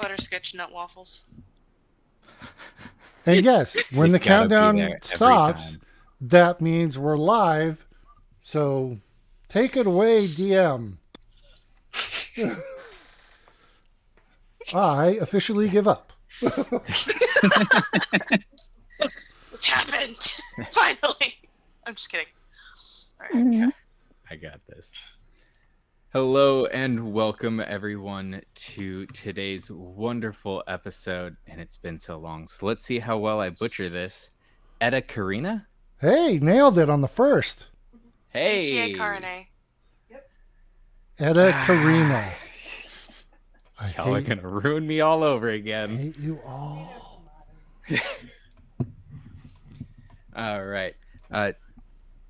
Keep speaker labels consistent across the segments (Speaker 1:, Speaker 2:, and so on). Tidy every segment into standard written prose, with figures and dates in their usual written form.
Speaker 1: Butterscotch nut waffles.
Speaker 2: And yes, when the
Speaker 3: It's got to be
Speaker 2: countdown
Speaker 3: there every
Speaker 2: stops,
Speaker 3: time.
Speaker 2: that means we're live. So take it away, DM. I officially give up.
Speaker 1: It's happened! Finally! I'm just kidding. Alright.
Speaker 4: Mhm.
Speaker 3: I got this. Hello and welcome everyone to today's wonderful episode. And it's been so long. So let's see how well I butcher this. Eta Carinae?
Speaker 2: Hey, nailed it on the first.
Speaker 3: Hey!
Speaker 1: Eta Carinae.
Speaker 2: Eta Carinae.
Speaker 3: Y'all are gonna ruin me all over again.
Speaker 2: hate you all.
Speaker 3: All right.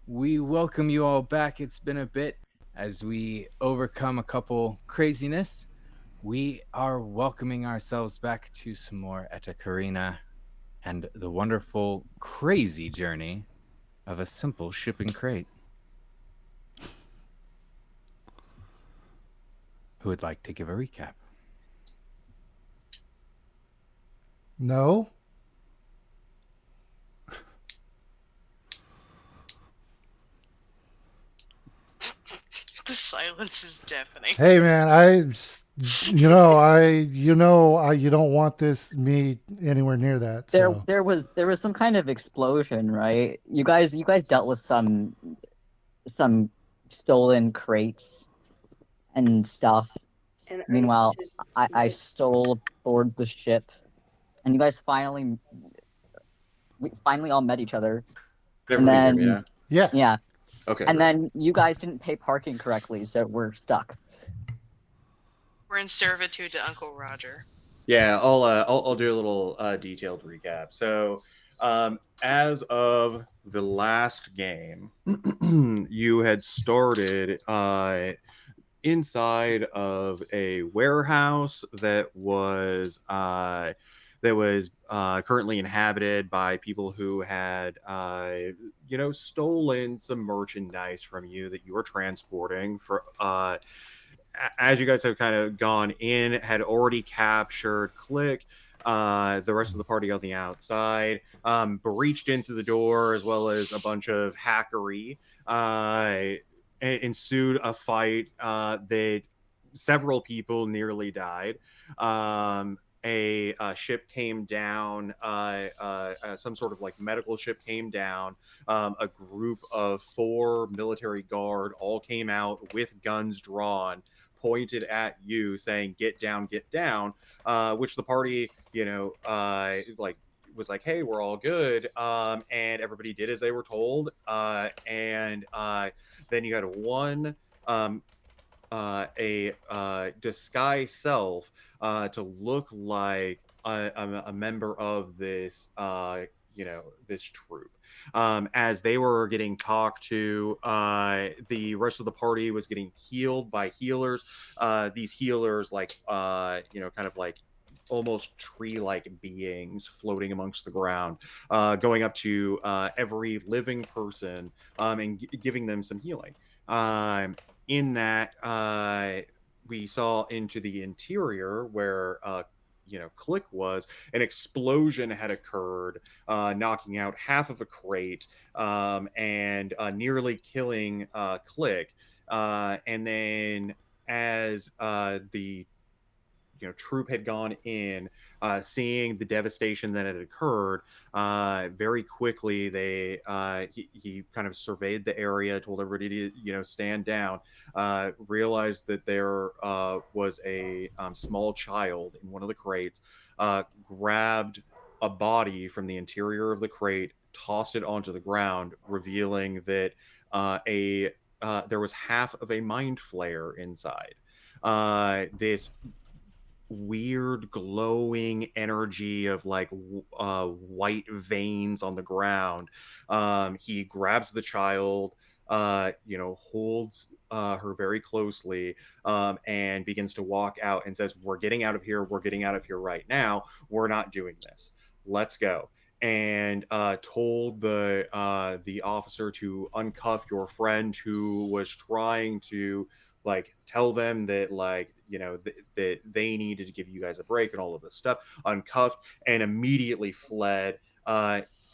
Speaker 3: We welcome you all back. It's been a bit as we overcome a couple craziness. We are welcoming ourselves back to some more Eta Carinae and the wonderful, crazy journey of a simple shipping crate. Who would like to give a recap?
Speaker 2: No?
Speaker 1: The silence is deafening.
Speaker 2: Hey, man, you don't want me anywhere near that. So.
Speaker 4: There was some kind of explosion, right? You guys dealt with some stolen crates and stuff.
Speaker 5: And
Speaker 4: Meanwhile, I stole aboard the ship, and you guys we finally all met each other. And then yeah.
Speaker 5: Okay.
Speaker 4: And then you guys didn't pay parking correctly, so we're stuck.
Speaker 1: We're in servitude to Uncle Roger.
Speaker 5: Yeah, I'll do a little detailed recap. So, as of the last game, you had started inside of a warehouse that was currently inhabited by people who had stolen some merchandise from you that you were transporting for as you guys have kind of gone in, had already captured Click, the rest of the party on the outside, breached into the door as well as a bunch of hackery. Ensued a fight that several people nearly died. A ship came down, some sort of like medical ship came down. A group of 4 military guard all came out with guns drawn, pointed at you, saying "Get down, get down," which the party, was like, "Hey, we're all good," and everybody did as they were told. And then you had a disguise self to look like a member of this this troop. As they were getting talked to, the rest of the party was getting healed by healers. These healers, kind of like almost tree-like beings floating amongst the ground, going up to every living person and giving them some healing. In that, we saw into the interior where Click was. An explosion had occurred, knocking out half of a crate, and nearly killing Click. And then as the troop had gone in, seeing the devastation that had occurred, very quickly he kind of surveyed the area, told everybody to stand down, realized that there was a small child in one of the crates, grabbed a body from the interior of the crate, tossed it onto the ground, revealing that there was half of a mind flare inside. This weird glowing energy of like white veins on the ground. He grabs the child, holds her very closely, and begins to walk out and says, "We're getting out of here. We're getting out of here right now. We're not doing this. Let's go." And told the officer to uncuff your friend who was trying to like tell them that that they needed to give you guys a break and all of this stuff, uncuffed and immediately fled.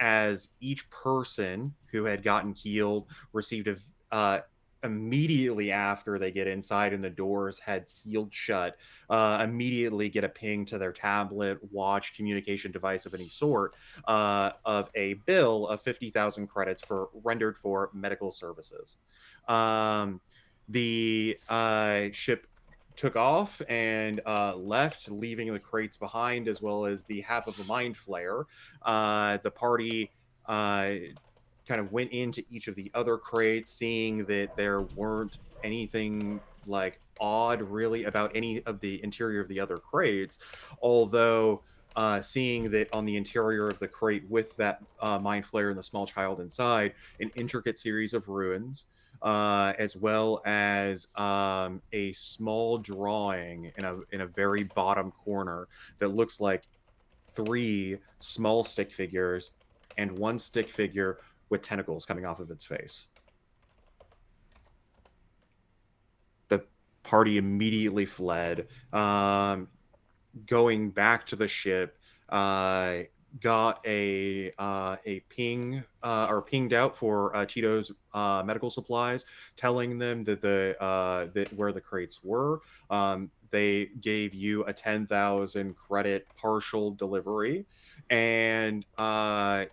Speaker 5: As each person who had gotten healed received a immediately after they get inside and the doors had sealed shut, immediately get a ping to their tablet, watch, communication device of any sort, of a bill of 50,000 credits for rendered for medical services. Um, the ship took off and left, leaving the crates behind, as well as the half of a mind flare. The party uh, kind of went into each of the other crates, seeing that there weren't anything like odd really about any of the interior of the other crates, although seeing that on the interior of the crate with that mind flare and the small child inside, an intricate series of ruins, as well as a small drawing in a very bottom corner that looks like three small stick figures and one stick figure with tentacles coming off of its face. The party immediately fled, going back to the ship. Uh, got a ping or pinged out for Tito's medical supplies, telling them that that where the crates were. They gave you a 10,000 credit partial delivery, and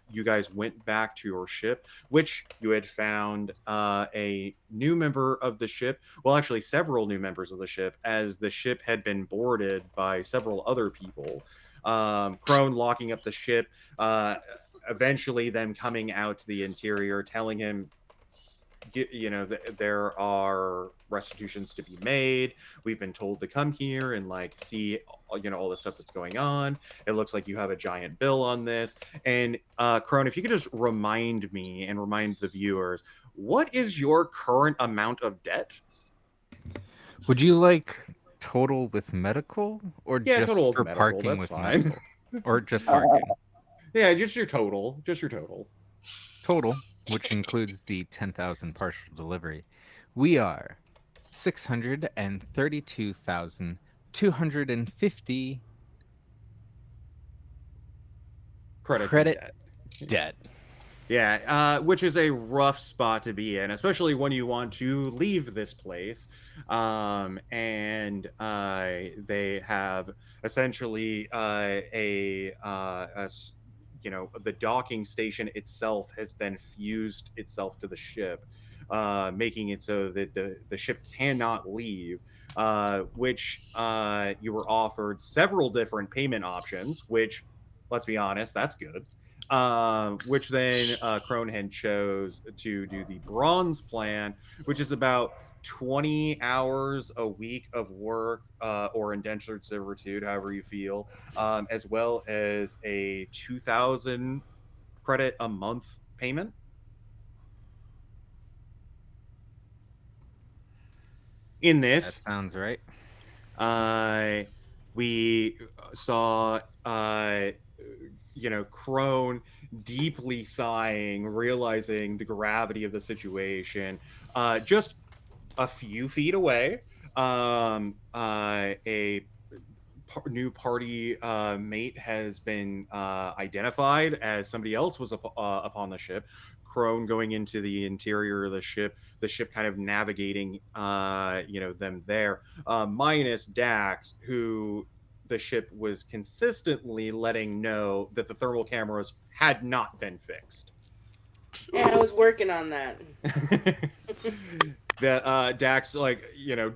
Speaker 5: you guys went back to your ship, which you had found a new member of the ship. Well, actually, several new members of the ship, as the ship had been boarded by several other people. Crone locking up the ship, eventually them coming out to the interior, telling him, there are restitutions to be made. We've been told to come here and like see, all the stuff that's going on. It looks like you have a giant bill on this. And Crone, if you could just remind me and remind the viewers, what is your current amount of debt?
Speaker 3: Would you like total with medical or
Speaker 5: Yeah,
Speaker 3: just
Speaker 5: total of
Speaker 3: for
Speaker 5: medical,
Speaker 3: parking
Speaker 5: that's
Speaker 3: with
Speaker 5: fine.
Speaker 3: medical? Or just
Speaker 4: Uh,
Speaker 3: parking?
Speaker 5: Yeah, just your total. Just your total.
Speaker 3: Total, which includes the 10,000 partial delivery. We are 632,250
Speaker 5: Credits in
Speaker 3: credit
Speaker 5: debt.
Speaker 3: debt.
Speaker 5: Yeah, which is a rough spot to be in, especially when you want to leave this place. And they have essentially the docking station itself has then fused itself to the ship, making it so that the ship cannot leave. Which you were offered several different payment options, which, let's be honest, that's good. Which then Cronehead chose to do the bronze plan, which is about 20 hours a week of work, or indentured servitude, however you feel, as well as a 2,000 credit a month payment. In
Speaker 3: That
Speaker 5: this,
Speaker 3: sounds right.
Speaker 5: uh, we saw Crone deeply sighing, realizing the gravity of the situation. Just a few feet away, a new party mate has been identified as somebody else was upon the ship. Crone going into the interior of the ship kind of navigating, them there, minus Dax, who the ship was consistently letting know that the thermal cameras had not been fixed.
Speaker 6: Yeah, I was working on that.
Speaker 5: That Dax,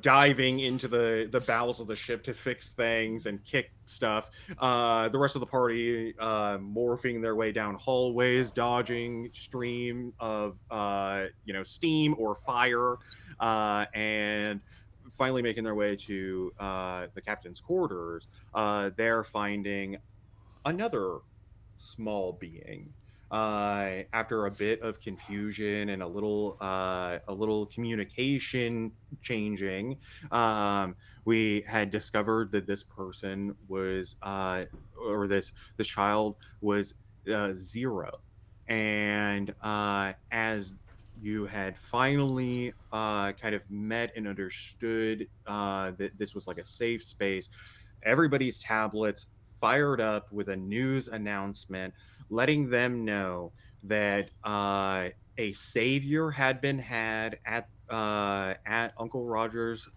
Speaker 5: diving into the bowels of the ship to fix things and kick stuff. The rest of the party morphing their way down hallways, dodging stream of steam or fire, and finally making their way to the captain's quarters. They're finding another small being. After a bit of confusion and a little communication changing, we had discovered that this person was, or this child was, 0, and as you had finally kind of met and understood that this was like a safe space, everybody's tablets fired up with a news announcement letting them know that a savior had been had at Uncle Roger's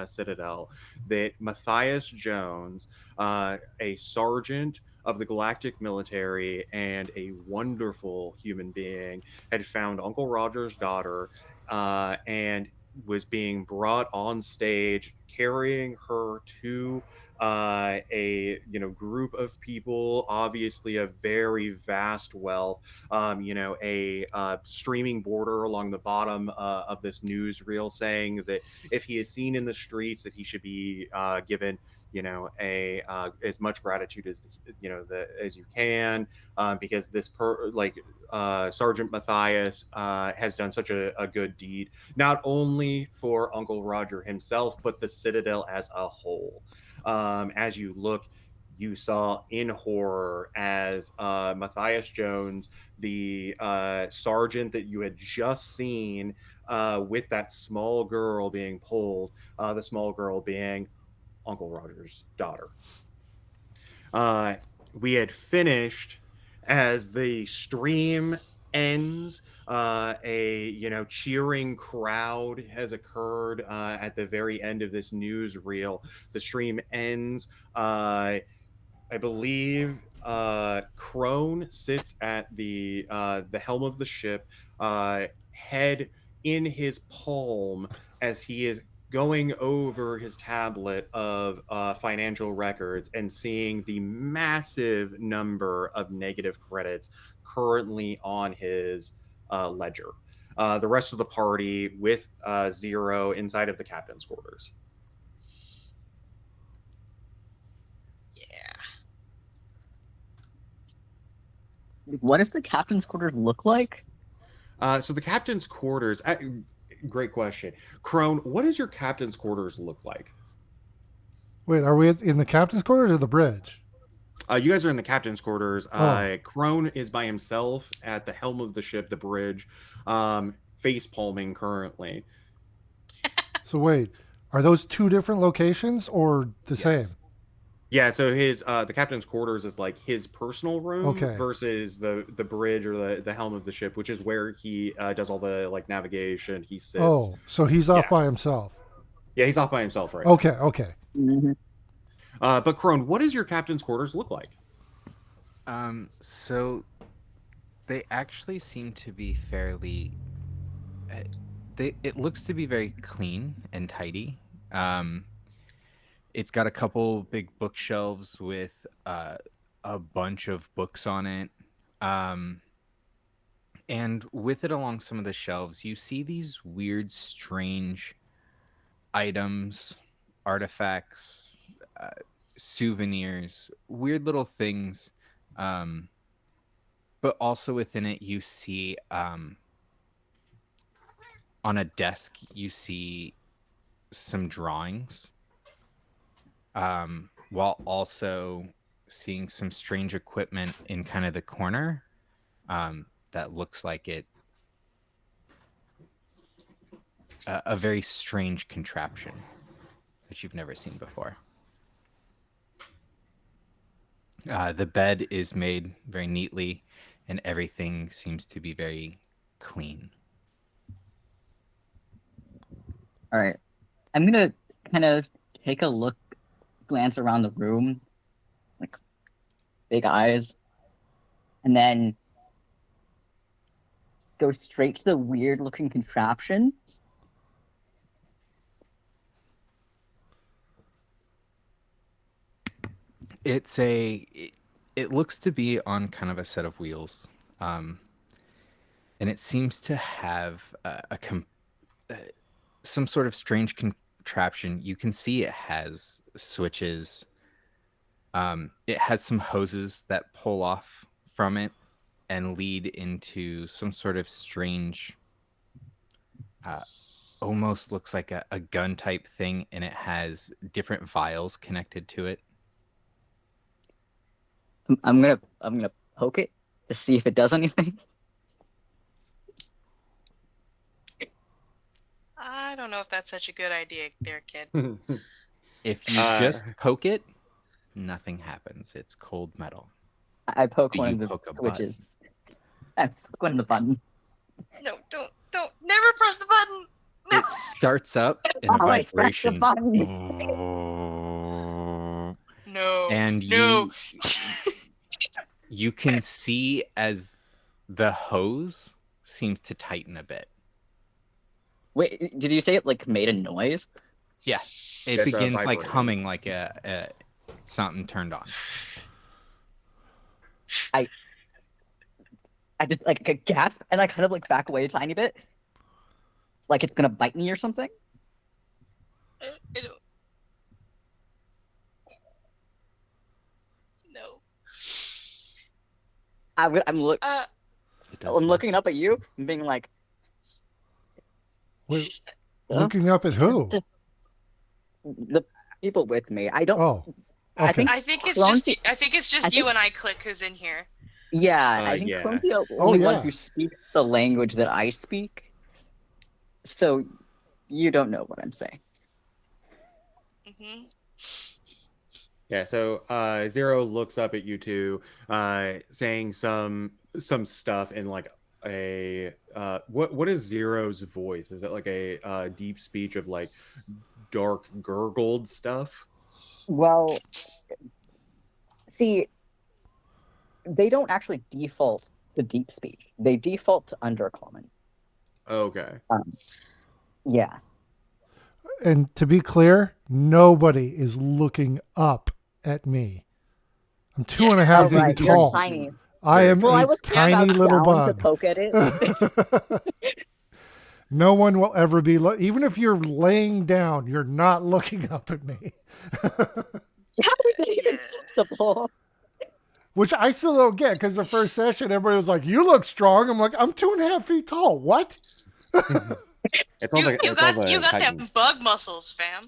Speaker 5: citadel. That Matthias Jones, a sergeant of the Galactic Military and a wonderful human being, had found Uncle Roger's daughter and was being brought on stage carrying her to a group of people, obviously a very vast wealth, a streaming border along the bottom of this newsreel saying that if he is seen in the streets that he should be given a as much gratitude as as you can, because Sergeant Matthias has done such a good deed, not only for Uncle Roger himself, but the Citadel as a whole. As you look, you saw in horror as Matthias Jones, the sergeant that you had just seen with that small girl being pulled, the small girl being Uncle Roger's daughter. Uh, we had finished as the stream ends. A cheering crowd has occurred at the very end of this news reel. The stream ends. I believe Crone sits at the helm of the ship, head in his palm as he is going over his tablet of financial records and seeing the massive number of negative credits currently on his ledger. The rest of the party with zero inside of the captain's quarters.
Speaker 1: Yeah.
Speaker 4: What does the captain's quarters look like?
Speaker 5: So the captain's quarters. Great question, Crone. What does your captain's quarters look like?
Speaker 2: Wait, are we in the captain's quarters or the bridge?
Speaker 5: You guys are in the captain's quarters.
Speaker 2: Oh.
Speaker 5: Crone is by himself at the helm of the ship, the bridge, face palming currently.
Speaker 2: So wait, are those two different locations or the same?
Speaker 5: Yeah, so his the captain's quarters is like his personal room
Speaker 2: Okay.
Speaker 5: versus the bridge or the helm of the ship, which is where he does all the like navigation. He sits.
Speaker 2: Oh, so he's off
Speaker 5: Yeah,
Speaker 2: by himself.
Speaker 5: yeah, he's off by himself right
Speaker 2: Okay,
Speaker 5: now.
Speaker 2: okay.
Speaker 4: Mhm.
Speaker 5: But Crone, what does your captain's quarters look like?
Speaker 3: So they actually seem to be fairly. It looks to be very clean and tidy. Um, it's got a couple big bookshelves with a bunch of books on it. Um, and with it along some of the shelves, you see these weird, strange items, artifacts, uh, souvenirs, weird little things. Um, but also within it, you see on a desk, you see some drawings, while also seeing some strange equipment in kind of the corner that looks like a very strange contraption that you've never seen before. The bed is made very neatly, and everything seems to be very clean.
Speaker 4: All right. I'm gonna kind of take a look, glance around the room, like big eyes, and then go straight to the weird looking contraption.
Speaker 3: It looks to be on kind of a set of wheels, um, and it seems to have some sort of strange contraption. You can see it has switches. It has some hoses that pull off from it and lead into some sort of strange, uh, almost looks like a gun type thing, and it has different vials connected to it.
Speaker 4: I'm gonna poke it to see if it does anything.
Speaker 1: I don't know if that's such a good idea there, kid.
Speaker 3: If you just poke it, nothing happens. It's cold metal.
Speaker 4: I poke
Speaker 3: Do
Speaker 4: one
Speaker 3: you
Speaker 4: of the
Speaker 3: poke a
Speaker 4: switches. I poke one of the button.
Speaker 1: No, don't. Never press the button. No.
Speaker 3: It starts up in a
Speaker 4: Oh, I pressed the
Speaker 3: vibration.
Speaker 4: button.
Speaker 1: No.
Speaker 3: And
Speaker 1: No.
Speaker 3: you can see as the hose seems to tighten a bit.
Speaker 4: Wait, did you say it like made a noise?
Speaker 3: Yeah, it
Speaker 5: It's
Speaker 3: begins like
Speaker 5: vibrating.
Speaker 3: humming like a something turned on.
Speaker 4: I just like a gasp and I kind of like back away a tiny bit, like it's gonna bite me or something.
Speaker 1: It'll... No.
Speaker 4: I'm
Speaker 3: It does
Speaker 4: I'm looking
Speaker 3: nothing.
Speaker 4: up at you and being like,
Speaker 2: Wait,
Speaker 4: Huh?
Speaker 2: looking up at who?
Speaker 4: the people with me. I don't.
Speaker 2: Oh,
Speaker 4: I
Speaker 2: okay.
Speaker 4: think
Speaker 1: I think it's just
Speaker 4: Clonzy-
Speaker 1: you
Speaker 4: think-
Speaker 1: and I click who's in here.
Speaker 4: Yeah, I think
Speaker 5: Yeah.
Speaker 4: Clumsy's the only one
Speaker 2: yeah.
Speaker 4: who speaks the language that I speak. So you don't know what I'm saying.
Speaker 1: Mm-hmm.
Speaker 5: Yeah, so Zero looks up at you two, saying some stuff in like a what is Zero's voice? Is it like a deep speech of like dark gurgled stuff?
Speaker 4: Well, see, they don't actually default to deep speech. They default to undercommon.
Speaker 5: Okay.
Speaker 4: Yeah.
Speaker 2: And to be clear, nobody is looking up at me. I'm 2.5
Speaker 4: Oh,
Speaker 2: feet
Speaker 4: right. You're
Speaker 2: tall.
Speaker 4: tiny.
Speaker 2: I am
Speaker 4: Well, I
Speaker 2: a
Speaker 4: was
Speaker 2: tiny little
Speaker 4: down to
Speaker 2: bug.
Speaker 4: poke at it.
Speaker 2: No one will ever be, even if you're laying down, you're not looking up at me.
Speaker 4: How is it even possible?
Speaker 2: Which I still don't get, because the first session, everybody was like, "You look strong." I'm like, "I'm 2.5 feet tall. What?"
Speaker 5: It's all
Speaker 1: You
Speaker 5: the
Speaker 1: got
Speaker 5: Titan.
Speaker 1: them bug muscles, fam.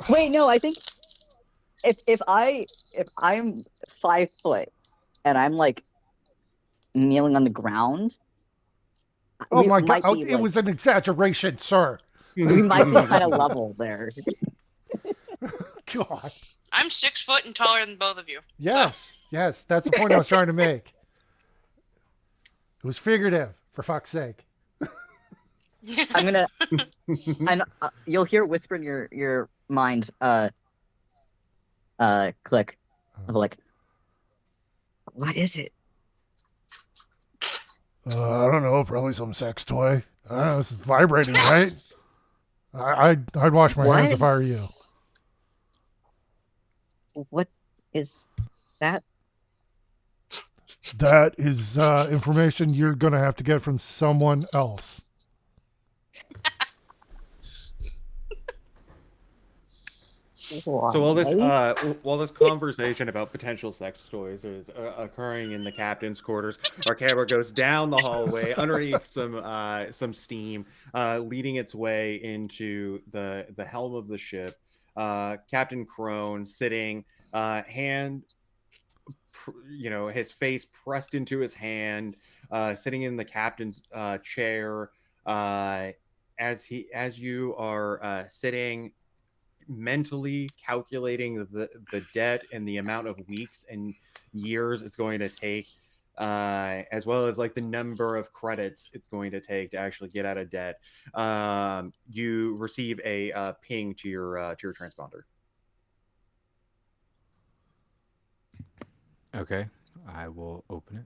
Speaker 4: Wait, no, I think if I'm 5 foot and I'm like kneeling on the ground,
Speaker 2: Oh
Speaker 4: we
Speaker 2: my
Speaker 4: might
Speaker 2: god!
Speaker 4: be
Speaker 2: It
Speaker 4: like,
Speaker 2: was an exaggeration, sir.
Speaker 4: we might be kind of level there.
Speaker 2: God.
Speaker 1: I'm 6 foot and taller than both of you.
Speaker 2: Yes, yes, that's the point I was trying to make. It was figurative, for fuck's sake.
Speaker 4: I'm gonna, and you'll hear whisper in your mind, click, of like, what is it?
Speaker 2: I don't know, probably some sex toy. I don't know, it's vibrating, right? I'd wash my hands
Speaker 4: What?
Speaker 2: if I were you.
Speaker 4: What is that?
Speaker 2: That is information you're gonna have to get from someone else.
Speaker 5: So while this conversation about potential sex toys is occurring in the captain's quarters, our camera goes down the hallway underneath some steam, leading its way into the helm of the ship. Captain Crone sitting, his face pressed into his hand, sitting in the captain's chair. As you are sitting, mentally calculating the debt and the amount of weeks and years it's going to take, as well as like the number of credits it's going to take to actually get out of debt, you receive a ping to your transponder.
Speaker 3: Okay, I will open it.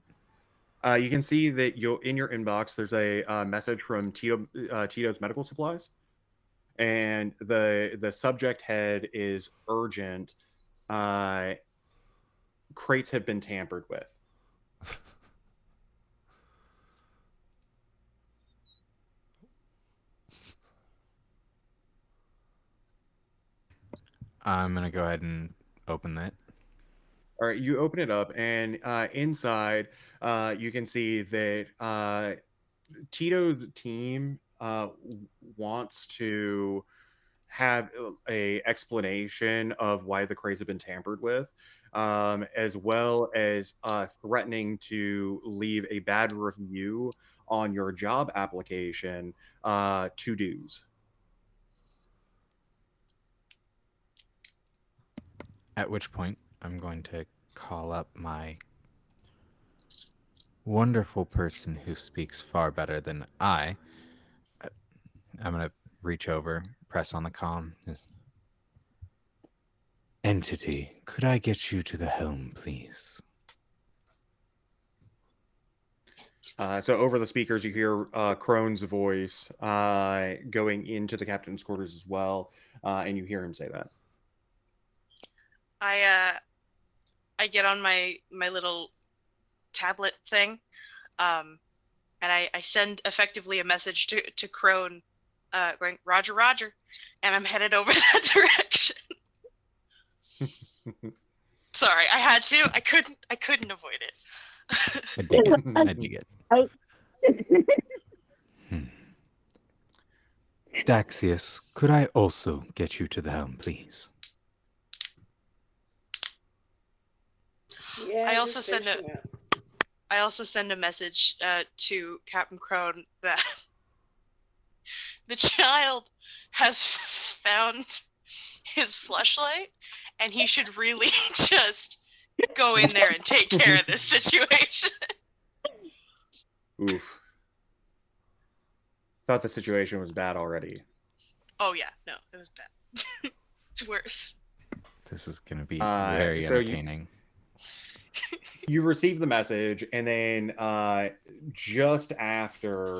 Speaker 5: You can see that in your inbox there's a message from Tito's Medical Supplies, and the subject head is urgent. Crates have been tampered with.
Speaker 3: I'm gonna go ahead and open that.
Speaker 5: All right, you open it up, and inside you can see that Tito's team wants to have a explanation of why the crates have been tampered with, as well as threatening to leave a bad review on your job application, to dues.
Speaker 3: At which point, I'm going to call up my wonderful person who speaks far better than I. I'm going to reach over, press on the comm. Entity, could I get you to the helm, please?
Speaker 5: So over the speakers, you hear Crone's voice going into the captain's quarters as well, and you hear him say that.
Speaker 1: I get on my little tablet thing, and I send effectively a message to Crone, going Roger, Roger, and I'm headed over that direction. Sorry, I had to. I couldn't avoid it.
Speaker 3: I dig it. I dig it. Daxius, could I also get you to the helm, please?
Speaker 6: Yeah,
Speaker 1: I also
Speaker 6: just
Speaker 1: send
Speaker 6: fishing it.
Speaker 1: I also send a message to Captain Crone that the child has found his fleshlight, and he should really just go in there and take care of this situation.
Speaker 5: Oof. Thought the situation was bad already.
Speaker 1: Oh yeah, no, it was bad. It's worse.
Speaker 3: This is going to be very
Speaker 5: so
Speaker 3: entertaining.
Speaker 5: You receive the message, and then just after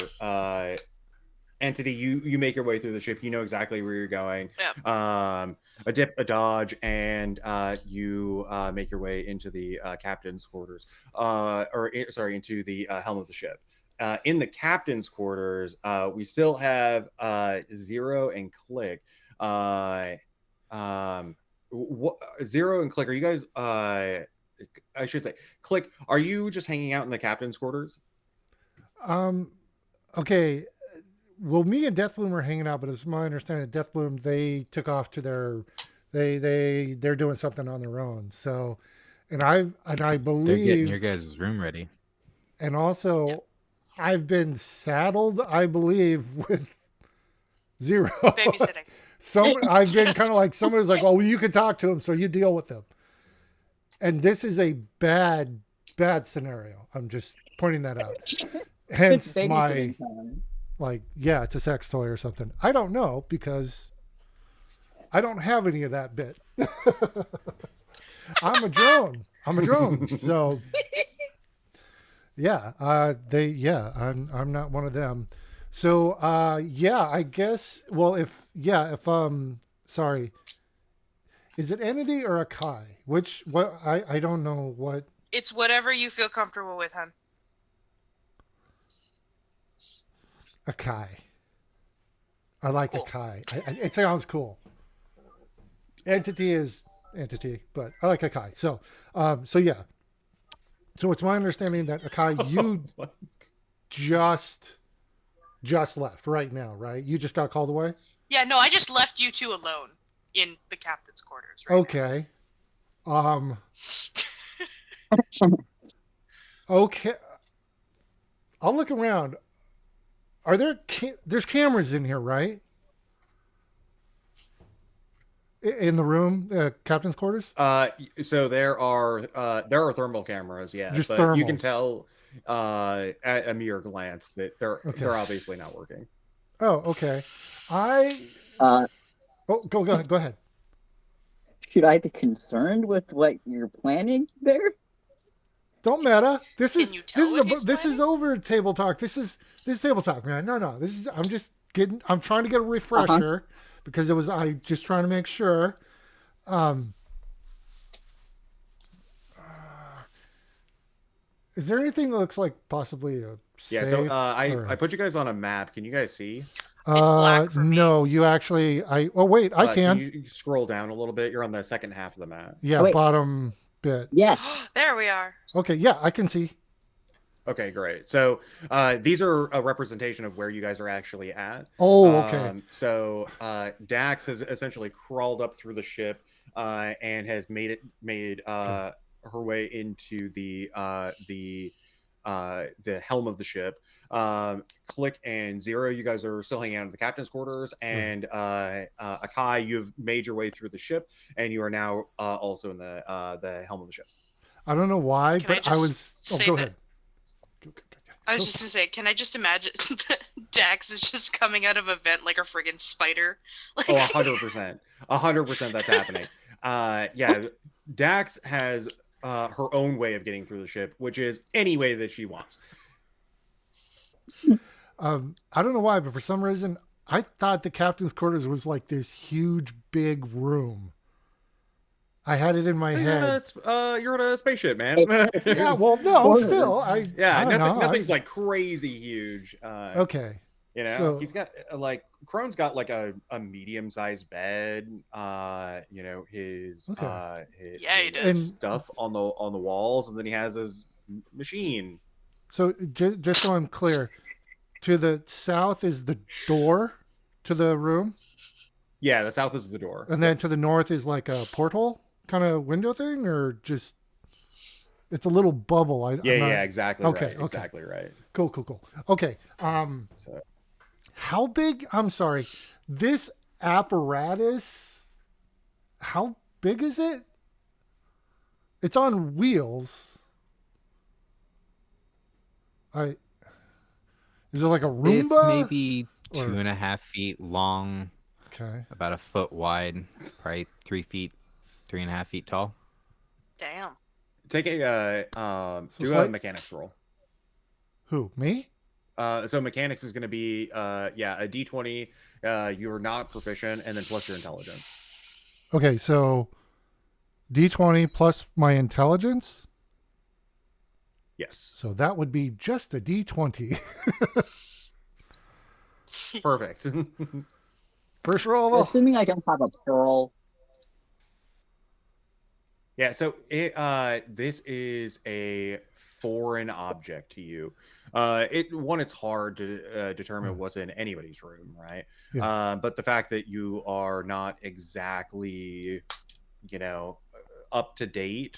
Speaker 5: Entity, you make your way through the ship. You know exactly where you're going.
Speaker 1: Yeah.
Speaker 5: A dip, a dodge, and you make your way into the captain's quarters, into the helm of the ship. In the captain's quarters, we still have Zero and Click. Zero and Click, are you guys? I should say, Click. Are you just hanging out in the captain's quarters?
Speaker 2: Okay. Well, me and Deathbloom were hanging out, but it's my understanding that Deathbloom, they took off to they're doing something on their own. So, and I
Speaker 3: They're getting
Speaker 2: believe,
Speaker 3: your guys' room ready.
Speaker 2: and also, I've been saddled, I believe, with Zero.
Speaker 1: Babysitting.
Speaker 2: I've been kind of like someone was like, "Oh, well, you can talk to him, so you deal with him." And this is a bad scenario. I'm just pointing that out. Hence
Speaker 4: It's
Speaker 2: my
Speaker 4: babysitting time.
Speaker 2: like, yeah, it's a sex toy or something. I don't know because I don't have any of that bit. I'm a drone. So yeah, I'm not one of them. So yeah, I guess if sorry. Is it entity or a Kai? I don't know what.
Speaker 1: It's whatever you feel comfortable with, hon.
Speaker 2: A Kai. I like
Speaker 1: Cool.
Speaker 2: a Kai. It sounds cool. Entity is entity, but I like a Kai. So yeah. So it's my understanding that Akai, you just left right now, right? You just got called away?
Speaker 1: Yeah, no, I just left you two alone in the captain's quarters right
Speaker 2: Okay. Okay. I'll look around. Are there's cameras in here, right? In the room, captain's quarters?
Speaker 5: So there are thermal cameras, yeah,
Speaker 2: Just
Speaker 5: but you can
Speaker 2: thermals.
Speaker 5: tell at a mere glance that they're obviously not working.
Speaker 2: Oh, okay. Go ahead.
Speaker 4: Should I be concerned with what you're planning there?
Speaker 2: Don't matter. This
Speaker 1: Can
Speaker 2: is
Speaker 1: you tell what he's
Speaker 2: this is
Speaker 1: planning?
Speaker 2: over table talk. This is table talk, man. No. This is I'm trying to get a refresher because I just trying to make sure. Is there anything that looks like possibly a
Speaker 5: Yeah,
Speaker 2: safe?
Speaker 5: so I put you guys on a map. Can you guys see?
Speaker 1: It's black for me.
Speaker 2: No, you actually wait, I can.
Speaker 5: Can you scroll down a little bit? You're on the second half of the map.
Speaker 2: Yeah,
Speaker 4: Oh, wait.
Speaker 2: bottom bit.
Speaker 4: Yes.
Speaker 1: There we are.
Speaker 2: Okay, yeah, I can see.
Speaker 5: Okay, great. So these are a representation of where you guys are actually at.
Speaker 2: Oh, okay.
Speaker 5: So Dax has essentially crawled up through the ship and has made her way into the helm of the ship. Click and Zero, you guys are still hanging out at the captain's quarters, and Akai, you've made your way through the ship, and you are now also in the helm of the ship.
Speaker 2: I don't know why,
Speaker 1: Can I
Speaker 2: but I
Speaker 1: just
Speaker 2: was. Oh,
Speaker 1: say
Speaker 2: go
Speaker 1: that
Speaker 2: ahead.
Speaker 1: I was just gonna say, can I just imagine that Dax is just coming out of a vent like a friggin' spider? Like,
Speaker 5: Oh, 100%. 100% that's happening. Yeah, Dax has her own way of getting through the ship, which is any way that she wants.
Speaker 2: I don't know why, but for some reason, I thought the captain's quarters was like this huge, big room. I had it in my head.
Speaker 5: You're in a spaceship, man.
Speaker 2: Yeah, well, no,
Speaker 4: Or-
Speaker 2: still,
Speaker 5: Yeah,
Speaker 2: I don't know.
Speaker 5: nothing's like crazy huge.
Speaker 2: Okay. So
Speaker 5: He's got like Crone's got like a medium-sized bed. His
Speaker 2: Okay.
Speaker 1: Yeah, he
Speaker 5: his
Speaker 1: does.
Speaker 5: stuff on the walls, and then he has his machine.
Speaker 2: so just so I'm clear, to the south is the door to the room,
Speaker 5: Yeah, the south is the door.
Speaker 2: and then to the north is like a porthole kind of window thing, or just it's a little bubble.
Speaker 5: Yeah,
Speaker 2: I'm not,
Speaker 5: yeah, exactly
Speaker 2: okay,
Speaker 5: right.
Speaker 2: okay.
Speaker 5: Exactly right.
Speaker 2: Cool. Okay.
Speaker 5: So
Speaker 2: How big? I'm sorry. This apparatus. How big is it? It's on wheels. I. Is it like a Roomba?
Speaker 3: It's maybe
Speaker 2: Or-
Speaker 3: 2.5 feet long,
Speaker 2: Okay.
Speaker 3: about a foot wide, probably 3 feet, 3.5 feet tall.
Speaker 1: Damn.
Speaker 5: take a do a
Speaker 2: slight-
Speaker 5: mechanics roll.
Speaker 2: Who? Me?
Speaker 5: So mechanics is going to be a d20. You're not proficient, and then plus your intelligence.
Speaker 2: Okay, so D20 plus my intelligence.
Speaker 5: Yes,
Speaker 2: So that would be just a D20.
Speaker 5: perfect.
Speaker 2: First roll.
Speaker 4: Assuming I don't have a pearl.
Speaker 5: Yeah, so this is a foreign object to you. It's hard to determine what's in anybody's room, right?
Speaker 2: Yeah.
Speaker 5: But the fact that you are not exactly, up to date,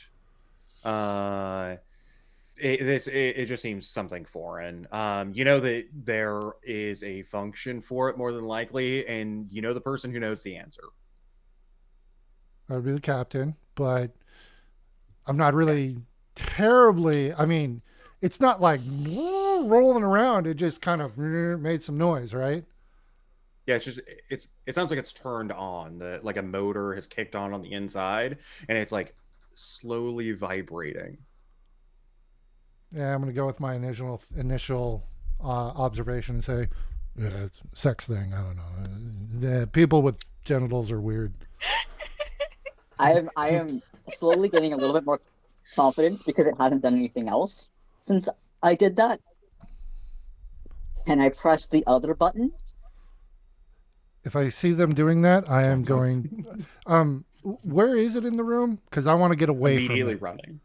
Speaker 5: it just seems something foreign. You know that there is a function for it more than likely, and you know the person who knows the answer.
Speaker 2: That would be the captain, but I'm not really terribly. I mean, it's not like rolling around. It just kind of made some noise, right?
Speaker 5: Yeah, it sounds like it's turned on. Like a motor has kicked on the inside, and it's like slowly vibrating.
Speaker 2: Yeah, I'm gonna go with my initial observation and say, yeah, it's a sex thing. I don't know. The people with genitals are weird.
Speaker 4: I am slowly getting a little bit more confidence because it hasn't done anything else since I did that. And I press the other button.
Speaker 2: If I see them doing that, I am going. Where is it in the room? Because I want to get away
Speaker 5: Immediately
Speaker 2: from it.
Speaker 5: running.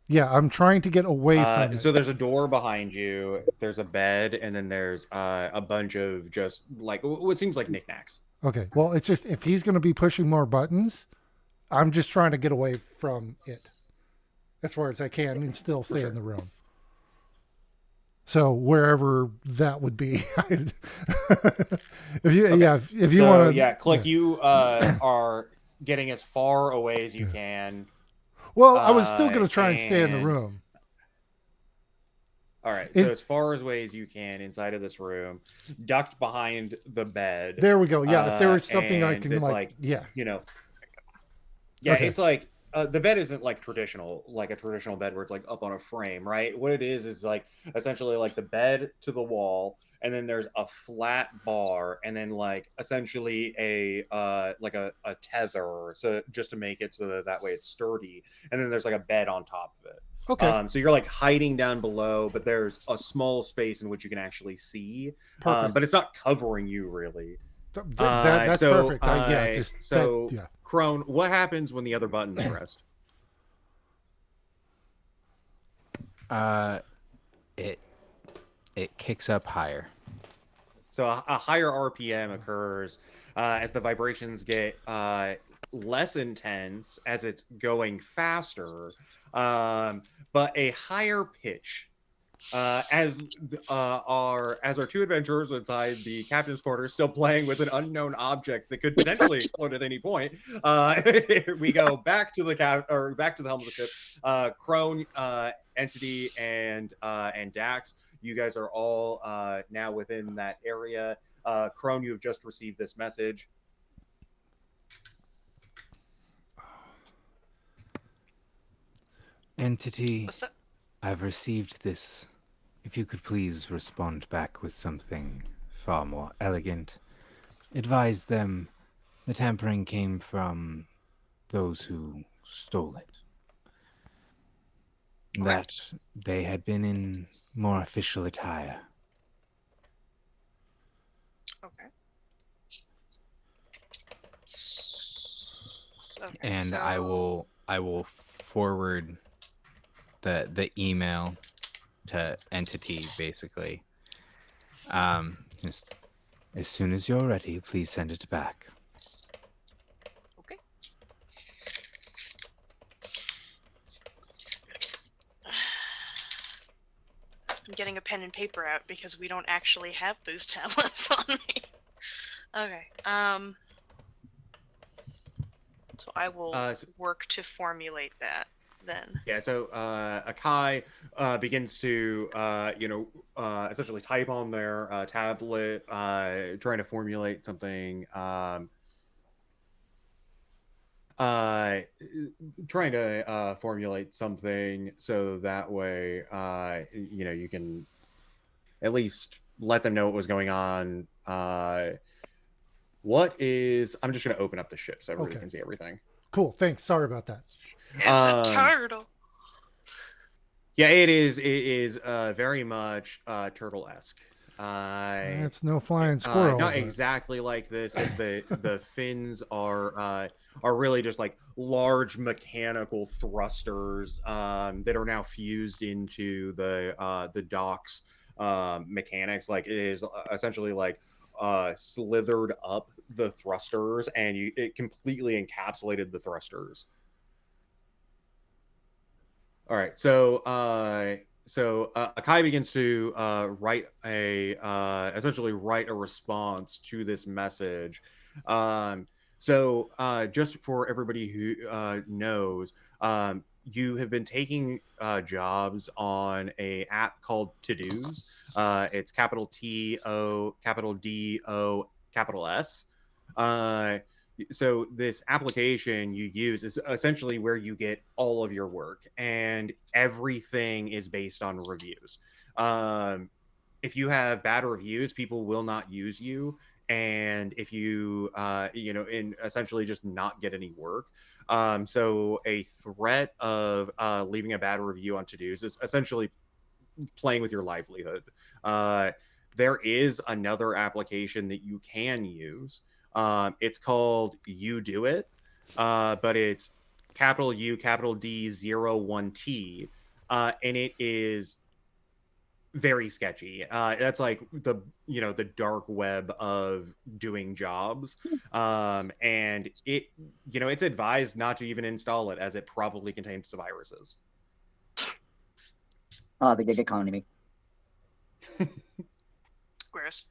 Speaker 2: Yeah, I'm trying to get away from it.
Speaker 5: So there's a door behind you. There's a bed, and then there's a bunch of just like what seems like knickknacks.
Speaker 2: Okay, well, it's just if he's going to be pushing more buttons, I'm just trying to get away from it as far as I can and still stay in the room. So wherever that would be, if you want to,
Speaker 5: Click. Yeah. You are getting as far away as you can.
Speaker 2: Well, I was still going to try and stay in the
Speaker 5: and-
Speaker 2: room.
Speaker 5: All right. So as far away as you can inside of this room, ducked behind the bed.
Speaker 2: There we go. Yeah, if there was something I
Speaker 5: and
Speaker 2: can
Speaker 5: it's
Speaker 2: yeah.
Speaker 5: Yeah,
Speaker 2: Okay.
Speaker 5: it's like the bed isn't like a traditional bed where it's like up on a frame, right? What it is like essentially like the bed to the wall, and then there's a flat bar, and then like essentially a tether, so just to make it so that way it's sturdy, and then there's like a bed on top of it.
Speaker 2: Okay.
Speaker 5: So you're like hiding down below, but there's a small space in which you can actually see.
Speaker 2: Perfect.
Speaker 5: But it's not covering you really.
Speaker 2: That's perfect. Yeah.
Speaker 5: Crone, what happens when the other button's pressed?
Speaker 3: It kicks up higher.
Speaker 5: So a higher RPM occurs as the vibrations get less intense as it's going faster, but a higher pitch As our two adventurers inside the captain's quarters, still playing with an unknown object that could potentially explode at any point, we go back to back to the helm of the ship. Crone, Entity, and Dax, you guys are all now within that area. Crone, you have just received this message.
Speaker 3: Entity,
Speaker 1: What's up?
Speaker 3: I've received this. If you could please respond back with something far more elegant. Advise them the tampering came from those who stole it.
Speaker 1: Okay.
Speaker 3: That they had been in more official attire.
Speaker 1: Okay. Okay,
Speaker 3: And
Speaker 1: so...
Speaker 3: I will forward the email to Entity basically. Just as soon as you're ready, please send it back.
Speaker 1: Okay. I'm getting a pen and paper out because we don't actually have boost tablets on me. Okay. So I will work to formulate that then.
Speaker 5: Yeah, so Akai begins to, essentially type on their tablet, trying to formulate something, so that way, you can at least let them know what was going on. I'm just going to open up the ship so everybody
Speaker 2: Okay.
Speaker 5: can see everything.
Speaker 2: Cool. Thanks. Sorry about that.
Speaker 1: It's a turtle.
Speaker 5: Yeah, it is. It is very much turtle-esque.
Speaker 2: That's no flying squirrel.
Speaker 5: Not
Speaker 2: but...
Speaker 5: exactly like this, as the fins are really just like large mechanical thrusters that are now fused into the docks mechanics. Like it is essentially like slithered up the thrusters, and it completely encapsulated the thrusters. All right, so Akai begins to essentially write a response to this message. Just for everybody who knows, you have been taking jobs on a app called To Dos. It's capital TO, capital DO, capital S. So this application you use is essentially where you get all of your work, and everything is based on reviews. If you have bad reviews, people will not use you, and if you in essentially just not get any work. So a threat of leaving a bad review on To-Dos is essentially playing with your livelihood. There is another application that you can use. It's called You Do It, but it's capital U, capital D, 01T, and it is very sketchy. That's like the dark web of doing jobs, and it's advised not to even install it, as it probably contains viruses.
Speaker 4: Oh, the gig economy.
Speaker 1: Gross.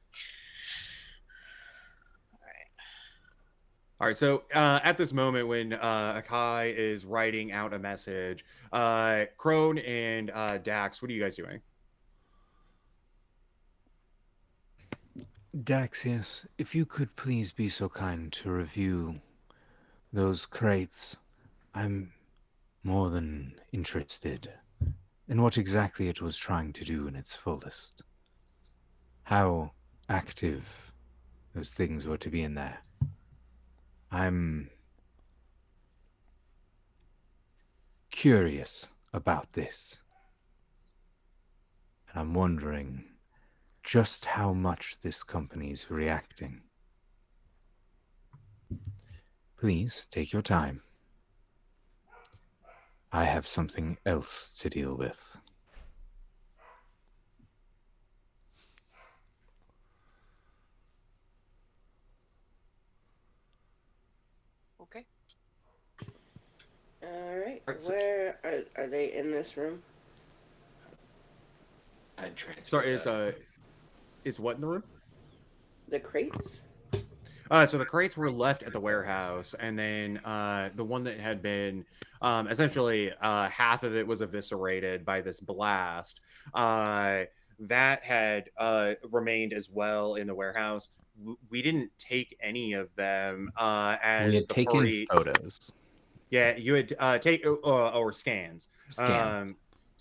Speaker 5: All right, so at this moment when Akai is writing out a message, Crone and Dax, what are you guys doing?
Speaker 3: Dax, yes, if you could please be so kind to review those crates. I'm more than interested in what exactly it was trying to do in its fullest. How active those things were to be in there. I'm curious about this. And I'm wondering just how much this company's reacting. Please take your time. I have something else to deal with.
Speaker 1: Okay.
Speaker 6: All right.
Speaker 5: Alright, so-
Speaker 6: Where are they in this room?
Speaker 3: I'd transfer
Speaker 5: Sorry,
Speaker 3: that.
Speaker 5: it's what in the room?
Speaker 6: The crates?
Speaker 5: So the crates were left at the warehouse, and then the one that had been essentially half of it was eviscerated by this blast. That had remained as well in the warehouse. We didn't take any of them
Speaker 3: We
Speaker 5: as
Speaker 3: had
Speaker 5: the
Speaker 3: taken
Speaker 5: party.
Speaker 3: photos,
Speaker 5: Yeah, you had take or scans.
Speaker 3: scans.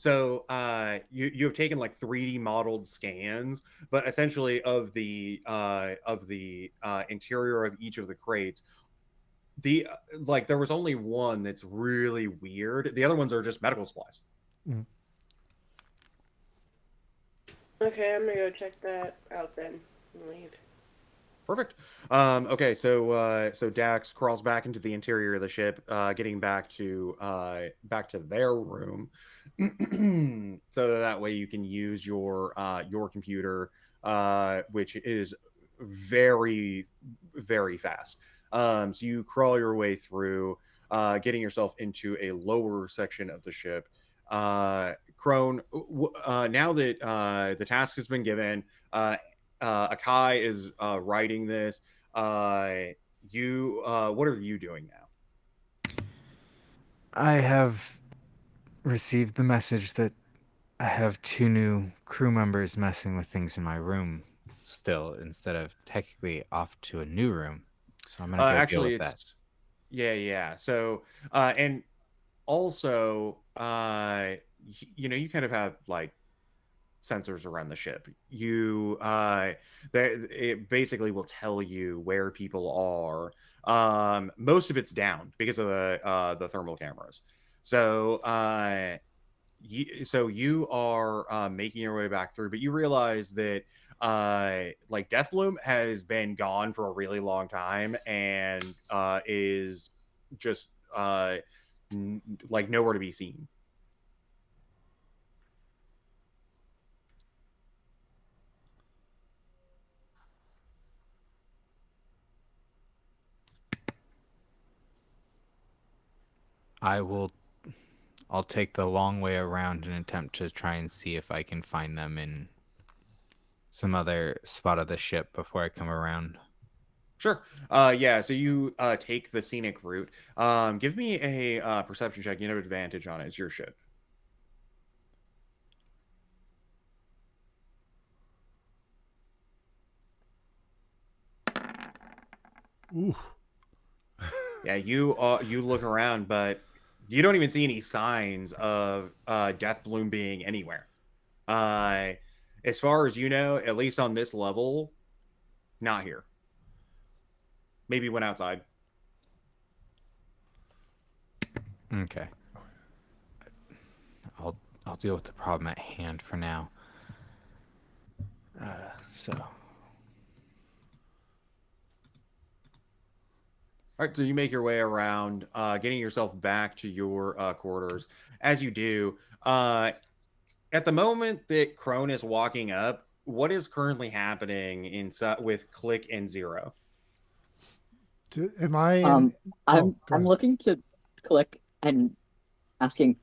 Speaker 5: You have taken like 3D modeled scans, but essentially of the interior of each of the crates. The like there was only one that's really weird. The other ones are just medical supplies.
Speaker 2: Mm.
Speaker 6: Okay, I'm gonna go check that out then and leave.
Speaker 5: Perfect. Okay, so Dax crawls back into the interior of the ship, getting back to their room, so that way you can use your computer, which is very very fast. So you crawl your way through, getting yourself into a lower section of the ship. Crone, now that the task has been given, Akai is writing this. What are you doing now?
Speaker 3: I have received the message that I have 2 new crew members messing with things in my room still, instead of technically off to a new room. So I'm gonna go deal
Speaker 5: Actually,
Speaker 3: with that.
Speaker 5: it's yeah. So and also you kind of have like sensors around the ship. It basically will tell you where people are. Most of it's down because of the thermal cameras. So you are making your way back through, but you realize that like Deathbloom has been gone for a really long time and is just like nowhere to be seen.
Speaker 3: I will. I'll take the long way around and attempt to try and see if I can find them in some other spot of the ship before I come around.
Speaker 5: Sure. Yeah. So you take the scenic route. Give me a perception check. You have advantage on it. It's your ship.
Speaker 2: Ooh.
Speaker 5: Yeah. You look around, but you don't even see any signs of Death Bloom being anywhere. Uh, as far as you know, at least on this level, not here. Maybe went outside.
Speaker 3: Okay. I'll I'll deal with the problem at hand for now. So
Speaker 5: All right, so you make your way around, getting yourself back to your quarters. As you do, at the moment that Crone is walking up, what is currently happening with Click and Zero?
Speaker 2: Am I in?
Speaker 4: Um,
Speaker 2: Oh, go
Speaker 4: I'm
Speaker 2: ahead.
Speaker 4: looking to click and asking,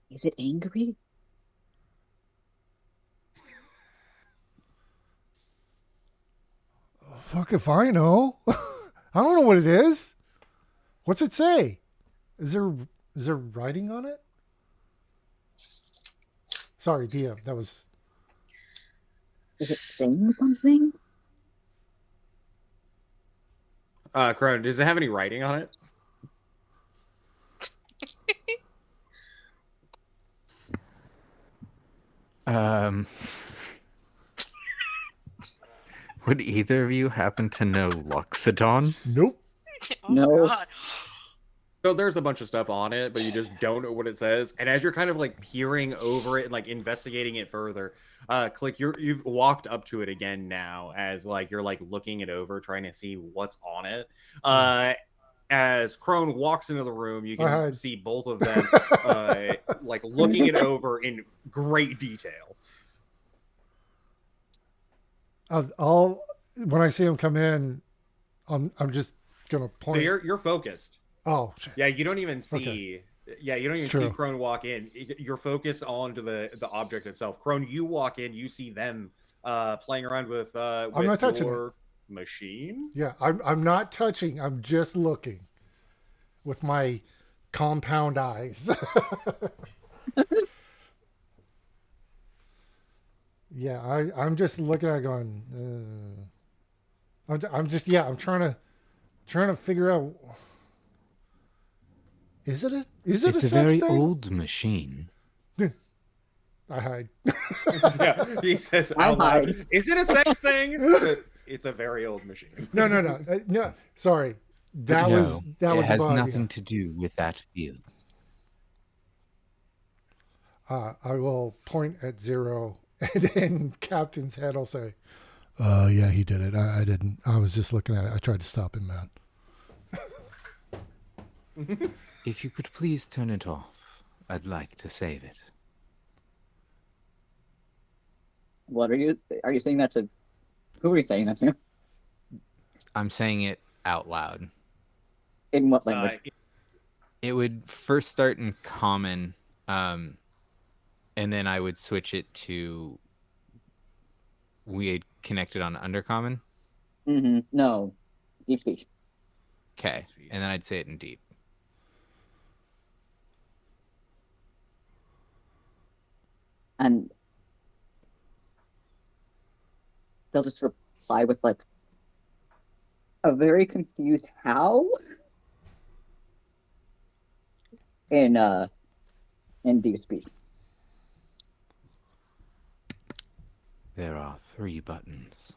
Speaker 4: is it angry?
Speaker 2: Fuck if I know. I don't know what it is. What's it say? Is there is there writing on it? Sorry, DM. That was
Speaker 4: Is it saying something?
Speaker 5: Crone, does it have any writing on it?
Speaker 3: um would either of you happen to know Loxodon?
Speaker 2: nope.
Speaker 1: Oh
Speaker 4: No.
Speaker 1: God.
Speaker 5: So there's a bunch of stuff on it, but you just don't know what it says. And as you're kind of like peering over it and like investigating it further, Click, you've walked up to it again now as like you're like looking it over, trying to see what's on it. As Crone walks into the room, you
Speaker 2: I
Speaker 5: can
Speaker 2: had.
Speaker 5: see both of them like looking it over in great detail.
Speaker 2: I'll when I see him come in, I'm just gonna
Speaker 5: So
Speaker 2: point.
Speaker 5: you're focused.
Speaker 2: Oh shit.
Speaker 5: Yeah, you don't even
Speaker 2: Okay.
Speaker 5: see Yeah, you don't
Speaker 2: It's
Speaker 5: even see
Speaker 2: true.
Speaker 5: Crone walk in. You're focused on to the object itself. Crone, you walk in, you see them playing around
Speaker 2: I'm
Speaker 5: with
Speaker 2: not touching it.
Speaker 5: your machine.
Speaker 2: Yeah, I'm not touching. I'm just looking with my compound eyes. Yeah, I'm just looking at it going. I'm just I'm trying to figure out. Is it a
Speaker 3: It's a
Speaker 2: sex
Speaker 3: very
Speaker 2: thing?
Speaker 3: old machine.
Speaker 2: I hide.
Speaker 5: Yeah, he says
Speaker 4: I
Speaker 5: out loud,
Speaker 4: hide.
Speaker 5: "Is it a sex thing?" It's a very old machine.
Speaker 2: No. Sorry,
Speaker 3: But no,
Speaker 2: that
Speaker 3: it
Speaker 2: was a
Speaker 3: has
Speaker 2: bug. Yeah.
Speaker 3: nothing to do with that field.
Speaker 2: I will point at Zero, and then Captain's head will say, yeah, he did it. I didn't. I was just looking at it. I tried to stop him, man."
Speaker 3: If you could please turn it off, I'd like to save it.
Speaker 4: What are you? Are you saying that to? Who are you saying that to?
Speaker 3: I'm saying it out loud.
Speaker 4: In what language?
Speaker 3: It would first start in common, and then I would switch it to we had connected on undercommon.
Speaker 4: Mm-hmm. No, deep speech.
Speaker 3: Okay, and then I'd say it in deep.
Speaker 4: And they'll just reply with like a very confused how in deep speech.
Speaker 3: There are 3 buttons.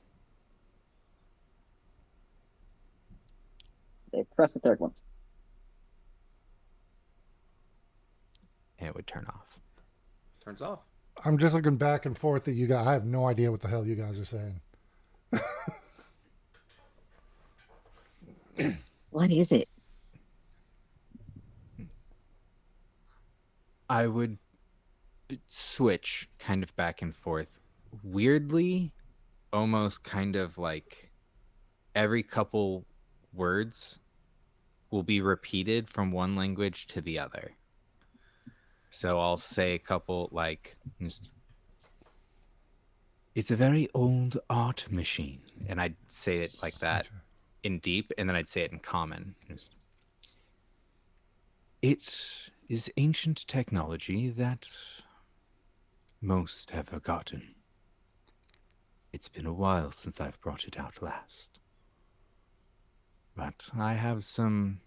Speaker 4: They press the third one.
Speaker 3: And it would turn off.
Speaker 5: Turns off.
Speaker 2: I'm just looking back and forth at you guys. I have no idea what the hell you guys are saying.
Speaker 4: What is it?
Speaker 3: I would switch kind of back and forth. Weirdly, almost kind of like every couple words will be repeated from one language to the other. So I'll say a couple like, it's a very old art machine. And I'd say it like that in deep, and then I'd say it in common. It is ancient technology that most have forgotten. It's been a while since I've brought it out last. But I have some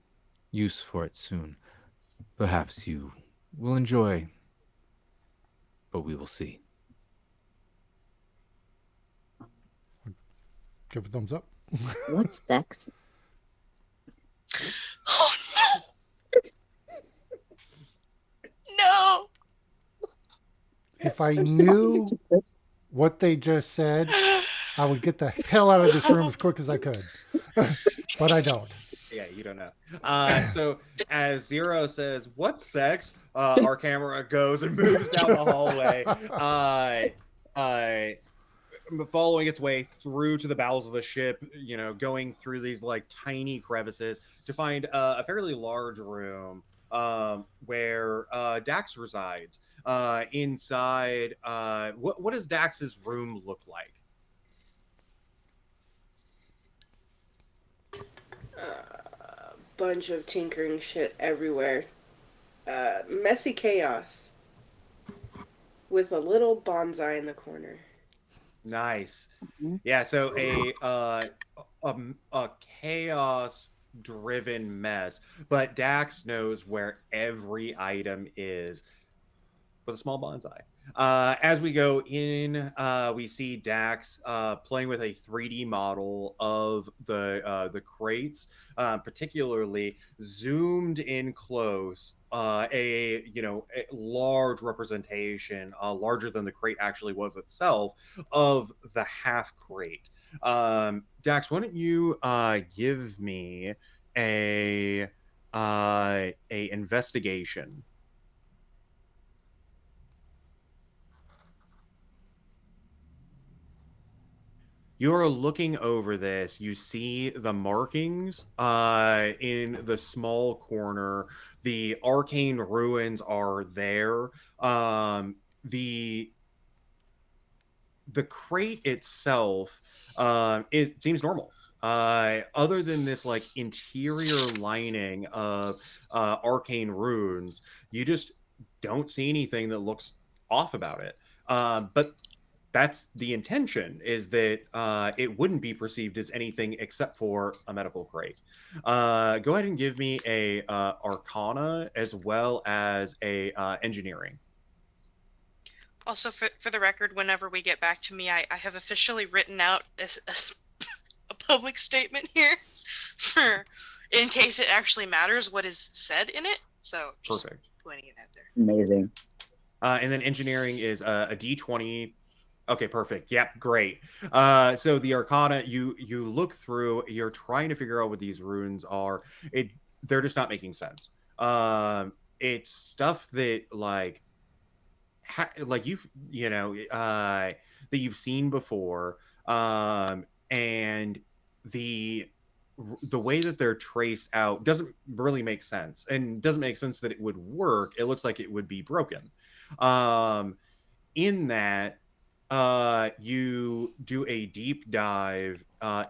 Speaker 3: use for it soon. Perhaps you will enjoy, but we will see.
Speaker 2: Give a thumbs up.
Speaker 4: What's sex?
Speaker 1: Oh no! No!
Speaker 2: If I
Speaker 4: I'm sorry,
Speaker 2: knew
Speaker 4: Jesus.
Speaker 2: what they just said, I would get the hell out of this room as quick as I could. But I don't.
Speaker 5: Yeah, you don't know. So as Zero says, "What's sex?" Our camera goes and moves down the hallway, following its way through to the bowels of the ship. You know, going through these like tiny crevices to find a fairly large room where Dax resides. Inside, what does Dax's room look like?
Speaker 6: Bunch of tinkering shit everywhere. Messy chaos. With a little bonsai in the corner.
Speaker 5: Nice.
Speaker 4: Mhm.
Speaker 5: Yeah, so a chaos driven mess, but Dax knows where every item is with a small bonsai. As we go in, we see Dax playing with a 3D model of the crates, particularly zoomed in close. A large representation, larger than the crate actually was itself, of the half crate. Dax, why don't you give me a investigation? You're looking over this. You see the markings in the small corner. The arcane ruins are there. The crate itself, it seems normal. Other than this like interior lining of arcane runes, you just don't see anything that looks off about it. But that's the intention, is that it wouldn't be perceived as anything except for a medical crate. Go ahead and give me a arcana as well as a engineering.
Speaker 1: Also, for the record, whenever we get back to me, I have officially written out a public statement here for in case it actually matters what is said in it. So just
Speaker 5: Perfect.
Speaker 1: pointing it out there.
Speaker 4: Amazing.
Speaker 5: And then engineering is a d20. Okay, perfect. Yep, great. So the arcana, you look through, you're trying to figure out what these runes are. They're just not making sense. It's stuff that like that you've seen before, and the the way that they're traced out doesn't really make sense, and doesn't make sense that it would work. It looks like it would be broken. um in that you do a deep dive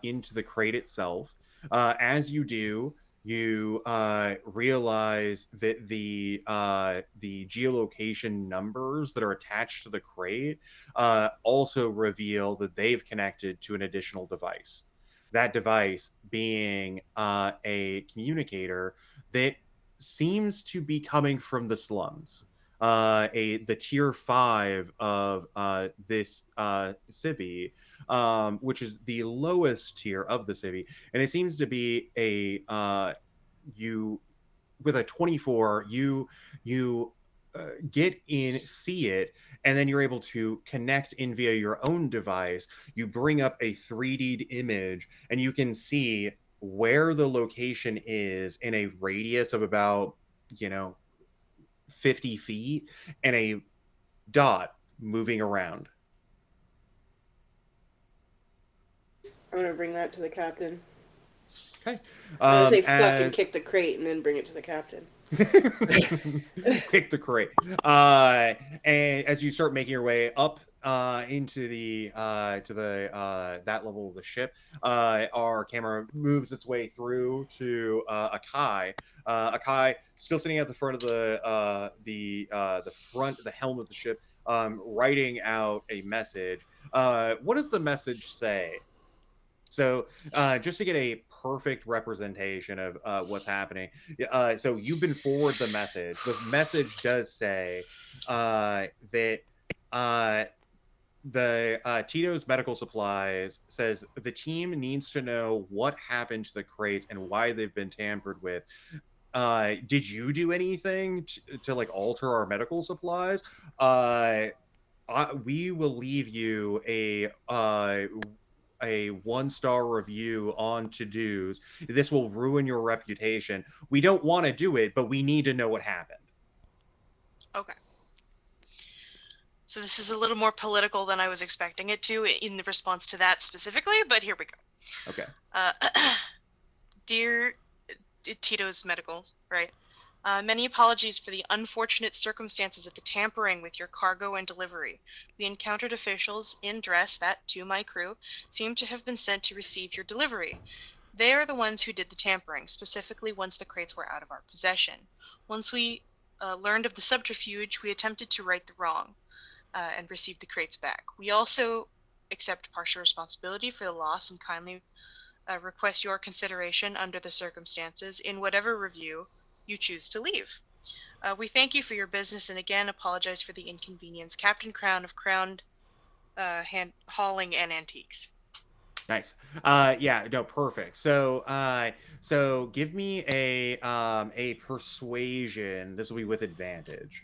Speaker 5: into the crate itself. As you do, you realize that the geolocation numbers that are attached to the crate also reveal that they've connected to an additional device. That device being a communicator that seems to be coming from the slums, the tier 5 of this civvy, which is the lowest tier of the civvy, and it seems to be a you with a 24. You get in, see it, and then you're able to connect in via your own device. You bring up a 3D image, and you can see where the location is in a radius of about, you know, 50 feet, and a dot moving around.
Speaker 6: I'm gonna bring that to the captain.
Speaker 5: Okay.
Speaker 6: I'm gonna say fucking
Speaker 5: As
Speaker 6: kick the crate and then bring it to the captain.
Speaker 5: Kick the crate. And as you start making your way up into the to the that level of the ship, our camera moves its way through to Akai. Akai still sitting at the front of the helm of the ship, writing out a message. What does the message say? So, just to get a perfect representation of what's happening, so you've been forward the message. The message does say that uh, the Tito's Medical Supplies says the team needs to know what happened to the crates and why they've been tampered with. Did you do anything to like alter our medical supplies? We will leave you a 1-star review on to dos. This will ruin your reputation. We don't want to do it, but we need to know what happened.
Speaker 1: Okay. So this is a little more political than I was expecting it to in the response to that specifically, but here we go.
Speaker 5: Okay.
Speaker 1: Dear Tito's Medical, right? Many apologies for the unfortunate circumstances of the tampering with your cargo and delivery. We encountered officials in dress that, to my crew, seem to have been sent to receive your delivery. They are the ones who did the tampering, specifically once the crates were out of our possession. Once we learned of the subterfuge, we attempted to right the wrong and receive the crates back. We also accept partial responsibility for the loss and kindly request your consideration under the circumstances in whatever review you choose to leave. We thank you for your business and again apologize for the inconvenience. Captain Crown of Crowned Hauling and Antiques.
Speaker 5: Nice. Yeah, no, perfect. So give me a persuasion. This will be with advantage.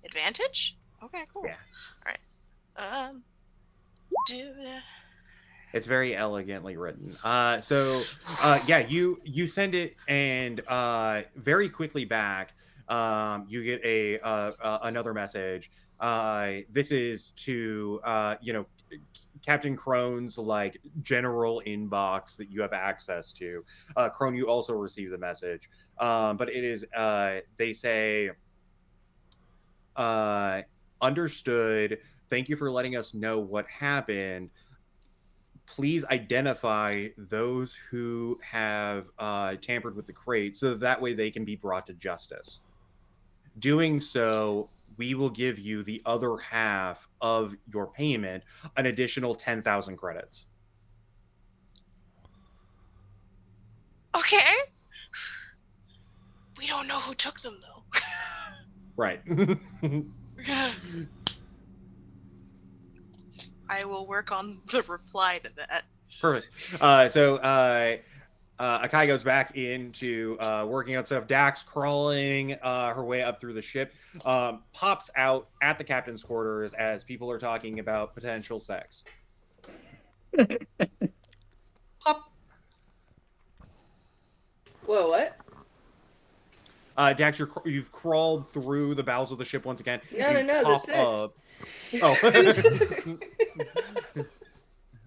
Speaker 1: Advantage? Okay, cool.
Speaker 5: Yeah.
Speaker 1: All right.
Speaker 5: It's very elegantly written. Yeah, you send it, and very quickly back, you get another message. This is to Captain Crone's like general inbox that you have access to. Crone, you also receive the message, but it is they say, understood. Thank you for letting us know what happened. Please identify those who have tampered with the crate so that way they can be brought to justice. Doing so, we will give you the other half of your payment, an additional 10,000 credits.
Speaker 1: Okay. We don't know who took them though.
Speaker 5: Right.
Speaker 1: I will work on the reply to that.
Speaker 5: Perfect. Akai goes back into working on stuff. Dax crawling her way up through the ship, pops out at the captain's quarters as people are talking about potential sex. Pop.
Speaker 6: Whoa, what?
Speaker 5: Dax, you've crawled through the bowels of the ship once again.
Speaker 6: No,
Speaker 5: You
Speaker 6: the
Speaker 5: pop
Speaker 6: sex.
Speaker 5: up. Oh.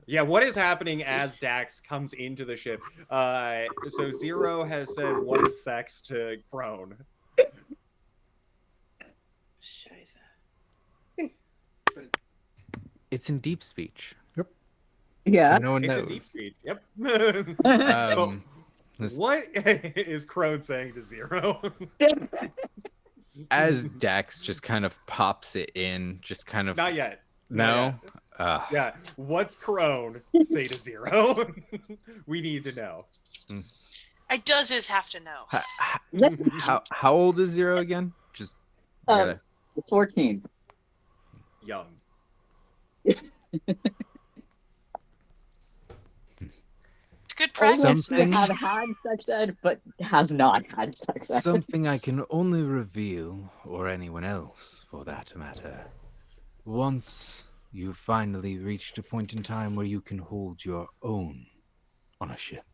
Speaker 5: Yeah, what is happening as Dax comes into the ship? So Zero has said, "What is sex?" to Crone.
Speaker 6: Scheiße.
Speaker 3: It's in deep speech.
Speaker 4: Yeah.
Speaker 3: So no one
Speaker 5: It's
Speaker 3: knows.
Speaker 5: a deep speech. Yep.
Speaker 3: This-
Speaker 5: What is Crone saying to Zero?
Speaker 3: as Dax just kind of pops it in, just kind of
Speaker 5: Not yet.
Speaker 3: no.
Speaker 5: Yeah. What's Crone say to Zero? We need to know.
Speaker 1: I does have to know.
Speaker 3: How old is Zero again? Just I gotta-
Speaker 4: It's 14.
Speaker 5: Young.
Speaker 1: It's good practice,
Speaker 3: Something-
Speaker 1: Max.
Speaker 4: Have had sex ed, but has not had sex ed.
Speaker 3: something I can only reveal, or anyone else for that matter, once you've finally reached a point in time where you can hold your own on a ship.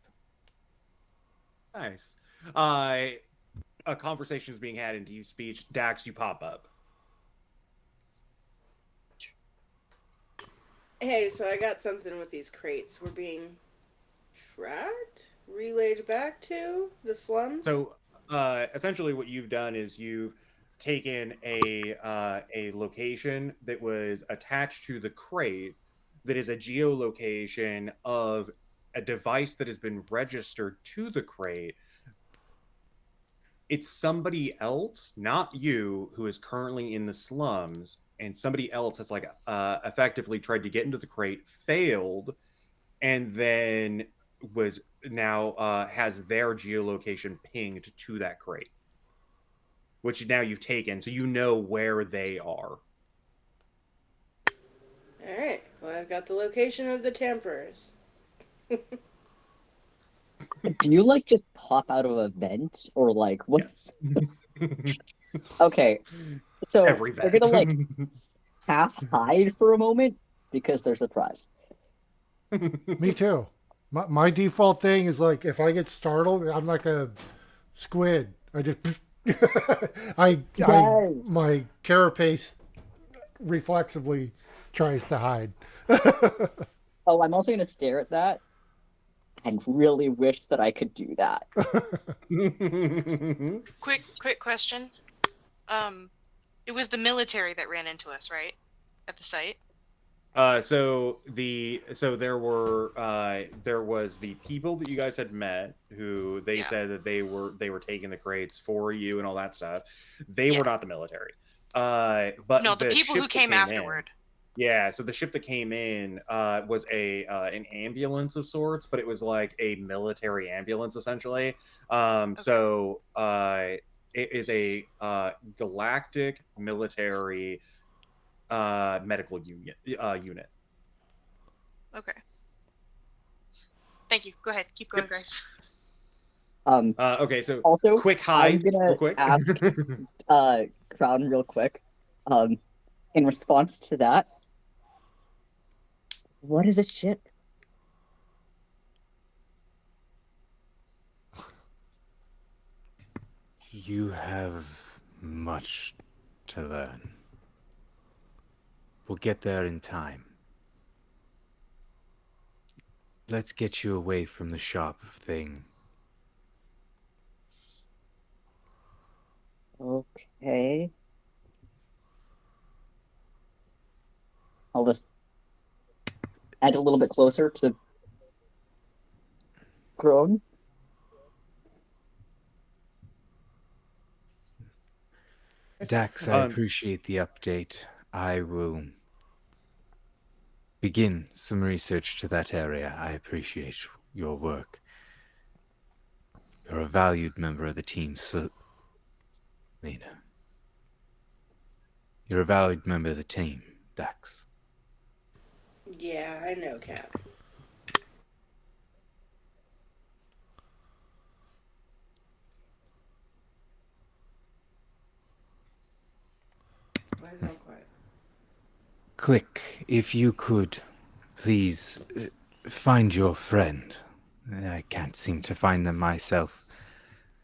Speaker 5: Nice. A conversation is being had in deep speech. Dax, you pop up.
Speaker 6: Hey, so I got something with these crates. We're being tracked? Relayed back to the slums?
Speaker 5: So, essentially, what you've done is you've taken a location that was attached to the crate that is a geolocation of a device that has been registered to the crate. It's somebody else, not you, who is currently in the slums, and somebody else has like effectively tried to get into the crate, failed, and then was now has their geolocation pinged to that crate, which now you've taken, so you know where they are.
Speaker 6: Alright, well, I've got the location of the tamperers.
Speaker 4: Do you like just pop out of a vent or like what?
Speaker 5: Yes.
Speaker 4: Okay, so
Speaker 5: Every
Speaker 4: they're
Speaker 5: vet.
Speaker 4: gonna like half hide for a moment because they're surprised.
Speaker 2: Me too. My default thing is like if I get startled, I'm like a squid. I just I
Speaker 4: Yes.
Speaker 2: my carapace reflexively tries to hide.
Speaker 4: Oh, I'm also gonna stare at that and really wish that I could do that.
Speaker 1: Quick question. It was the military that ran into us, right? At the site.
Speaker 5: So there was the people that you guys had met who they
Speaker 1: Yeah.
Speaker 5: said that they were taking the crates for you and all that stuff. They
Speaker 1: Yeah.
Speaker 5: were not the military. But
Speaker 1: No, the people
Speaker 5: ship
Speaker 1: who
Speaker 5: that
Speaker 1: came
Speaker 5: in-
Speaker 1: afterward.
Speaker 5: Yeah, so the ship that came in was an ambulance of sorts, but it was like a military ambulance essentially. So it is a galactic military medical unit.
Speaker 1: Okay. Thank you. Go ahead. Keep going, guys.
Speaker 5: Okay, so
Speaker 4: Also,
Speaker 5: quick
Speaker 4: I'm
Speaker 5: hides,
Speaker 4: gonna
Speaker 5: real quick.
Speaker 4: ask Crown real quick. In response to that, what is a ship?
Speaker 3: You have much to learn. We'll get there in time. let's get you away from the shop thing.
Speaker 4: Okay. I'll just add a little bit closer to Crone.
Speaker 3: Dax, I
Speaker 5: Um,
Speaker 3: appreciate the update. I will begin some research to that area. I appreciate your work. You're a valued member of the team, Selena. You're a valued member of the team, Dax.
Speaker 6: Yeah, I know, Cap. Why is it all quiet?
Speaker 3: Click, if you could, please find your friend. I can't seem to find them myself,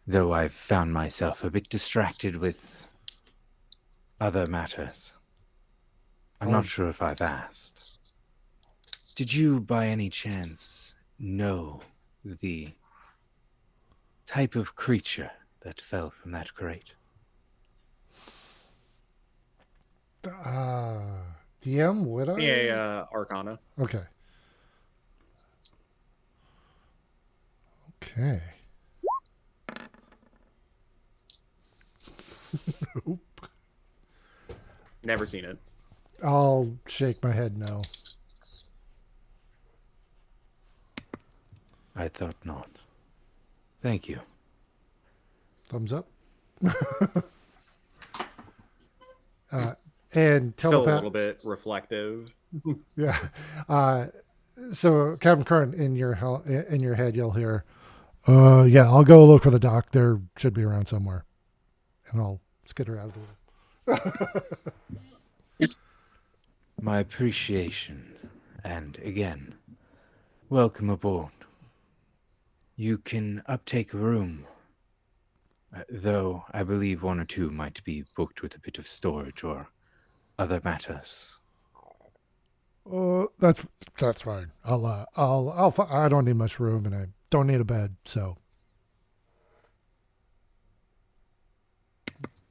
Speaker 3: though I've found myself a bit distracted with other matters. I'm not sure if I've asked. Did you, by any chance, know the type of creature that fell from that crate?
Speaker 2: DM, would I?
Speaker 5: yeah, Arcana.
Speaker 2: Okay. Okay. Nope.
Speaker 5: Never seen it.
Speaker 2: I'll shake my head no.
Speaker 3: I thought not. Thank you.
Speaker 2: Thumbs up. And
Speaker 5: Still a
Speaker 2: telepath.
Speaker 5: little bit reflective.
Speaker 2: Yeah. So Captain Current, in your head, you'll hear, yeah, I'll go look for the doc. There should be around somewhere, and I'll skitter out of the room.
Speaker 3: My appreciation, and again, welcome aboard. You can uptake a room, though I believe one or two might be booked with a bit of storage or other matters.
Speaker 2: That's fine. I don't need much room, and I don't need a bed, so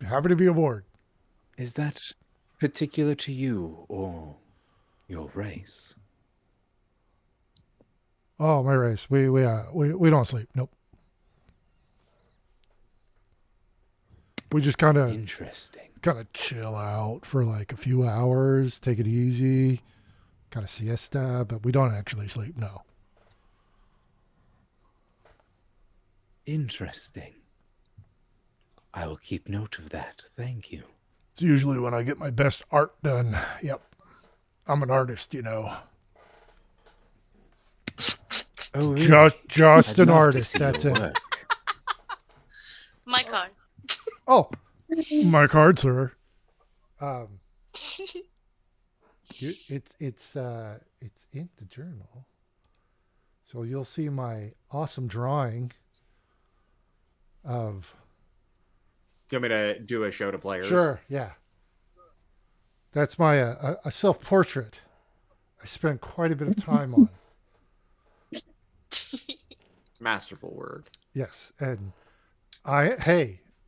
Speaker 2: happy to be aboard.
Speaker 3: Is that particular to you or your race?
Speaker 2: Oh, my race. We don't sleep. Nope. We just kind of
Speaker 3: Interesting.
Speaker 2: chill out for like a few hours, take it easy, kind of siesta, but we don't actually sleep. No.
Speaker 3: Interesting. I will keep note of that. Thank you.
Speaker 2: It's usually when I get my best art done. Yep. I'm an artist, you know.
Speaker 3: Oh, really?
Speaker 2: Just
Speaker 3: I'd
Speaker 2: an
Speaker 3: love to
Speaker 2: artist.
Speaker 3: see
Speaker 2: That's
Speaker 3: your
Speaker 2: it.
Speaker 3: work.
Speaker 1: My card.
Speaker 2: Oh, my card, sir. It's in the journal, so you'll see my awesome drawing of.
Speaker 5: Do you want me to do a show to players?
Speaker 2: Sure, yeah. That's my a self portrait. I spent quite a bit of time on.
Speaker 5: Masterful work.
Speaker 2: Yes, and I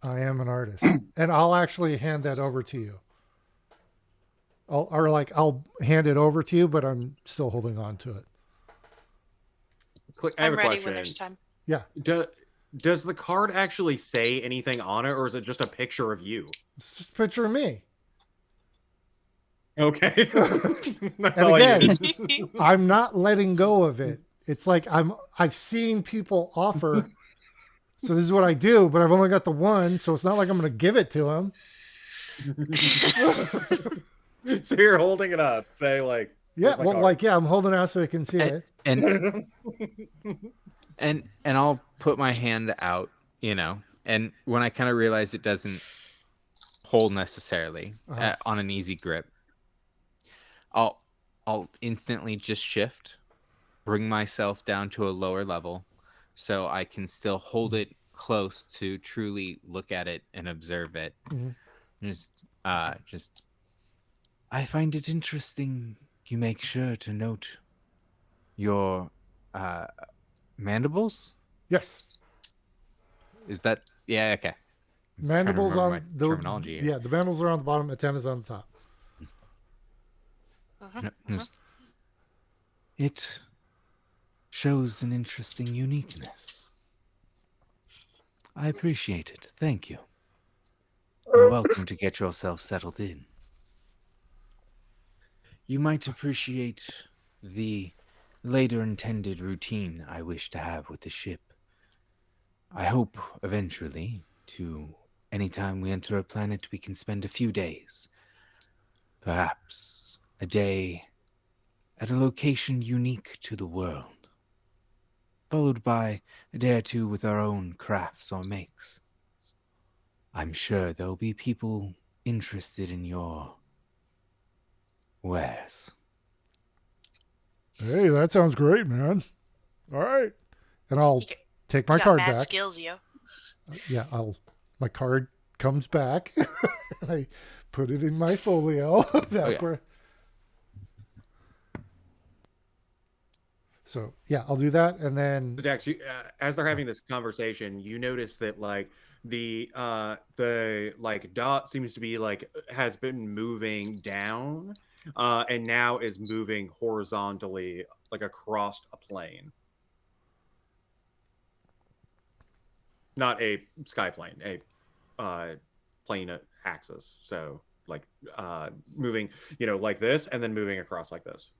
Speaker 2: am an artist, and I'll actually hand that over to you. I'll hand it over to you, but I'm still holding on to it.
Speaker 5: I have
Speaker 1: I'm
Speaker 5: a
Speaker 1: ready
Speaker 5: question.
Speaker 1: when there's time.
Speaker 2: Yeah,
Speaker 5: Does the card actually say anything on it, or is it just a picture of you?
Speaker 2: it's just a picture of me.
Speaker 5: Okay. That's
Speaker 2: And
Speaker 5: all
Speaker 2: again,
Speaker 5: I needed.
Speaker 2: I'm not letting go of it. It's like I've seen people offer, so this is what I do, but I've only got the one, so it's not like I'm going to give it to him.
Speaker 5: So you're holding it up, say like,
Speaker 2: Yeah,
Speaker 5: "Here's my
Speaker 2: well,
Speaker 5: card."
Speaker 2: like I'm holding it out so they can see it.
Speaker 3: And I'll put my hand out, and when I kind of realize it doesn't hold necessarily on an easy grip, I'll instantly just shift, bring myself down to a lower level, so I can still hold it close to truly look at it and observe it.
Speaker 2: Mhm.
Speaker 3: Just, I find it interesting. You make sure to note your Uh, mandibles?
Speaker 2: Yes.
Speaker 3: Is that? Yeah. Okay. I'm trying to
Speaker 2: Mandibles
Speaker 3: remember my
Speaker 2: on the
Speaker 3: terminology here.
Speaker 2: yeah, the mandibles are on the bottom, antennas on the top.
Speaker 3: No, it shows an interesting uniqueness. I appreciate it. Thank you. You're welcome to get yourself settled in. You might appreciate the later intended routine I wish to have with the ship. I hope eventually to anytime we enter a planet we can spend a few days, perhaps a day at a location unique to the world, followed by a day or two with our own crafts or makes. I'm sure there'll be people interested in your wares.
Speaker 2: Hey, that sounds great, man. All right. And I'll
Speaker 1: You, got-
Speaker 2: take
Speaker 1: you
Speaker 2: my
Speaker 1: got
Speaker 2: card
Speaker 1: mad
Speaker 2: back.
Speaker 1: skills, yo.
Speaker 2: Yeah, my card comes back. And I put it in my folio back
Speaker 3: yeah.
Speaker 2: where. So yeah, I'll do that, and then
Speaker 5: So Dex, as they're having this conversation, you notice that like the like dot seems to be like has been moving down, and now is moving horizontally like across a plane, not a sky plane, a plane axis. So like moving, like this, and then moving across like this.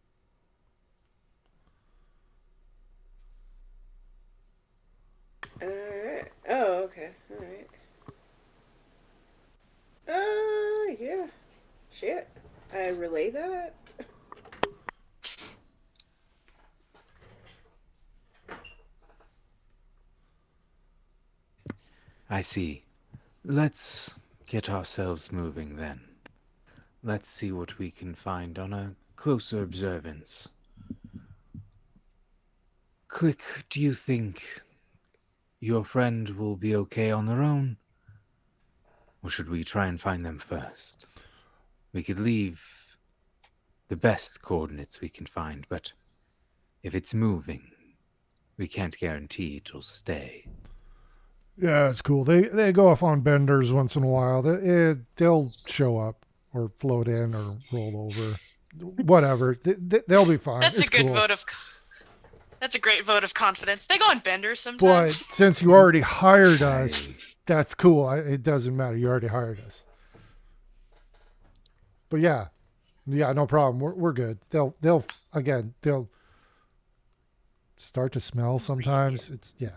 Speaker 6: Alright. Oh, okay. Alright. Yeah. Shit. I relay that?
Speaker 3: I see. Let's get ourselves moving then. Let's see what we can find on a closer observance. Click, do you think your friend will be okay on their own? Or should we try and find them first? We could leave the best coordinates we can find, but if it's moving, we can't guarantee it'll stay.
Speaker 2: yeah, it's cool. They go off on benders once in a while. They'll show up or float in or roll over, whatever. They'll be fine.
Speaker 1: That's a
Speaker 2: It's
Speaker 1: good
Speaker 2: cool.
Speaker 1: vote of. That's a great vote of confidence. They go on benders
Speaker 2: But
Speaker 1: sometimes.
Speaker 2: since you already hired us, that's cool. It doesn't matter. You already hired us. But yeah, no problem. We're good. They'll start to smell sometimes. It's yeah.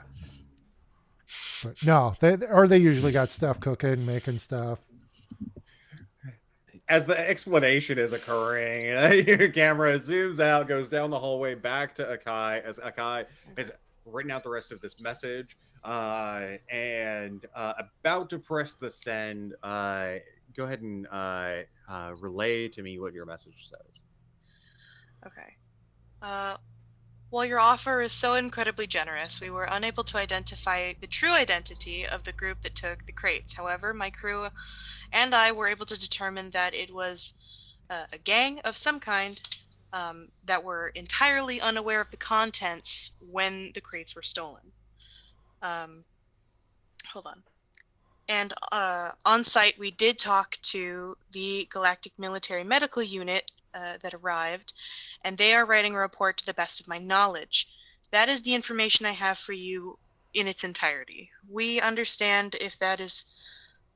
Speaker 2: But no, they usually got stuff cooking, making stuff.
Speaker 5: As the explanation is occurring, your camera zooms out, goes down the hallway back to Akai as Akai has written out the rest of this message and about to press the send. Go ahead and relay to me what your message says.
Speaker 1: Okay. While your offer is so incredibly generous, we were unable to identify the true identity of the group that took the crates. However, my crew and I were able to determine that it was a gang of some kind that were entirely unaware of the contents when the crates were stolen. Hold on. And on site, we did talk to the Galactic Military Medical Unit that arrived, and they are writing a report to the best of my knowledge. That is the information I have for you in its entirety. We understand if that is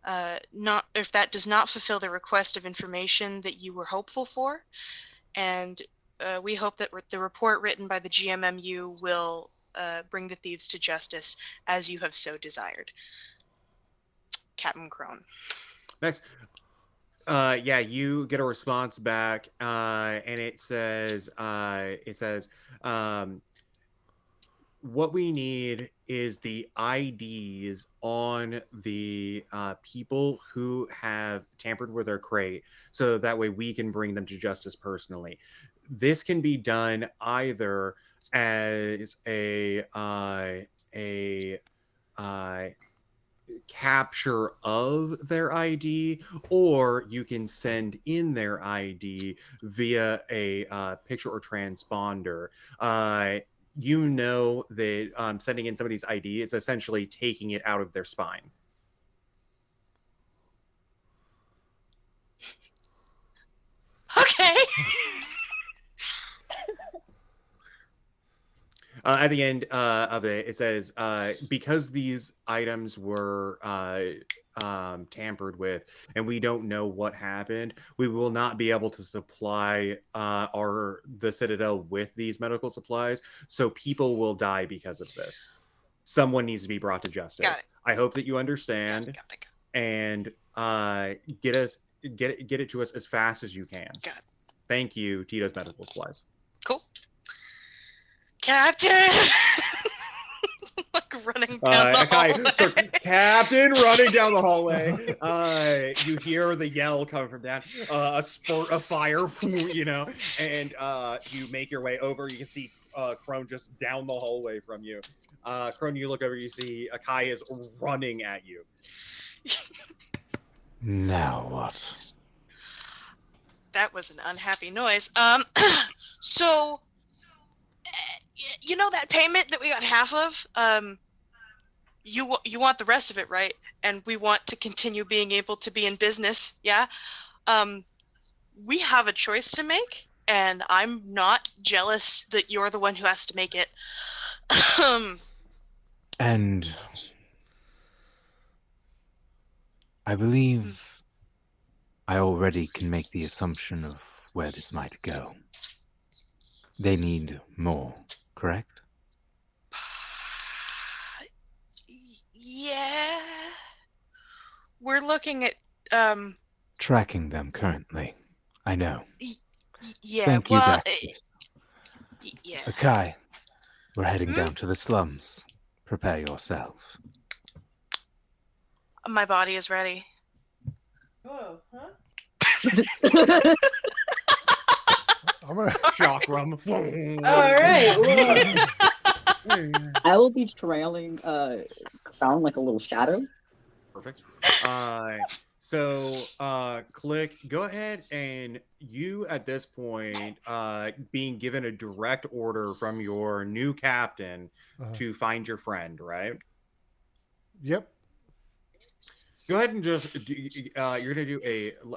Speaker 1: if that does not fulfill the request of information that you were hopeful for, and we hope that the report written by the GMMU will bring the thieves to justice as you have so desired. Captain Crone.
Speaker 5: Next. Yeah, you get a response back, and it says, what we need is the IDs on the people who have tampered with our crate, so that way we can bring them to justice personally. This can be done either as a capture of their ID, or you can send in their ID via a picture or transponder. you know that sending in somebody's ID is essentially taking it out of their spine.
Speaker 1: Okay.
Speaker 5: At the end of it, it says, because these items were tampered with and we don't know what happened, we will not be able to supply the Citadel with these medical supplies. So people will die because of this. Someone needs to be brought to
Speaker 1: Got
Speaker 5: justice.
Speaker 1: it.
Speaker 5: I hope that you
Speaker 1: Got
Speaker 5: understand
Speaker 1: it. Got it.
Speaker 5: and get it to us as fast as you can.
Speaker 1: Got it.
Speaker 5: Thank you, Tito's Medical Supplies.
Speaker 1: Cool. Captain. Like running down the
Speaker 5: Akai starts,
Speaker 1: hallway.
Speaker 5: Captain, running down the hallway. You hear the yell coming from down, a spurt of fire, you know, and you make your way over. You can see Crone just down the hallway from you. Crone, you look over, you see Akai is running at you.
Speaker 3: Now what?
Speaker 1: That was an unhappy noise. So, you know that payment that we got half of? You want the rest of it, right? And we want to continue being able to be in business, yeah? We have a choice to make, and I'm not jealous that you're the one who has to make it.
Speaker 3: And I believe I already can make the assumption of where this might go. They need more, correct?
Speaker 1: Yeah. We're looking at,
Speaker 3: Tracking them currently. I know.
Speaker 1: yeah,
Speaker 3: Thank you,
Speaker 1: well,
Speaker 3: Daxus.
Speaker 1: yeah.
Speaker 3: Akai, we're heading down to the slums. Prepare yourself.
Speaker 1: My body is ready.
Speaker 6: Whoa, huh?
Speaker 2: I'm gonna.
Speaker 5: Chakram.
Speaker 6: All right.
Speaker 4: I will be trailing Crown like a little shadow.
Speaker 5: Perfect. Click, go ahead and you at this point, being given a direct order from your new captain to find your friend, right?
Speaker 2: Yep.
Speaker 5: Go ahead and just you're gonna do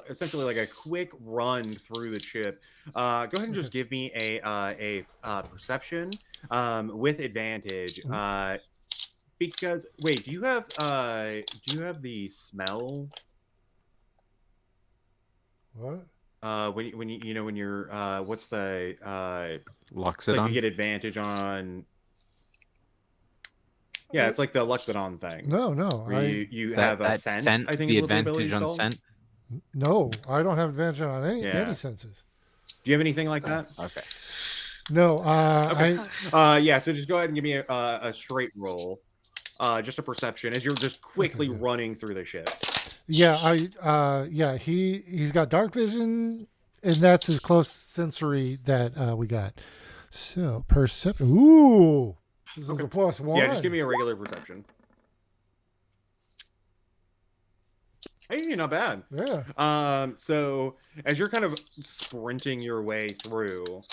Speaker 5: essentially like a quick run through the chip. Go ahead and just give me a perception with advantage. Because wait, do you have the smell?
Speaker 2: What?
Speaker 5: When you know when you're what's the
Speaker 3: Locks
Speaker 5: it's
Speaker 3: it
Speaker 5: like
Speaker 3: on?
Speaker 5: you get advantage on. Yeah, it's like the Luxodon thing.
Speaker 2: No, no.
Speaker 5: Where you have a
Speaker 3: that
Speaker 5: scent, I think
Speaker 3: the
Speaker 5: is what the ability
Speaker 3: advantage
Speaker 5: is
Speaker 3: on
Speaker 5: called.
Speaker 3: scent.
Speaker 2: No, I don't have advantage on any
Speaker 5: Yeah.
Speaker 2: senses.
Speaker 5: Do you have anything like that?
Speaker 3: Okay.
Speaker 2: No.
Speaker 5: Okay.
Speaker 2: I.
Speaker 5: Yeah. So just go ahead and give me a straight roll, just a perception as you're just quickly
Speaker 2: Okay.
Speaker 5: running through the ship.
Speaker 2: Yeah. Yeah. He's got dark vision, and that's his close sensory that we got. So perception. Ooh. This is a +1.
Speaker 5: Yeah, just give me a regular perception. Hey, not bad.
Speaker 2: Yeah.
Speaker 5: So as you're kind of sprinting your way through,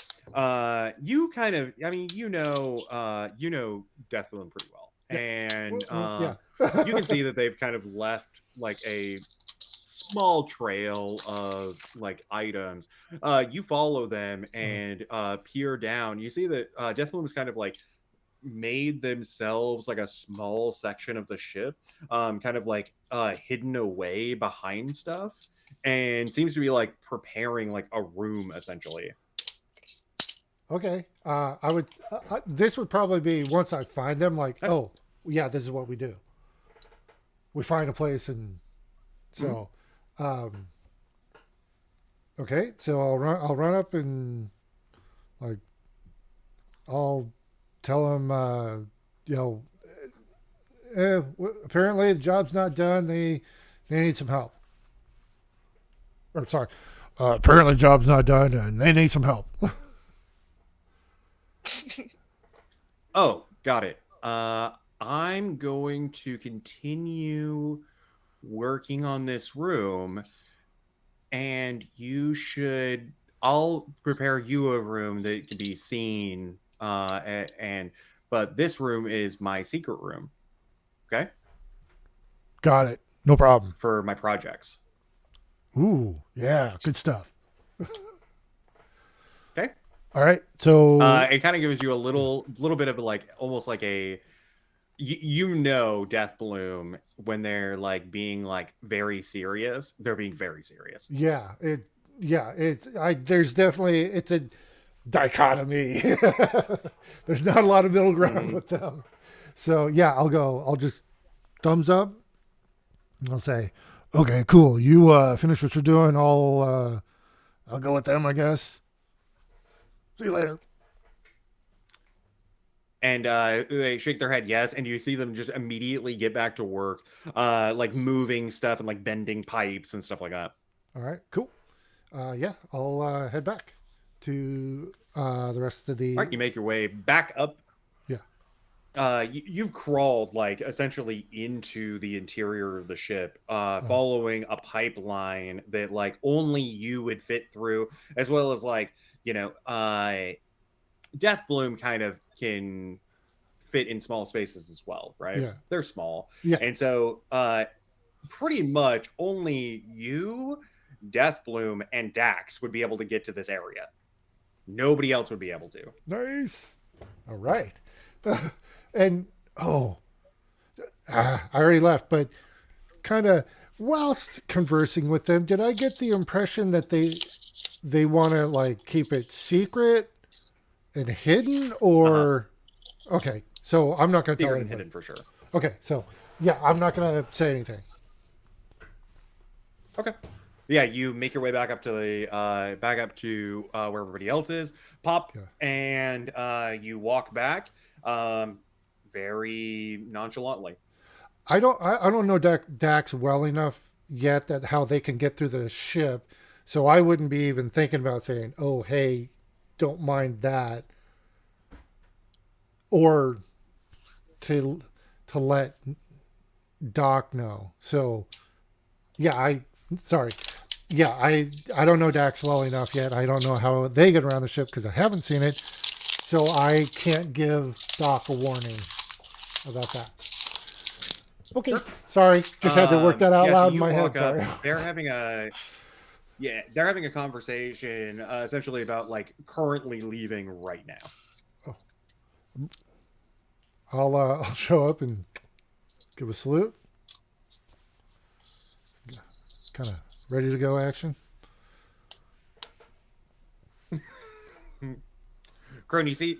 Speaker 5: you kind of, I mean, you know Deathloom pretty well, and
Speaker 2: Yeah.
Speaker 5: you can see that they've kind of left like a small trail of like items. You follow them and peer down. You see that Deathloom is kind of like made themselves like a small section of the ship, kind of like hidden away behind stuff, and seems to be like preparing like a room essentially.
Speaker 2: Okay. I would. This would probably be once I find them. Like, oh, yeah, this is what we do. We find a place, and so, okay. So I'll run up and like, I'll tell them, you know, apparently the job's not done. They need some help. Or sorry, apparently the job's not done, and they need some help.
Speaker 5: Oh, got it. I'm going to continue working on this room, and I'll prepare you a room that can be seen and but this room is my secret room. Okay,
Speaker 2: Got it. No problem.
Speaker 5: for my projects.
Speaker 2: Ooh, yeah, good stuff.
Speaker 5: Okay,
Speaker 2: All right, so
Speaker 5: it kind of gives you a little bit of like almost like a you know Death Bloom when they're like being like very serious. They're being very serious.
Speaker 2: it's there's definitely it's a dichotomy. There's not a lot of middle ground
Speaker 5: Mhm.
Speaker 2: with them. So yeah, I'll just thumbs up. I'll say, okay, cool. You finish what you're doing. I'll go with them, I guess. See you later.
Speaker 5: And they shake their head yes, and you see them just immediately get back to work, like moving stuff and like bending pipes and stuff like that.
Speaker 2: All right, cool. Yeah, I'll head back to the rest of
Speaker 5: All right,
Speaker 2: the.
Speaker 5: you make your way back up.
Speaker 2: Yeah.
Speaker 5: You've crawled like essentially into the interior of the ship, following a pipeline that like only you would fit through, as well as like Death Bloom kind of can fit in small spaces as well, right?
Speaker 2: Yeah.
Speaker 5: They're small,
Speaker 2: Yeah.
Speaker 5: and so pretty much only you, Death Bloom, and Dax would be able to get to this area. Nobody else would be able to.
Speaker 2: Nice. All right. And I already left, but kind of whilst conversing with them, did I get the impression that they want to like keep it secret and hidden, or okay? So I'm not going to tell
Speaker 5: Secret and
Speaker 2: anybody.
Speaker 5: hidden for sure.
Speaker 2: Okay, so yeah, I'm not going to say anything.
Speaker 5: Okay. Yeah, you make your way back up to the where everybody else is. Pop,
Speaker 2: Yeah.
Speaker 5: and you walk back, very nonchalantly.
Speaker 2: I don't know Dax well enough yet that how they can get through the ship, so I wouldn't be even thinking about saying, "Oh, hey, don't mind that," or to let Doc know. So yeah, sorry. Yeah, I don't know Dax well enough yet. I don't know how they get around the ship because I haven't seen it, so I can't give Doc a warning about that. Okay,
Speaker 5: Sure.
Speaker 2: sorry, just had to work that out
Speaker 5: Yeah, so
Speaker 2: loud in
Speaker 5: you
Speaker 2: my head.
Speaker 5: walk up.
Speaker 2: Sorry.
Speaker 5: They're having a conversation essentially about like currently leaving right now.
Speaker 2: I'll show up and give a salute. Kind of ready to go action.
Speaker 5: Crone, you see,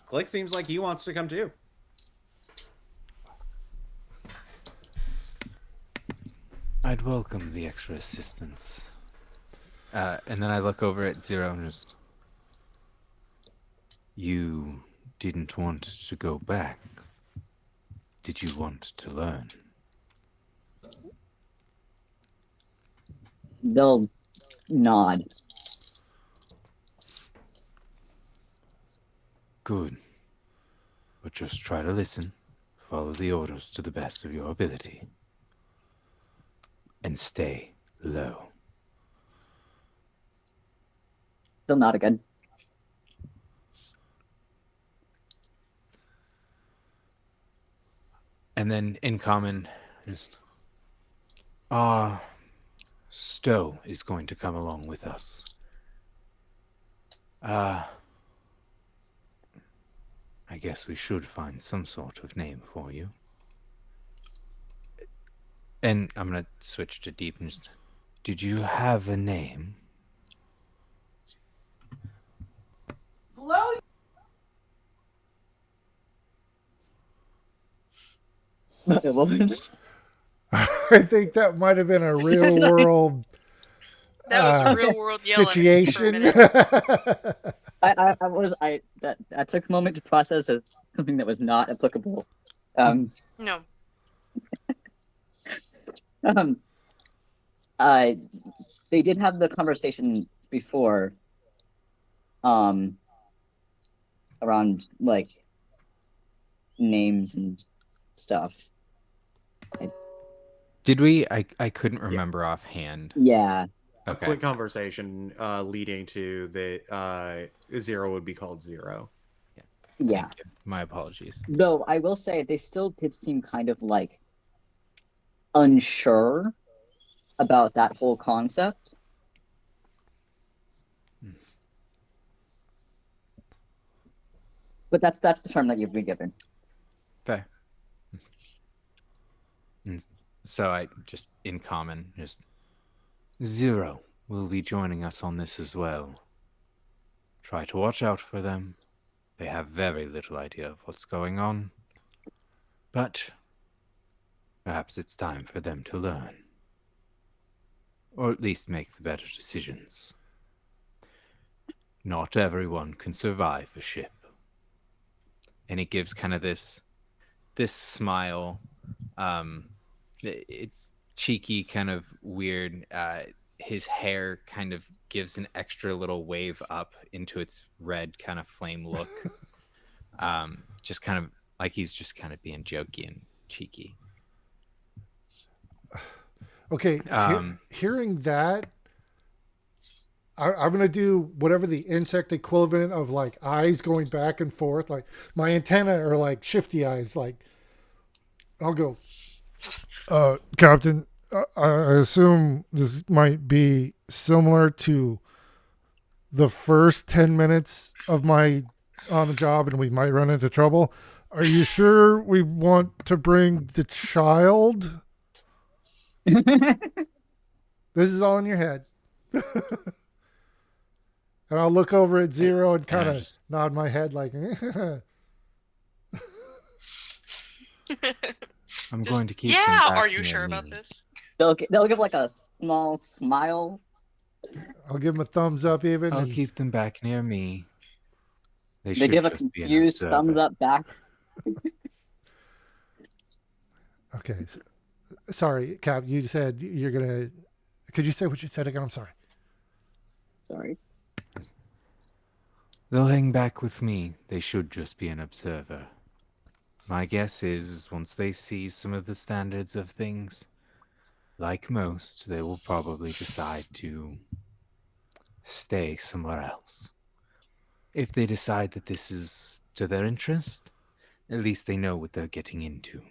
Speaker 5: Click seems like he wants to come too.
Speaker 3: I'd welcome the extra assistance. And then I look over at Zero and just... You didn't want to go back. Did you want to learn?
Speaker 4: They'll nod.
Speaker 3: Good. But just try to listen, follow the orders to the best of your ability, and stay low.
Speaker 4: They'll nod again.
Speaker 3: And then in common, just... Stowe is going to come along with us. I guess we should find some sort of name for you. And I'm gonna switch to deep and just... Did you have a name?
Speaker 6: Blow.
Speaker 2: I think that might have been a real world
Speaker 1: That was a real world yelling for a
Speaker 2: situation.
Speaker 1: minute.
Speaker 4: That took a moment to process as something that was not applicable.
Speaker 1: No.
Speaker 4: They did have the conversation before, around like names and stuff.
Speaker 3: Did we? I couldn't remember offhand.
Speaker 4: Yeah.
Speaker 5: A
Speaker 3: Okay.
Speaker 5: quick conversation leading to the Zero would be called Zero.
Speaker 3: Yeah.
Speaker 4: Yeah.
Speaker 3: Thank you. My apologies.
Speaker 4: Though I will say they still did seem kind of like unsure about that whole concept. But that's the term that you've been given.
Speaker 3: Fair. And so I just, in common, just Zero will be joining us on this as well. Try to watch out for them. They have very little idea of what's going on. But perhaps it's time for them to learn. Or at least make the better decisions. Not everyone can survive a ship. And it gives kind of this smile. It's cheeky, kind of weird. His hair kind of gives an extra little wave up into its red kind of flame look. Just kind of like he's just kind of being jokey and cheeky.
Speaker 2: Okay, hearing that, I'm gonna do whatever the insect equivalent of like eyes going back and forth, like my antenna are like shifty eyes. Like I'll go, Captain. I assume this might be similar to the first 10 minutes of my on the job, and we might run into trouble. Are you sure we want to bring the child? This is all in your head. And I'll look over at Zero and kind of nod my head like,
Speaker 3: I'm going to keep
Speaker 1: Yeah,
Speaker 3: them back
Speaker 1: are you
Speaker 3: near
Speaker 1: sure
Speaker 3: me.
Speaker 1: about this?
Speaker 4: They'll give like a small smile.
Speaker 2: I'll give him a thumbs up even.
Speaker 3: I'll
Speaker 2: and
Speaker 3: keep them back near me. They
Speaker 4: They
Speaker 3: should
Speaker 4: give a
Speaker 3: just be an
Speaker 4: confused thumbs
Speaker 3: observer.
Speaker 4: up back.
Speaker 2: Okay. Sorry, Cap, you said you're going to. Could you say what you said again? I'm sorry.
Speaker 4: Sorry.
Speaker 3: They'll hang back with me. They should just be an observer. My guess is once they see some of the standards of things, like most, they will probably decide to stay somewhere else. If they decide that this is to their interest, at least they know what they're getting into.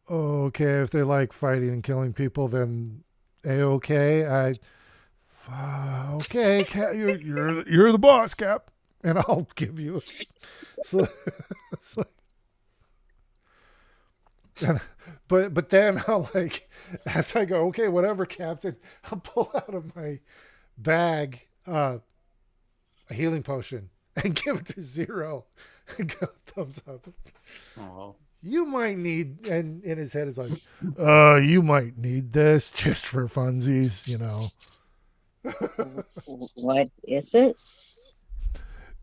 Speaker 2: Okay, if they like fighting and killing people, then A-okay. Okay, Cap, you're the boss, Cap. And I'll give you. So, so, and, but then I'll like, as I go, okay, whatever, Captain. I'll pull out of my bag a healing potion and give it to Zero and go thumbs up.
Speaker 5: Oh.
Speaker 2: You might need, and in his head is like, you might need this just for funsies, you know.
Speaker 4: What is it?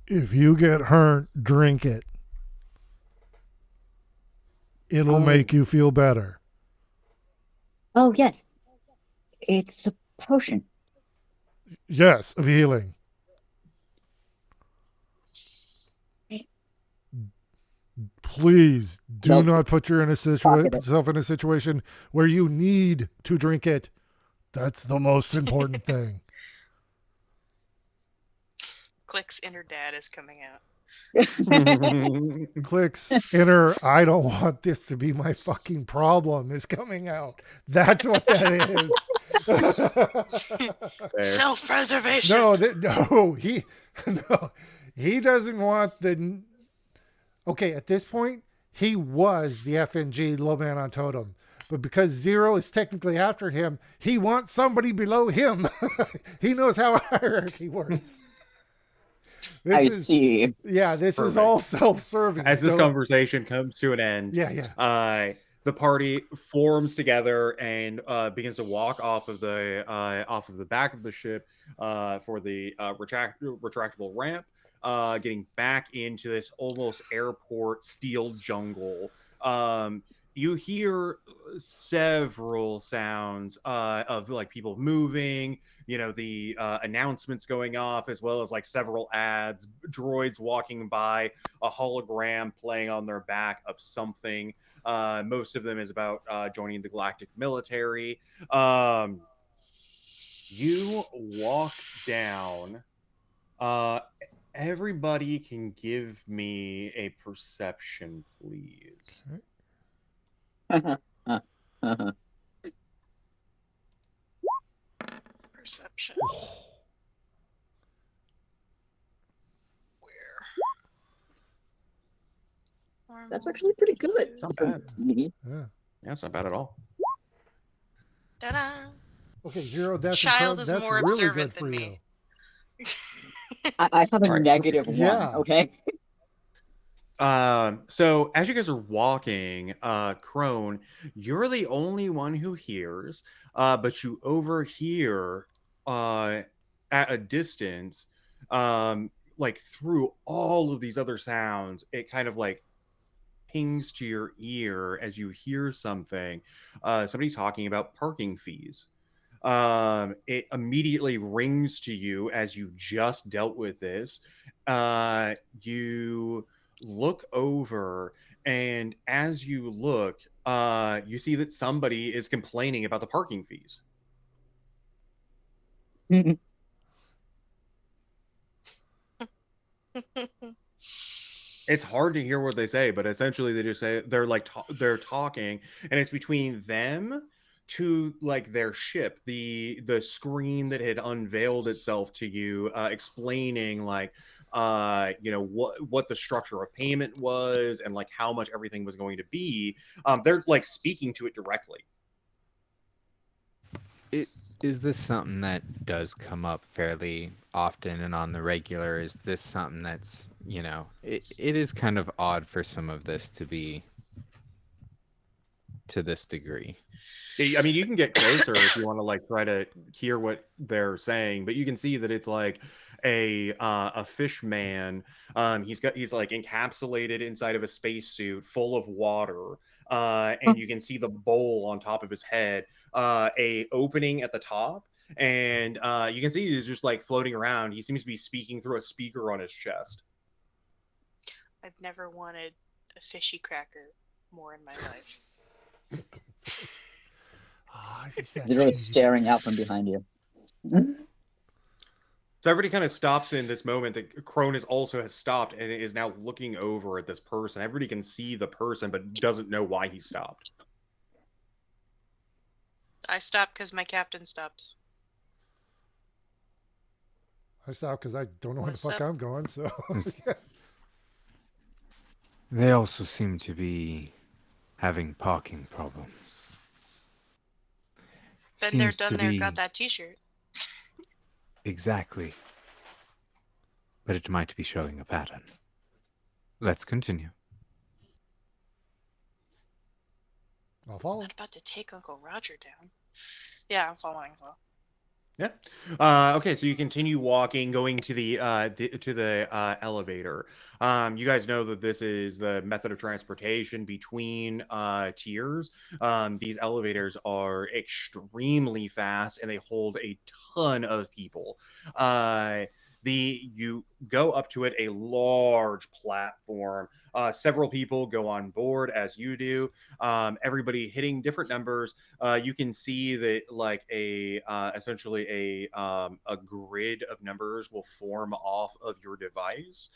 Speaker 2: If you get hurt, drink it. It'll make you feel better.
Speaker 4: Oh yes, it's a potion.
Speaker 2: Yes, of healing. Please do not put yourself in a situation where you need to drink it. That's the most important thing.
Speaker 1: Click's inner dad is coming out.
Speaker 2: Click's inner I don't want this to be my fucking problem is coming out. That's what that is.
Speaker 1: Self-preservation.
Speaker 2: He doesn't want the. Okay, at this point, he was the FNG low man on totem. But because Zero is technically after him, he wants somebody below him. He knows how hierarchy works.
Speaker 4: I see.
Speaker 2: Yeah, this
Speaker 5: Perfect.
Speaker 2: is all self-serving.
Speaker 5: As this conversation comes to an end, the party forms together and begins to walk off of the back of the ship for the retractable ramp, getting back into this almost airport steel jungle. You hear several sounds of like people moving, the announcements going off, as well as like several ads, droids walking by, a hologram playing on their back of something. Most of them is about joining the galactic military. You walk down everybody can give me a perception, please.
Speaker 1: Perception. Where?
Speaker 4: That's actually pretty good.
Speaker 5: Not
Speaker 4: For
Speaker 5: bad.
Speaker 4: me.
Speaker 2: Yeah.
Speaker 5: Yeah, it's not bad at all.
Speaker 1: Ta-da!
Speaker 2: Okay, 0 deaths and
Speaker 1: Child
Speaker 2: Crone.
Speaker 1: is
Speaker 2: That's
Speaker 1: more
Speaker 2: really
Speaker 1: observant
Speaker 2: good
Speaker 1: than
Speaker 2: for
Speaker 1: me.
Speaker 2: you.
Speaker 4: I have a
Speaker 5: All right,
Speaker 4: negative
Speaker 5: perfect.
Speaker 4: one.
Speaker 2: Yeah.
Speaker 4: Okay.
Speaker 5: So as you guys are walking, Crone, you're the only one who hears, but you overhear at a distance, like through all of these other sounds, it kind of like pings to your ear as you hear something, somebody talking about parking fees. It immediately rings to you as you just dealt with this. You look over, and as you look, you see that somebody is complaining about the parking fees. It's hard to hear what they say, but essentially they just say they're like they're talking, and it's between them to like their ship, the screen that had unveiled itself to you, explaining like what the structure of payment was and like how much everything was going to be. They're like speaking to it directly.
Speaker 3: Is this something that does come up fairly often and on the regular? Is this something that's, it is kind of odd for some of this to be to this degree.
Speaker 5: I mean, you can get closer if you want to like try to hear what they're saying, but you can see that it's like a fish man. He's like encapsulated inside of a spacesuit full of water, and you can see the bowl on top of his head, a opening at the top, and you can see he's just like floating around. He seems to be speaking through a speaker on his chest.
Speaker 1: I've never wanted a fishy cracker more in my life.
Speaker 2: He's that
Speaker 4: Literally
Speaker 2: cheesy
Speaker 4: staring out from behind you.
Speaker 5: So everybody kind of stops in this moment that Cronus also has stopped and is now looking over at this person. Everybody can see the person, but doesn't know why he stopped.
Speaker 1: I stopped because my captain stopped.
Speaker 2: I stopped because I don't know where the
Speaker 1: What's
Speaker 2: fuck
Speaker 1: up?
Speaker 2: I'm going. So
Speaker 3: It's-
Speaker 2: yeah.
Speaker 3: They also seem to be having parking problems.
Speaker 1: Been there,
Speaker 3: Seems
Speaker 1: done
Speaker 3: to
Speaker 1: there,
Speaker 3: be
Speaker 1: got that t-shirt.
Speaker 3: exactly, but it might be showing a pattern. Let's continue.
Speaker 2: I'll
Speaker 1: I'm
Speaker 2: follow.
Speaker 1: not about to take Uncle Roger down. Yeah, I'm following as well.
Speaker 5: Yeah. Okay, so you continue walking, going to the elevator. You guys know that this is the method of transportation between tiers. These elevators are extremely fast and they hold a ton of people. You go up to it, a large platform. Several people go on board as you do. Everybody hitting different numbers. You can see that like essentially a grid of numbers will form off of your device,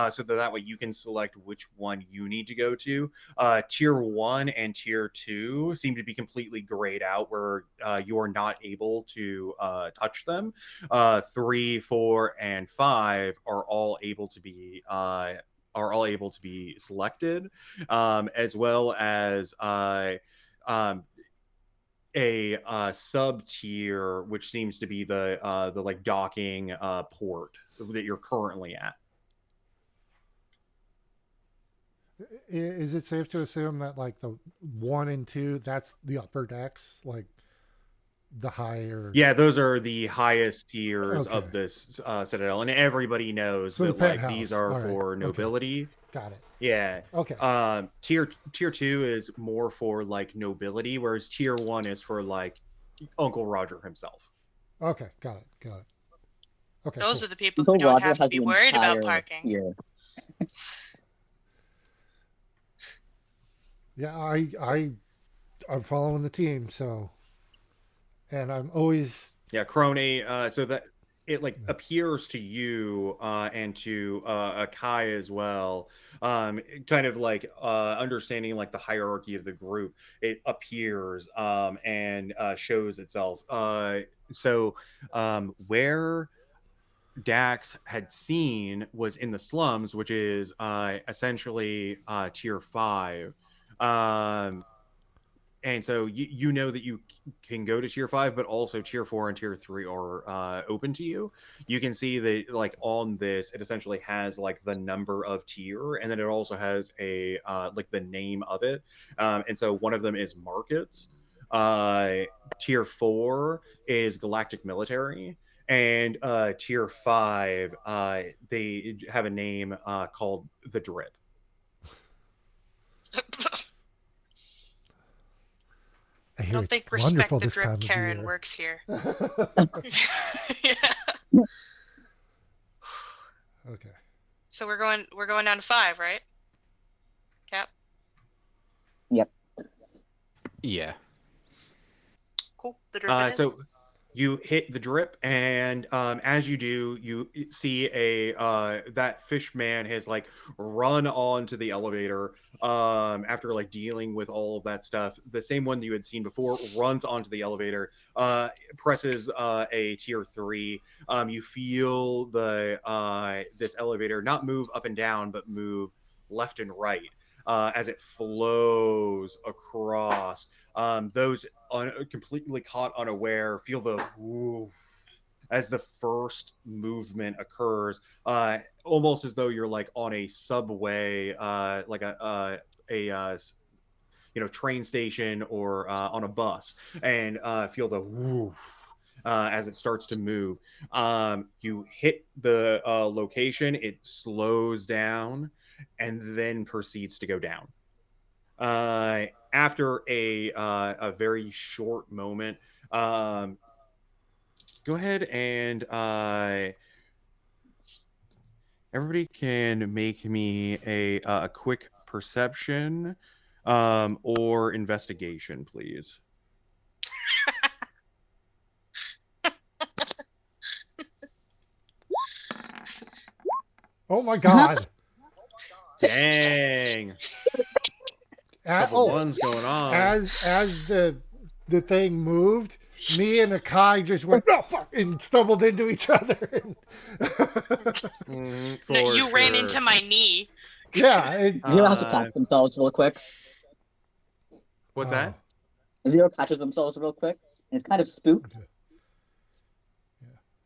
Speaker 5: so that way you can select which one you need to go to. Tier 1 and tier 2 seem to be completely grayed out, where you are not able to touch them. 3, 4, and 5 are all able to be selected, as well as um, a sub tier, which seems to be the like docking port that you're currently at.
Speaker 2: Is it safe to assume that like the 1 and 2, that's the upper decks, like the higher?
Speaker 5: Yeah, those are the highest tiers
Speaker 2: Okay.
Speaker 5: of this citadel, and everybody knows
Speaker 2: So the
Speaker 5: that like these
Speaker 2: penthouse.
Speaker 5: are
Speaker 2: All right.
Speaker 5: for
Speaker 2: Okay.
Speaker 5: nobility.
Speaker 2: Got it.
Speaker 5: Yeah.
Speaker 2: Okay.
Speaker 5: Tier 2 is more for like nobility, whereas tier 1 is for like Uncle Roger himself.
Speaker 2: Okay. Got it. Got it. Okay.
Speaker 1: Those
Speaker 2: Cool.
Speaker 1: are the people who
Speaker 4: Uncle
Speaker 1: don't
Speaker 4: Roger
Speaker 1: have to
Speaker 4: has
Speaker 1: be
Speaker 4: the
Speaker 1: worried about
Speaker 4: entire
Speaker 1: parking.
Speaker 4: tier.
Speaker 2: Yeah. I'm following the team. So, and I'm always
Speaker 5: Yeah, Crony. So that it like appears to you and to Akai as well, kind of like understanding like the hierarchy of the group. It appears and shows itself. Where Dax had seen was in the slums, which is essentially tier 5. Um, and so you know that you can go to tier 5, but also tier 4 and tier 3 are open to you. You can see that like on this it essentially has like the number of tier, and then it also has a like the name of it. And so one of them is markets. uh Tier 4 is galactic military, and tier 5 they have a name called the drip.
Speaker 2: I
Speaker 1: I
Speaker 2: hear
Speaker 1: don't
Speaker 2: it's
Speaker 1: think
Speaker 2: wonderful
Speaker 1: respect the
Speaker 2: this
Speaker 1: drip
Speaker 2: time of
Speaker 1: Karen
Speaker 2: year.
Speaker 1: works here. Yeah.
Speaker 2: Okay.
Speaker 1: So we're going down to 5, right? Cap.
Speaker 4: Yep.
Speaker 3: Yeah.
Speaker 1: Cool. The drip it is.
Speaker 5: So you hit the drip, and as you do, you see a that fish man has like run onto the elevator after like dealing with all of that stuff. The same one that you had seen before runs onto the elevator, presses a tier 3. You feel the this elevator not move up and down, but move left and right as it flows across. Those completely caught unaware feel the woof as the first movement occurs, almost as though you're like on a subway, like a train station or on a bus, and feel the woof as it starts to move. You hit the location, it slows down, and then proceeds to go down. After a very short moment, um, go ahead and everybody can make me a quick perception or investigation, please.
Speaker 2: Oh my God.
Speaker 5: Dang, couple
Speaker 2: Oh,
Speaker 5: ones going on.
Speaker 2: as the thing moved, me and Akai just went oh fuck and stumbled into each other.
Speaker 1: No,
Speaker 5: For
Speaker 1: you ran
Speaker 5: sure.
Speaker 1: into my knee.
Speaker 2: Yeah.
Speaker 4: Zero has to
Speaker 5: Uh,
Speaker 4: catch themselves real quick.
Speaker 5: what's
Speaker 2: Oh,
Speaker 5: that?
Speaker 4: Zero catches themselves real quick, and it's kind of spooked.
Speaker 2: okay.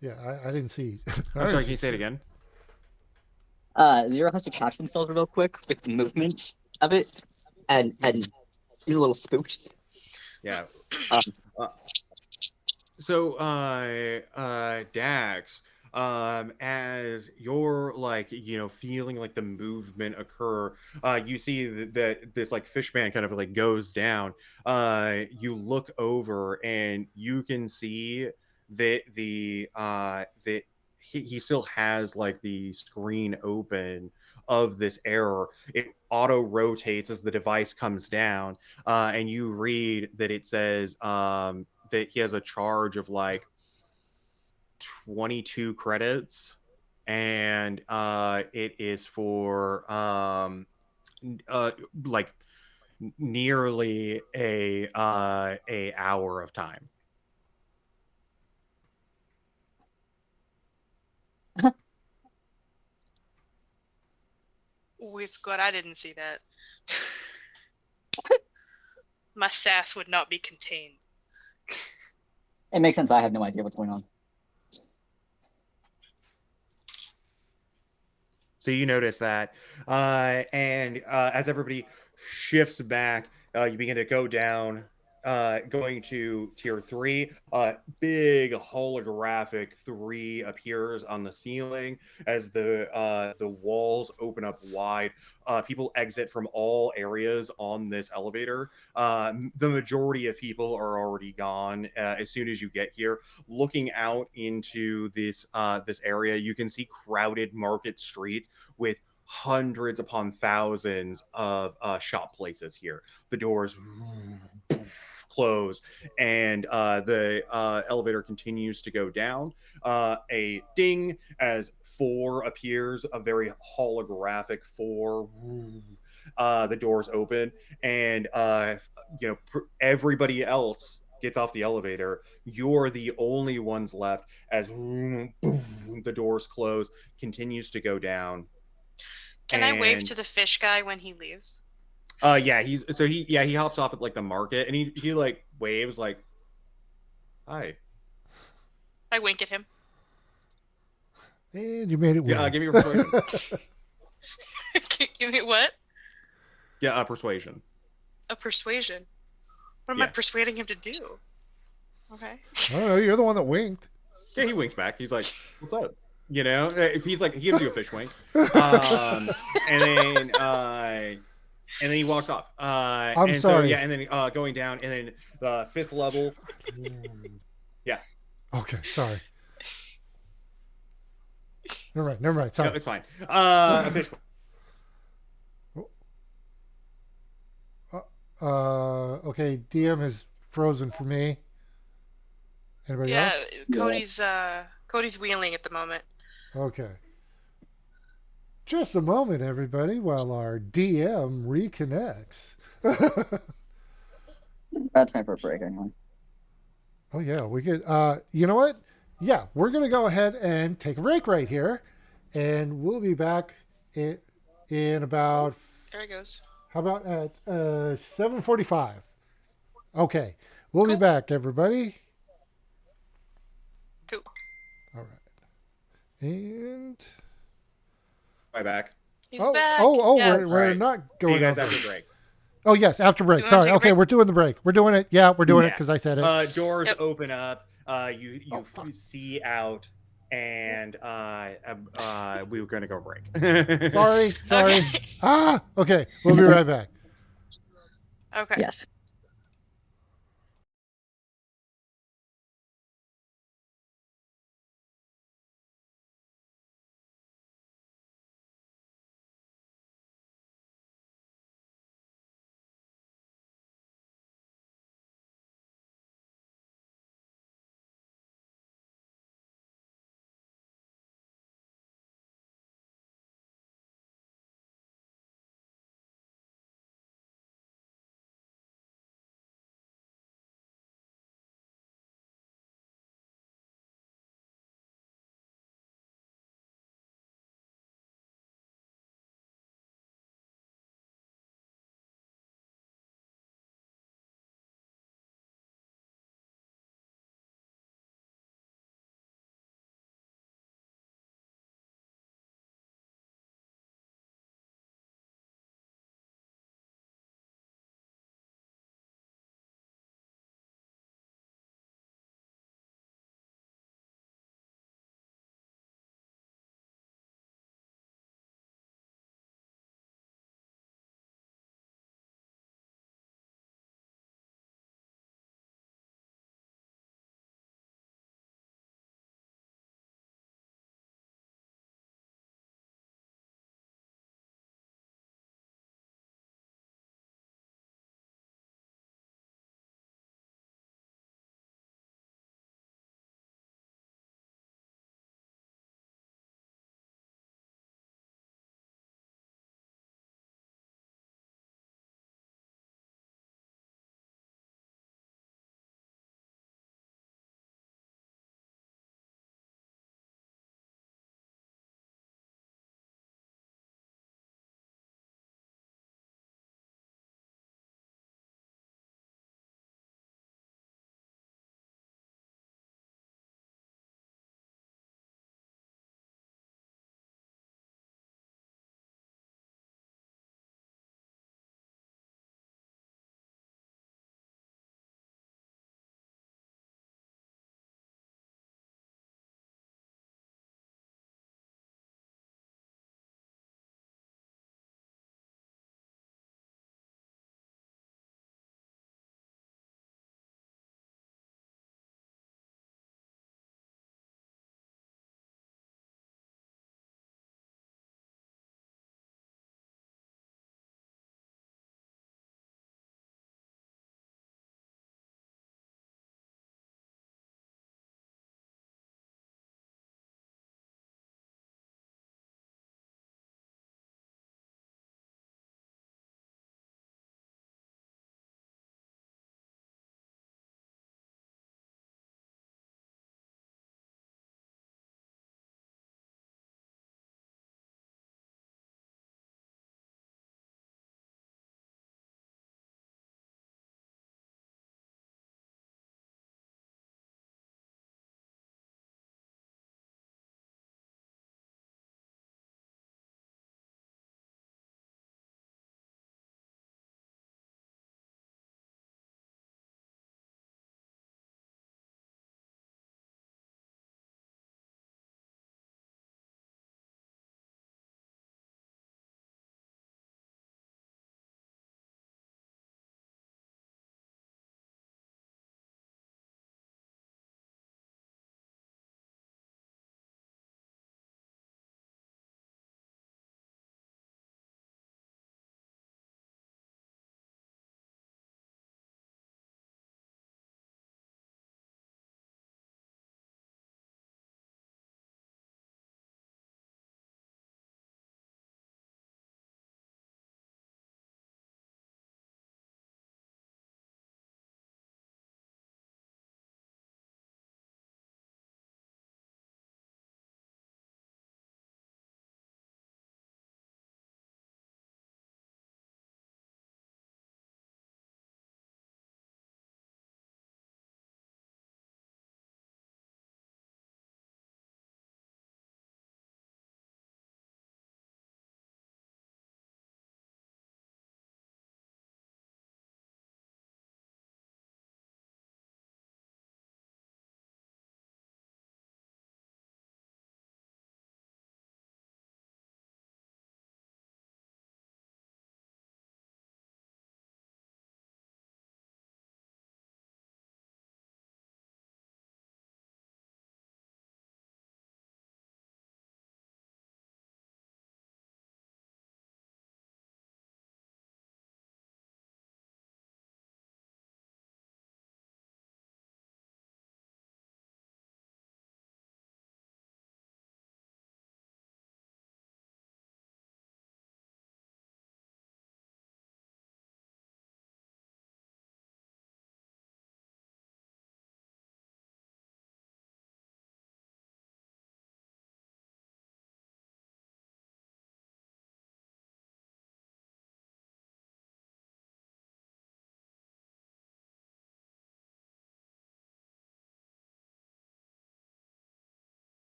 Speaker 2: Yeah, I didn't see. I
Speaker 5: I'm
Speaker 2: didn't
Speaker 5: sorry. Can
Speaker 2: see
Speaker 5: you say it
Speaker 2: shit.
Speaker 5: again?
Speaker 4: Zero has to catch themselves real quick with the movement of it, and he's a little spooked.
Speaker 5: Yeah.
Speaker 4: Um,
Speaker 5: Uh, so Dax, as you're like feeling like the movement occur, you see that this like fishman kind of like goes down. You look over and you can see that that he still has like the screen open of this error. It auto rotates as the device comes down, and you read that it says that he has a charge of like 22 credits, and it is for uh like nearly a hour of time.
Speaker 1: Ooh, it's good I didn't see that. My sass would not be contained.
Speaker 4: it makes sense. I have no idea what's going on.
Speaker 5: So you notice that, and as everybody shifts back, you begin to go down, going to tier 3. Big holographic 3 appears on the ceiling as the walls open up wide. People exit from all areas on this elevator. The majority of people are already gone as soon as you get here. Looking out into this area, you can see crowded market streets with hundreds upon thousands of shop places here. The doors close, and the elevator continues to go down. A ding as 4 appears, a very holographic 4. The doors open, and everybody else gets off the elevator. You're the only ones left as the doors close, continues to go down.
Speaker 1: Can I wave
Speaker 5: And
Speaker 1: to the fish guy when he leaves?
Speaker 5: yeah, he hops off at like the market, and he like waves like, hi.
Speaker 1: I wink at him.
Speaker 2: And you made it
Speaker 5: Yeah,
Speaker 2: weird.
Speaker 5: give me a persuasion.
Speaker 1: Give me what?
Speaker 5: Yeah, persuasion.
Speaker 1: A persuasion. What am I
Speaker 5: Yeah.
Speaker 1: persuading him to do? Okay.
Speaker 2: I don't know. You're the one that winked.
Speaker 5: Yeah, he winks back. He's like, "What's up?" You know, he's like, he gives you a fish wink, and then he walks off.
Speaker 2: I'm
Speaker 5: And so
Speaker 2: sorry.
Speaker 5: yeah, and then going down, and then the 5th level. Yeah,
Speaker 2: Okay, sorry. Never mind.
Speaker 5: no,
Speaker 2: Sorry.
Speaker 5: it's fine. A fish.
Speaker 2: Okay, DM is frozen for me. Anybody
Speaker 1: Yeah,
Speaker 2: else?
Speaker 1: Cody's wheeling at the moment.
Speaker 2: Okay. Just a moment, everybody, while our DM reconnects.
Speaker 4: Bad time for a break, anyway.
Speaker 2: Oh yeah, we could. You know what? Yeah, we're gonna go ahead and take a break right here, and we'll be back in about.
Speaker 1: There he goes.
Speaker 2: How about at 7:45? Okay, we'll be
Speaker 1: Cool.
Speaker 2: back, everybody.
Speaker 1: Cool.
Speaker 2: All right, and
Speaker 5: Bye back.
Speaker 1: He's
Speaker 2: oh
Speaker 1: back.
Speaker 2: oh
Speaker 1: Yeah.
Speaker 2: we're
Speaker 5: Right.
Speaker 2: not
Speaker 5: See you
Speaker 2: going
Speaker 5: guys
Speaker 2: over.
Speaker 5: after break.
Speaker 2: Oh yes, after break.
Speaker 1: You wanna
Speaker 2: Sorry.
Speaker 1: take a
Speaker 2: Okay,
Speaker 1: break?
Speaker 2: we're doing the break. We're doing it. Yeah, we're doing it
Speaker 5: Yeah.
Speaker 2: because I said it.
Speaker 5: Doors
Speaker 1: Yep.
Speaker 5: open up. You
Speaker 2: fuck.
Speaker 5: see out, and we were gonna go break.
Speaker 2: Sorry.
Speaker 1: Okay.
Speaker 2: Okay, we'll be right back.
Speaker 1: Okay.
Speaker 4: Yes.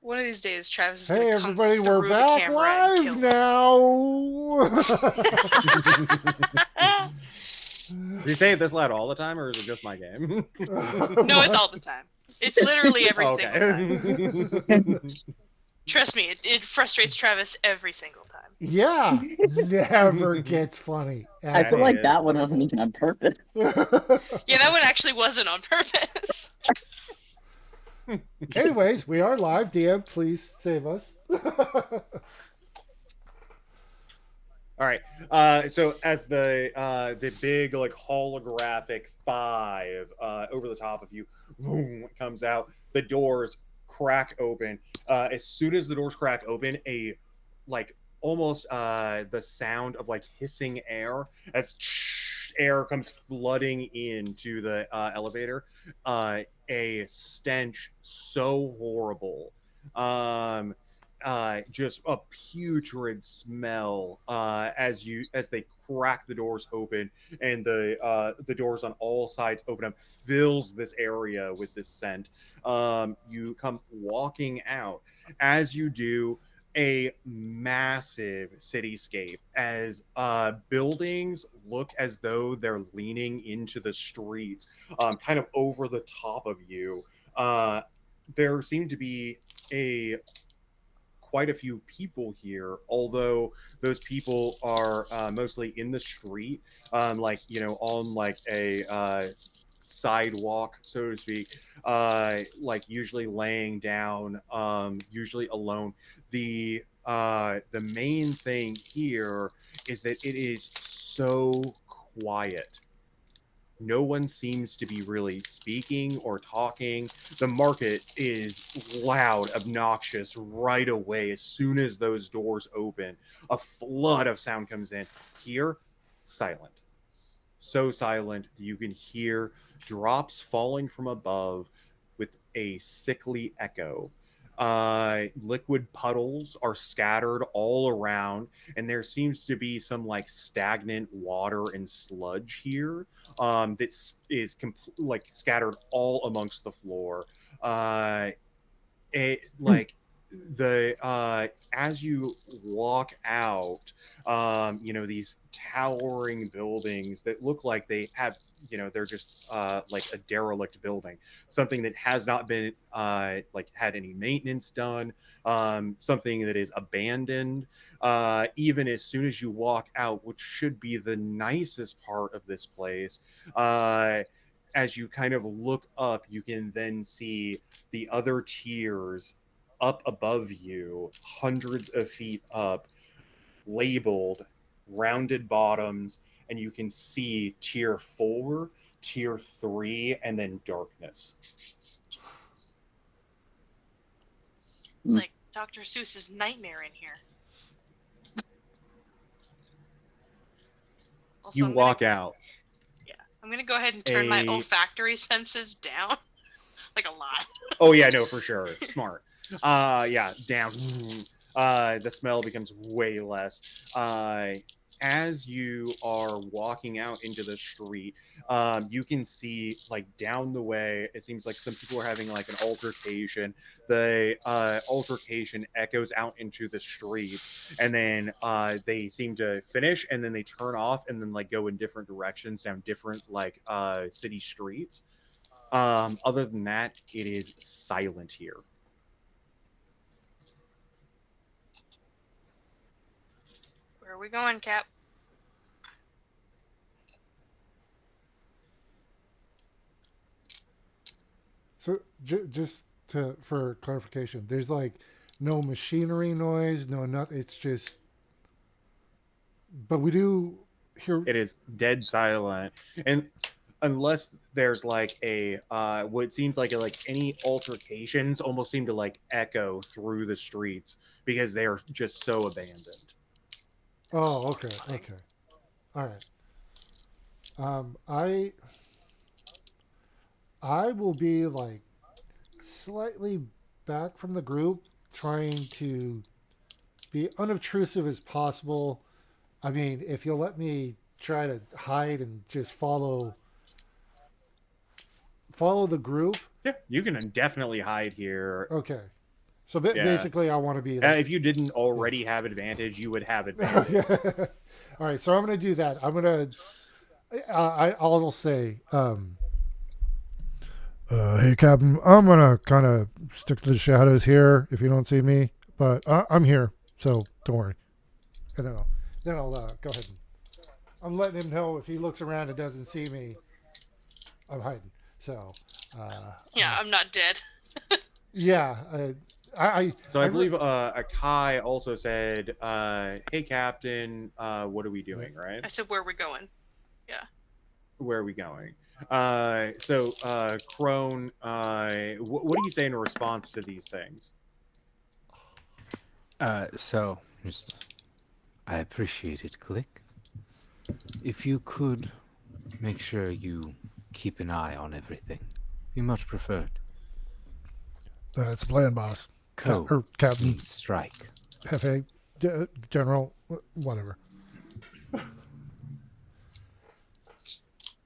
Speaker 1: One of these days, Travis is
Speaker 2: Hey,
Speaker 1: gonna come
Speaker 2: everybody, we're
Speaker 1: through the
Speaker 2: back
Speaker 1: camera and kill
Speaker 2: live
Speaker 1: him.
Speaker 2: now.
Speaker 5: Do you say it this loud all the time, or is it just my game?
Speaker 1: No, it's all the time. It's literally every
Speaker 5: Oh,
Speaker 1: single time.
Speaker 5: okay.
Speaker 1: Trust me, it frustrates Travis every single time.
Speaker 2: Yeah, never gets funny
Speaker 4: I
Speaker 2: at
Speaker 4: feel
Speaker 5: That
Speaker 2: all.
Speaker 4: like
Speaker 5: is
Speaker 4: that one
Speaker 5: wonderful.
Speaker 4: wasn't even on purpose.
Speaker 1: Yeah, that one actually wasn't on purpose.
Speaker 2: Anyways, we are live. DM, please save us.
Speaker 5: All right. So as the big like holographic five over the top of you boom, comes out, the doors crack open. As soon as the doors crack open, a like almost the sound of like hissing air as air comes flooding into the elevator. A stench so horrible. Um, just a putrid smell as they crack the doors open and the doors on all sides open up, fills this area with this scent. You come walking out. As you do, a massive cityscape as buildings look as though they're leaning into the streets, kind of over the top of you. There seem to be a quite a few people here, although those people are mostly in the street, like on like a sidewalk, so to speak, like usually laying down, usually alone. The main thing here is that it is so quiet. No one seems to be really speaking or talking. The market is loud, obnoxious right away. As soon as those doors open, a flood of sound comes in. Here, silent. So silent that you can hear drops falling from above with a sickly echo. Liquid puddles are scattered all around, and there seems to be some like stagnant water and sludge here, that is like scattered all amongst the floor. It like the As you walk out, these towering buildings that look like they have, they're just like a derelict building, something that has not been like had any maintenance done, something that is abandoned. Even as soon as you walk out, which should be the nicest part of this place, as you kind of look up, you can then see the other tiers up above you, hundreds of feet up, labeled rounded bottoms, and you can see tier 4, tier 3, and then darkness.
Speaker 1: It's like Dr. Seuss's nightmare in here. Also,
Speaker 5: You walk out.
Speaker 1: I'm gonna go ahead and turn my olfactory senses down, like a lot.
Speaker 5: Oh yeah, no, for sure. Smart. Yeah, down. The smell becomes way less. As you are walking out into the street, you can see like down the way, it seems like some people are having like an altercation. The altercation echoes out into the streets, and then they seem to finish, and then they turn off, and then like go in different directions down different like city streets. Other than that, it is silent here.
Speaker 1: Where are we going, Cap?
Speaker 2: So just for clarification, there's like no machinery noise, no nothing. It's just, but we do hear.
Speaker 5: It is dead silent, and unless there's like a what seems like any altercations almost seem to like echo through the streets because they are just so abandoned.
Speaker 2: Oh, okay, okay, all right. Um, I I will be like slightly back from the group, trying to be unobtrusive as possible. I mean, if you'll let me try to hide and just follow the group.
Speaker 5: Yeah, you can definitely hide here.
Speaker 2: Okay. So
Speaker 5: Yeah.
Speaker 2: basically, I want to be like.
Speaker 5: If you didn't already have advantage, you would have advantage.
Speaker 2: Yeah. All right, so I'm gonna do that. I'm gonna. I'll say. Hey, Captain. I'm gonna kind of stick to the shadows here if you don't see me, but I'm here, so don't worry. And then I'll go ahead and I'm letting him know if he looks around and doesn't see me, I'm hiding. So,
Speaker 1: Yeah, I'm not dead.
Speaker 2: yeah,
Speaker 5: So I believe Akai also said, "Hey, Captain, what are we doing? Right?
Speaker 1: I said, where are we going?
Speaker 5: Where are we going?" Crone, what do you say in response to these things?
Speaker 3: So just I appreciate it, Click. If you could make sure you keep an eye on everything, be much preferred.
Speaker 2: that's the plan, boss.
Speaker 3: Co
Speaker 2: Captain,
Speaker 3: means strike.
Speaker 2: Hefe, General, whatever.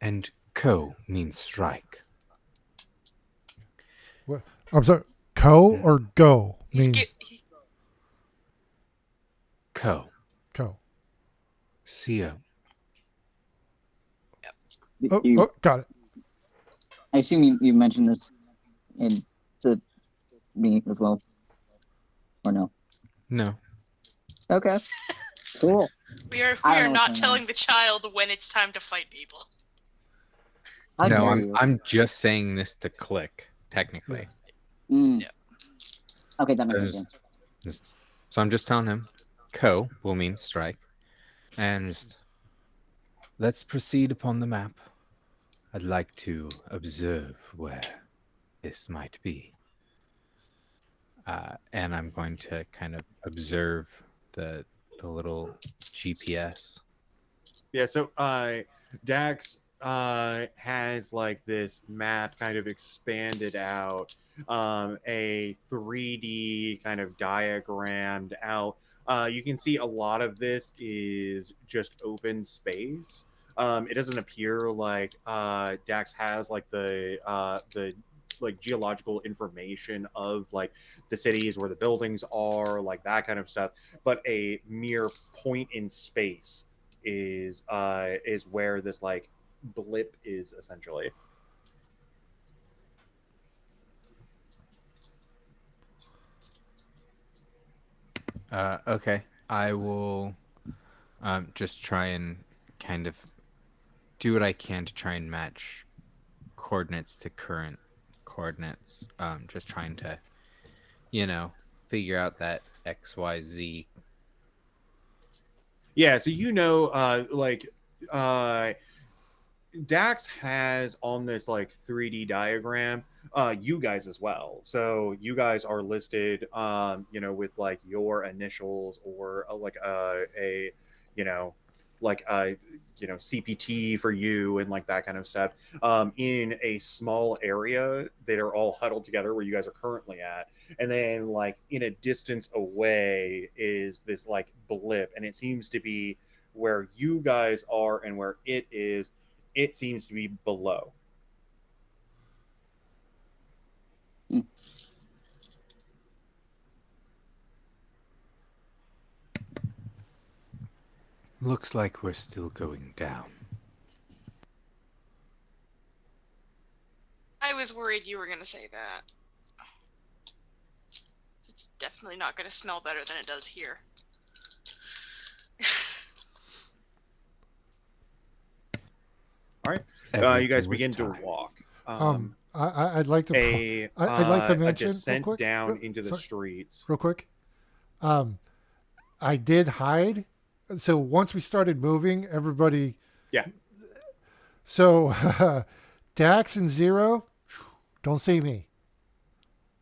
Speaker 3: And co means strike.
Speaker 2: What? I'm sorry. Co or go
Speaker 1: He's
Speaker 2: means
Speaker 3: Co.
Speaker 2: co.
Speaker 3: CO.
Speaker 2: Got it.
Speaker 4: I assume you mentioned this in to me as well, or no?
Speaker 3: No.
Speaker 4: Okay, cool.
Speaker 1: We are
Speaker 4: I don't know what's
Speaker 1: not
Speaker 4: going
Speaker 1: telling
Speaker 4: on.
Speaker 1: the child when it's time to fight people.
Speaker 4: How
Speaker 3: No,
Speaker 4: dare you?
Speaker 3: I'm just saying this to Click, technically.
Speaker 4: Mm.
Speaker 1: Yeah.
Speaker 4: Okay, that makes
Speaker 3: So,
Speaker 4: sense.
Speaker 3: so I'm just telling him co will mean strike. And just let's proceed upon the map. I'd like to observe where this might be. And I'm going to kind of observe the little GPS.
Speaker 5: Yeah. So Dax has like this map kind of expanded out, a 3D kind of diagrammed out. You can see a lot of this is just open space. It doesn't appear like Dax has like the like geological information of like the cities where the buildings are, like that kind of stuff, but a mere point in space is where this like blip is essentially.
Speaker 3: Okay. I will just try and kind of do what I can to try and match coordinates to current coordinates. Just trying to, figure out that XYZ.
Speaker 5: Yeah, so Dax has on this like 3D diagram you guys as well. So you guys are listed with like your initials or a you know like CPT for you and like that kind of stuff in a small area that are all huddled together where you guys are currently at. And then like in a distance away is this like blip, and it seems to be where you guys are and where it is, it seems to be below.
Speaker 4: Mm.
Speaker 3: Looks like we're still going down.
Speaker 1: I was worried you were going to say that. It's definitely not going to smell better than it does here.
Speaker 5: All right, you guys
Speaker 3: Everything with
Speaker 5: begin to
Speaker 3: time.
Speaker 5: walk.
Speaker 2: I'd like to.
Speaker 5: A
Speaker 2: I'd like to
Speaker 5: a
Speaker 2: mention real
Speaker 5: descent
Speaker 2: quick,
Speaker 5: down into the
Speaker 2: sorry,
Speaker 5: streets.
Speaker 2: real quick. I did hide. So once we started moving, everybody.
Speaker 5: Yeah.
Speaker 2: So Dax and Zero don't see me,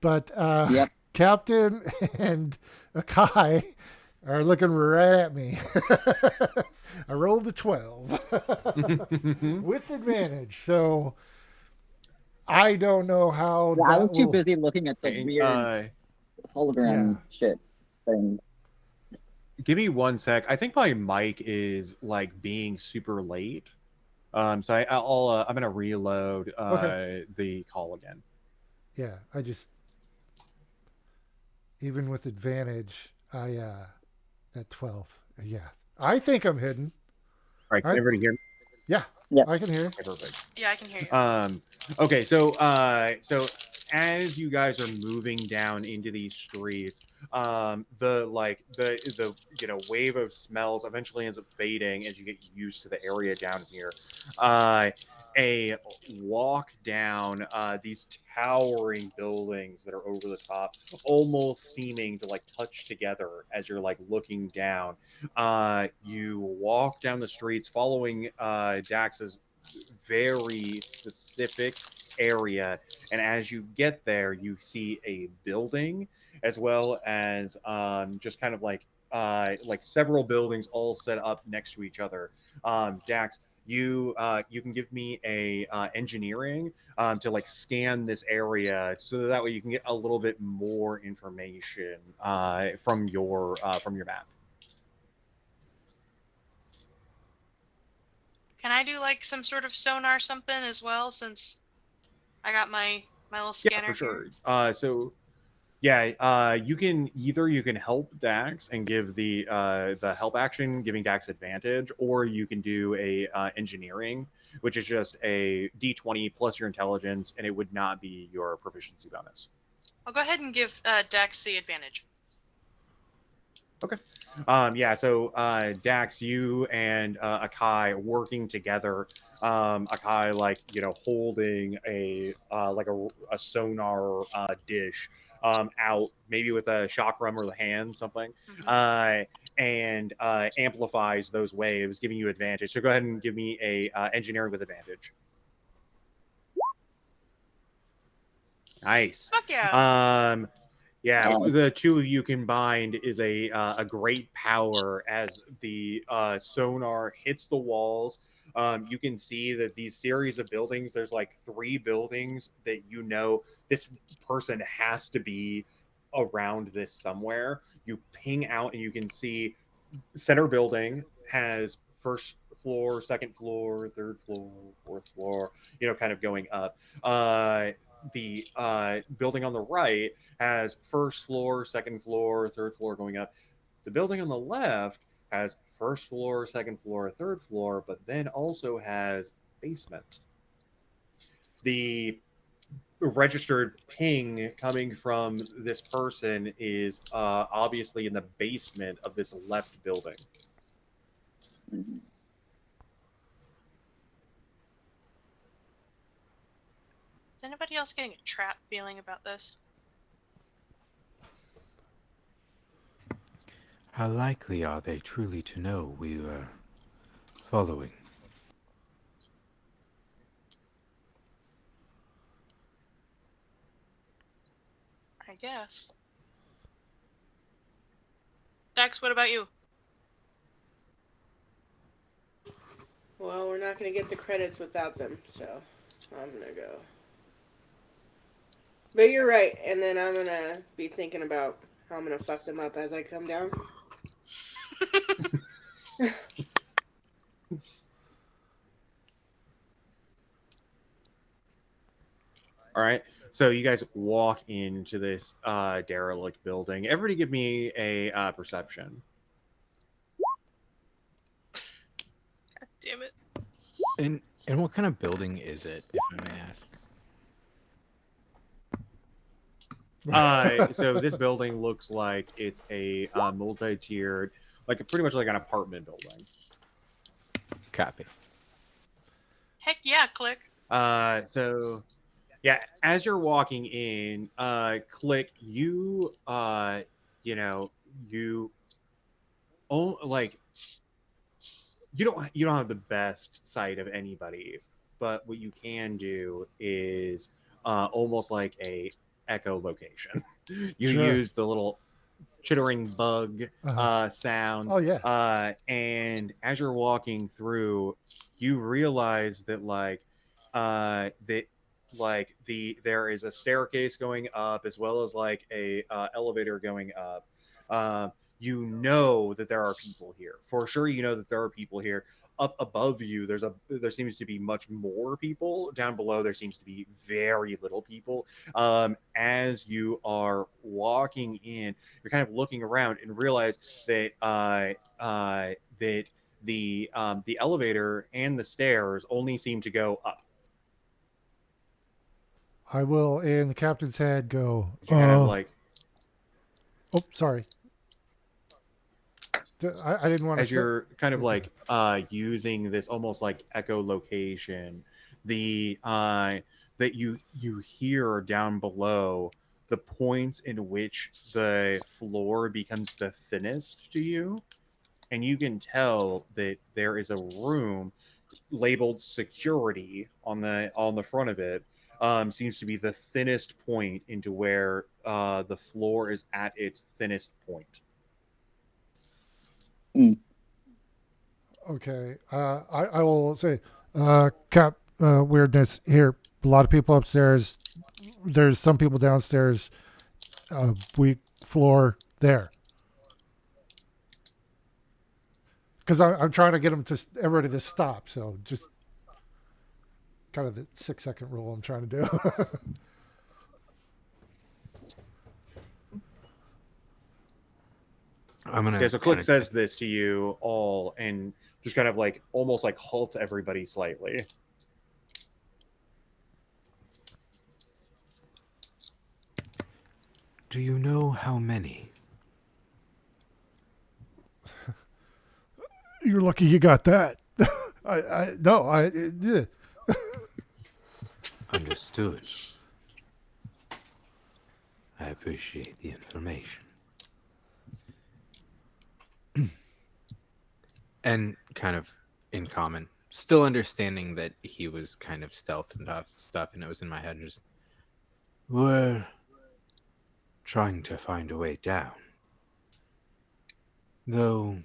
Speaker 2: but
Speaker 4: Yep.
Speaker 2: Captain and Akai are looking right at me. I rolled a 12 with advantage, so I don't know how
Speaker 4: Yeah,
Speaker 2: that
Speaker 4: I was too
Speaker 2: will.
Speaker 4: busy looking at the
Speaker 5: And,
Speaker 4: weird hologram shit thing.
Speaker 5: give me one sec. I think my mic is like being super late. So I'm gonna reload
Speaker 2: Okay.
Speaker 5: the call again.
Speaker 2: Yeah, I just even with advantage, I at 12. Yeah, I think I'm hidden.
Speaker 5: All right, can
Speaker 2: I
Speaker 5: everybody hear me?
Speaker 2: yeah,
Speaker 4: Yeah.
Speaker 2: I can hear.
Speaker 5: Okay, perfect.
Speaker 1: Yeah, I can hear you.
Speaker 5: Okay, so as you guys are moving down into these streets, the wave of smells eventually ends up fading as you get used to the area down here. Uh, a walk down these towering buildings that are over the top, almost seeming to like touch together as you're like looking down. You walk down the streets following Dax's very specific area, and as you get there you see a building as well as just kind of like several buildings all set up next to each other. Dax, you can give me a engineering to like scan this area so that way you can get a little bit more information from your map.
Speaker 1: Can I do like some sort of sonar something as well, since I got my little
Speaker 5: Yeah,
Speaker 1: scanner
Speaker 5: for
Speaker 1: here?
Speaker 5: sure. Yeah, you can help Dax and give the help action, giving Dax advantage, or you can do a engineering, which is just a D20 plus your intelligence, and it would not be your proficiency bonus.
Speaker 1: I'll go ahead and give Dex the advantage.
Speaker 5: Okay. Yeah, so Dax, you and Akai working together. Akai, like, holding a sonar dish out, maybe with a chakram or the hand, something,
Speaker 1: Mm-hmm.
Speaker 5: uh, and amplifies those waves, giving you advantage. So go ahead and give me a engineering with advantage. Nice.
Speaker 1: Fuck yeah.
Speaker 5: Um, Yeah, the two of you combined is a great power as the sonar hits the walls. You can see that these series of buildings, there's like three buildings that this person has to be around this somewhere. You ping out and you can see center building has first floor, second floor, third floor, fourth floor, kind of going up. The building on the right has first floor, second floor, third floor going up. The building on the left has first floor, second floor, third floor, but then also has basement. The registered ping coming from this person is obviously in the basement of this left building.
Speaker 4: Mhm.
Speaker 1: Is anybody else getting a trap feeling about this?
Speaker 3: How likely are they truly to know we were following?
Speaker 1: I guess. Dex, what about you?
Speaker 6: Well, we're not gonna get the credits without them, so I'm gonna go. But you're right, and then I'm gonna be thinking about how I'm gonna fuck them up as I come down.
Speaker 5: All right. So you guys walk into this derelict building. Everybody give me a perception.
Speaker 1: God damn it.
Speaker 3: And what kind of building is it, if I may ask?
Speaker 5: So this building looks like it's a multi-tiered, pretty much like an apartment building.
Speaker 3: Copy.
Speaker 1: Heck yeah, click.
Speaker 5: So yeah, as you're walking in, Click, you know, you own like you don't have the best sight of anybody, but what you can do is almost like a echolocation. You
Speaker 2: Sure.
Speaker 5: use the little chittering bug
Speaker 2: Uh-huh.
Speaker 5: sounds,
Speaker 2: Oh yeah.
Speaker 5: and as you're walking through, you realize that there is a staircase going up as well as like a elevator going up. You know that there are people here for sure. You know that there are people here. up above you, there seems to be much more people. Down below, there seems to be very little people. As you are walking in, you're kind of looking around and realize that that the elevator and the stairs only seem to go up.
Speaker 2: I will, in the captain's head, go.
Speaker 5: You kind of like
Speaker 2: Oh, sorry. I didn't want to
Speaker 5: as
Speaker 2: say.
Speaker 5: you're kind of like using this almost like echolocation, the that you hear down below the points in which the floor becomes the thinnest to you, and you can tell that there is a room labeled security on the front of it. Seems to be the thinnest point into where the floor is at its thinnest point.
Speaker 2: Okay. I will say, Cap, weirdness here. A lot of people upstairs. There's some people downstairs. Weak floor there. Because I'm trying to get them to everybody to stop. So just kind of the 6-second rule I'm trying to do.
Speaker 3: I'm gonna.
Speaker 5: Yeah, so Click says this to you all and just kind of like almost like halts everybody slightly.
Speaker 3: Do you know how many?
Speaker 2: You're lucky you got that. Yeah.
Speaker 3: Understood. I appreciate the information. And kind of in common, still understanding that he was kind of stealth and stuff, and it was in my head just, we're trying to find a way down. Though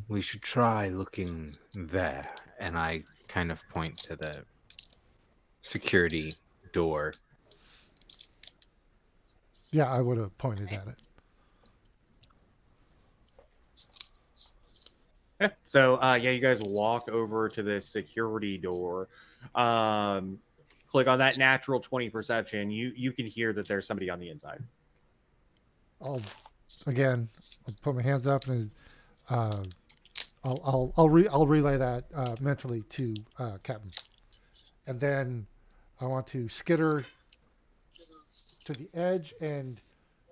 Speaker 3: we should try looking there, and I kind of point to the security door.
Speaker 2: Yeah, I would have pointed at it.
Speaker 5: Yeah. So yeah, you guys walk over to this security door. Click on that natural 20 perception. You can hear that there's somebody on the inside.
Speaker 2: I'll put my hands up and I'll relay that mentally to Captain, and then I want to skitter to the edge, and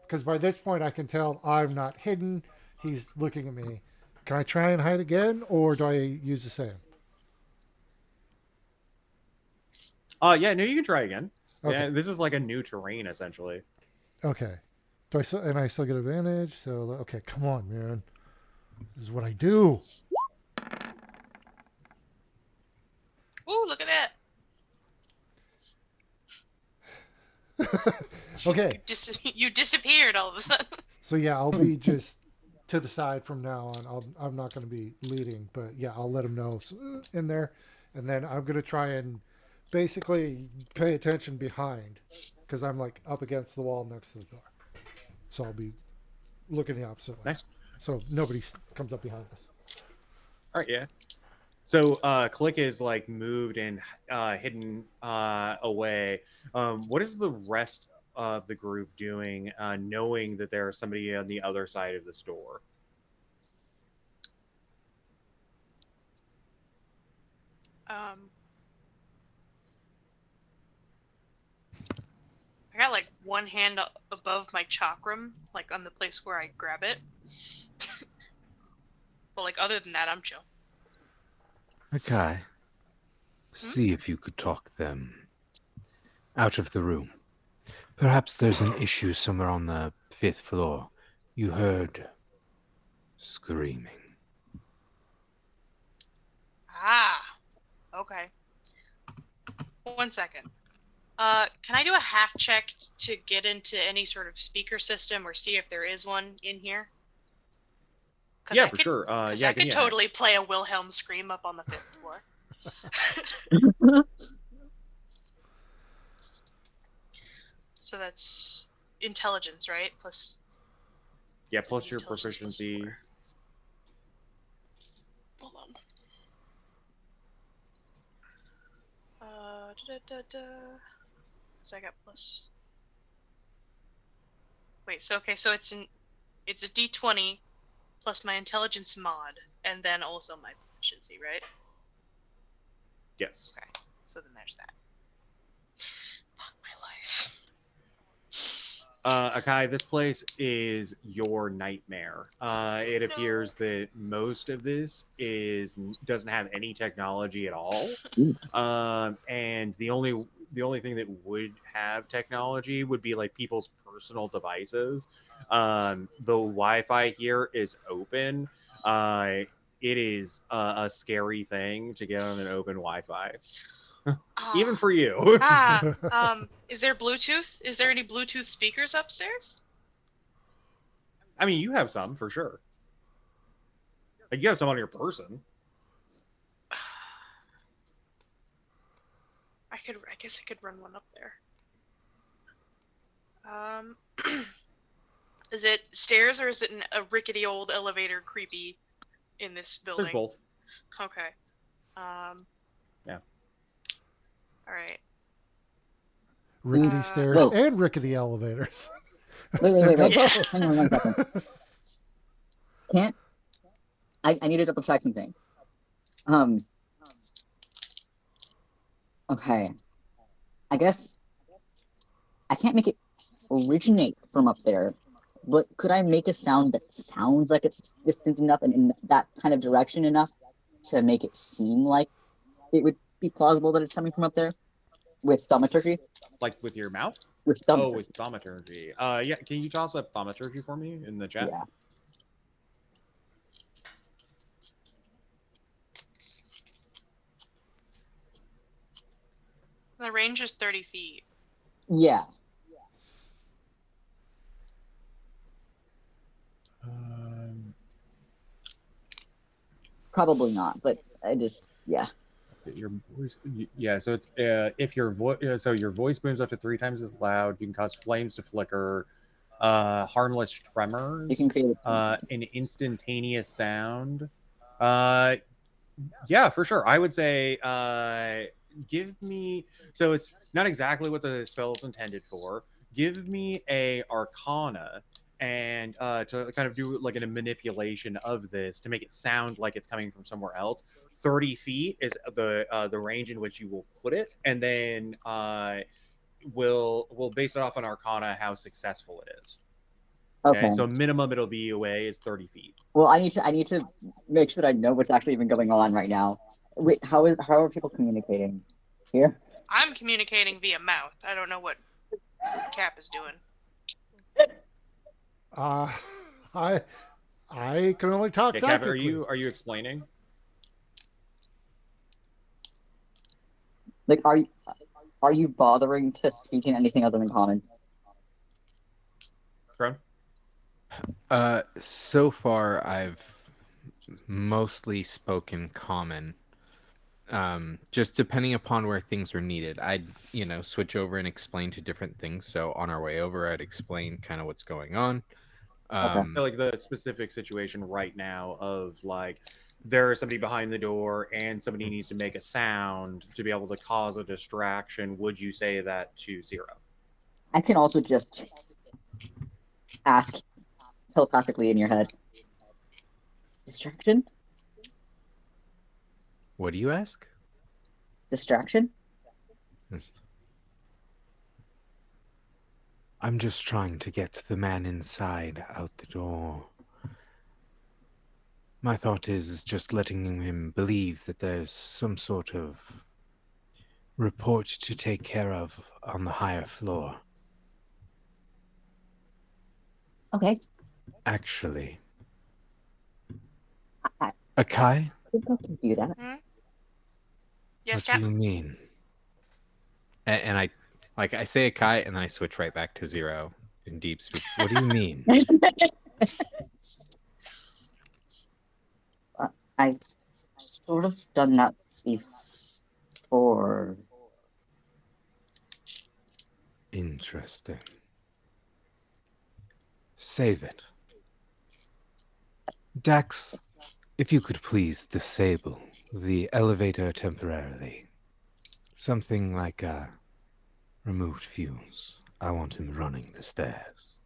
Speaker 2: because by this point I can tell I'm not hidden. He's looking at me. Can I try and hide again, or do I use the same?
Speaker 5: Yeah, no, you can try again.
Speaker 2: Okay.
Speaker 5: Yeah, this is like a new terrain essentially.
Speaker 2: Okay. And I still get advantage? So okay, come on, man. This is what I do.
Speaker 1: Ooh, look at that.
Speaker 2: Okay.
Speaker 1: You disappeared all of a sudden.
Speaker 2: So yeah, I'll be just to the side from now on. I'm not going to be leading, but yeah, I'll let him know in there, and then I'm going to try and basically pay attention behind, because I'm like up against the wall next to the door. So I'll be looking the opposite way.
Speaker 5: Nice.
Speaker 2: So nobody comes up behind us.
Speaker 5: All right, yeah. So Click is like moved and hidden away. What is the rest of the group doing, knowing that there's somebody on the other side of this door?
Speaker 1: I got like one hand above my chakram, like on the place where I grab it. But like other than that, I'm chill.
Speaker 3: Okay. See if you could talk them out of the room. Perhaps there's an issue somewhere on the 5th floor. You heard screaming.
Speaker 1: Ah, okay. 1 second. Can I do a hack check to get into any sort of speaker system or see if there is one in here?
Speaker 5: Yeah, for sure. Yeah,
Speaker 1: I could totally play a Wilhelm scream up on the 5th floor. So that's intelligence, right? Plus.
Speaker 5: Yeah, plus your proficiency.
Speaker 1: Hold on. So I got plus. Wait, so okay, so it's a D20 plus my intelligence mod, and then also my proficiency, right?
Speaker 5: Yes.
Speaker 1: Okay, so then there's that. Fuck my life.
Speaker 5: Akai, this place is your nightmare. It appears that most of this doesn't have any technology at all. And the only thing that would have technology would be like people's personal devices. The Wi-Fi here is open. It is a scary thing to get on an open Wi-Fi, even for you.
Speaker 1: Is there Bluetooth? Is there any Bluetooth speakers upstairs?
Speaker 5: I mean, you have some for sure. Like you have some on your person.
Speaker 1: I guess I could run one up there. Is it stairs or is it a rickety old elevator creepy in this building?
Speaker 5: There's both.
Speaker 1: Okay.
Speaker 5: Yeah.
Speaker 1: All right.
Speaker 2: Rickety stairs
Speaker 4: Whoa.
Speaker 2: and rickety elevators.
Speaker 4: Wait.
Speaker 1: Yeah.
Speaker 4: Hang on one second. Can't. I need to double check something. Okay. I guess I can't make it originate from up there, but could I make a sound that sounds like it's distant enough and in that kind of direction enough to make it seem like it would be plausible that it's coming from up there with thaumaturgy?
Speaker 5: Like with your mouth?
Speaker 4: With
Speaker 5: Oh,
Speaker 4: thaumaturgy.
Speaker 5: with thaumaturgy. Yeah, can you toss up thaumaturgy for me in the chat?
Speaker 4: Yeah.
Speaker 1: The range is 30 feet.
Speaker 4: Yeah. Probably not, but I just
Speaker 5: Your voice, yeah. So it's if your voice, so your voice booms up to 3 times as loud. You can cause flames to flicker, harmless
Speaker 4: you
Speaker 5: tremors,
Speaker 4: can create
Speaker 5: an instantaneous sound. Yeah, for sure. I would say, give me. So it's not exactly what the spell is intended for. Give me a Arcana, and to kind of do like a manipulation of this to make it sound like it's coming from somewhere else. 30 feet is the range in which you will put it, and then we'll base it off on Arcana how successful it is.
Speaker 4: Okay.
Speaker 5: So minimum it'll be away is 30 feet.
Speaker 4: Well, I need to make sure that I know what's actually even going on right now. Wait, how are people communicating here?
Speaker 1: I'm communicating via mouth. I don't know what Cap is doing.
Speaker 2: I can only talk
Speaker 5: Yeah, Kev,
Speaker 2: psychically.
Speaker 5: are you explaining?
Speaker 4: Like, are you bothering to speak in anything other than common?
Speaker 5: Kron?
Speaker 3: So far I've mostly spoken common. Just depending upon where things are needed, I'd switch over and explain to different things. So on our way over, I'd explain kind of what's going on.
Speaker 5: Like the specific situation right now of like there is somebody behind the door and somebody needs to make a sound to be able to cause a distraction. Would you say that to Zero?
Speaker 4: I can also just ask telepathically in your head. Distraction?
Speaker 3: What do you ask?
Speaker 4: Distraction?
Speaker 3: I'm just trying to get the man inside out the door. My thought is just letting him believe that there's some sort of report to take care of on the higher floor.
Speaker 4: Okay.
Speaker 3: Actually,
Speaker 4: I
Speaker 3: Akai?
Speaker 4: think I can do that.
Speaker 1: Yes,
Speaker 3: What
Speaker 1: Cap.
Speaker 3: do you mean? And I say Akai, and then I switch right back to Zero in deep speech. What do you mean?
Speaker 4: I've sort of done that before.
Speaker 3: Interesting. Save it. Dax, if you could please disable the elevator temporarily. Something like a removed fuse. I want him running the stairs.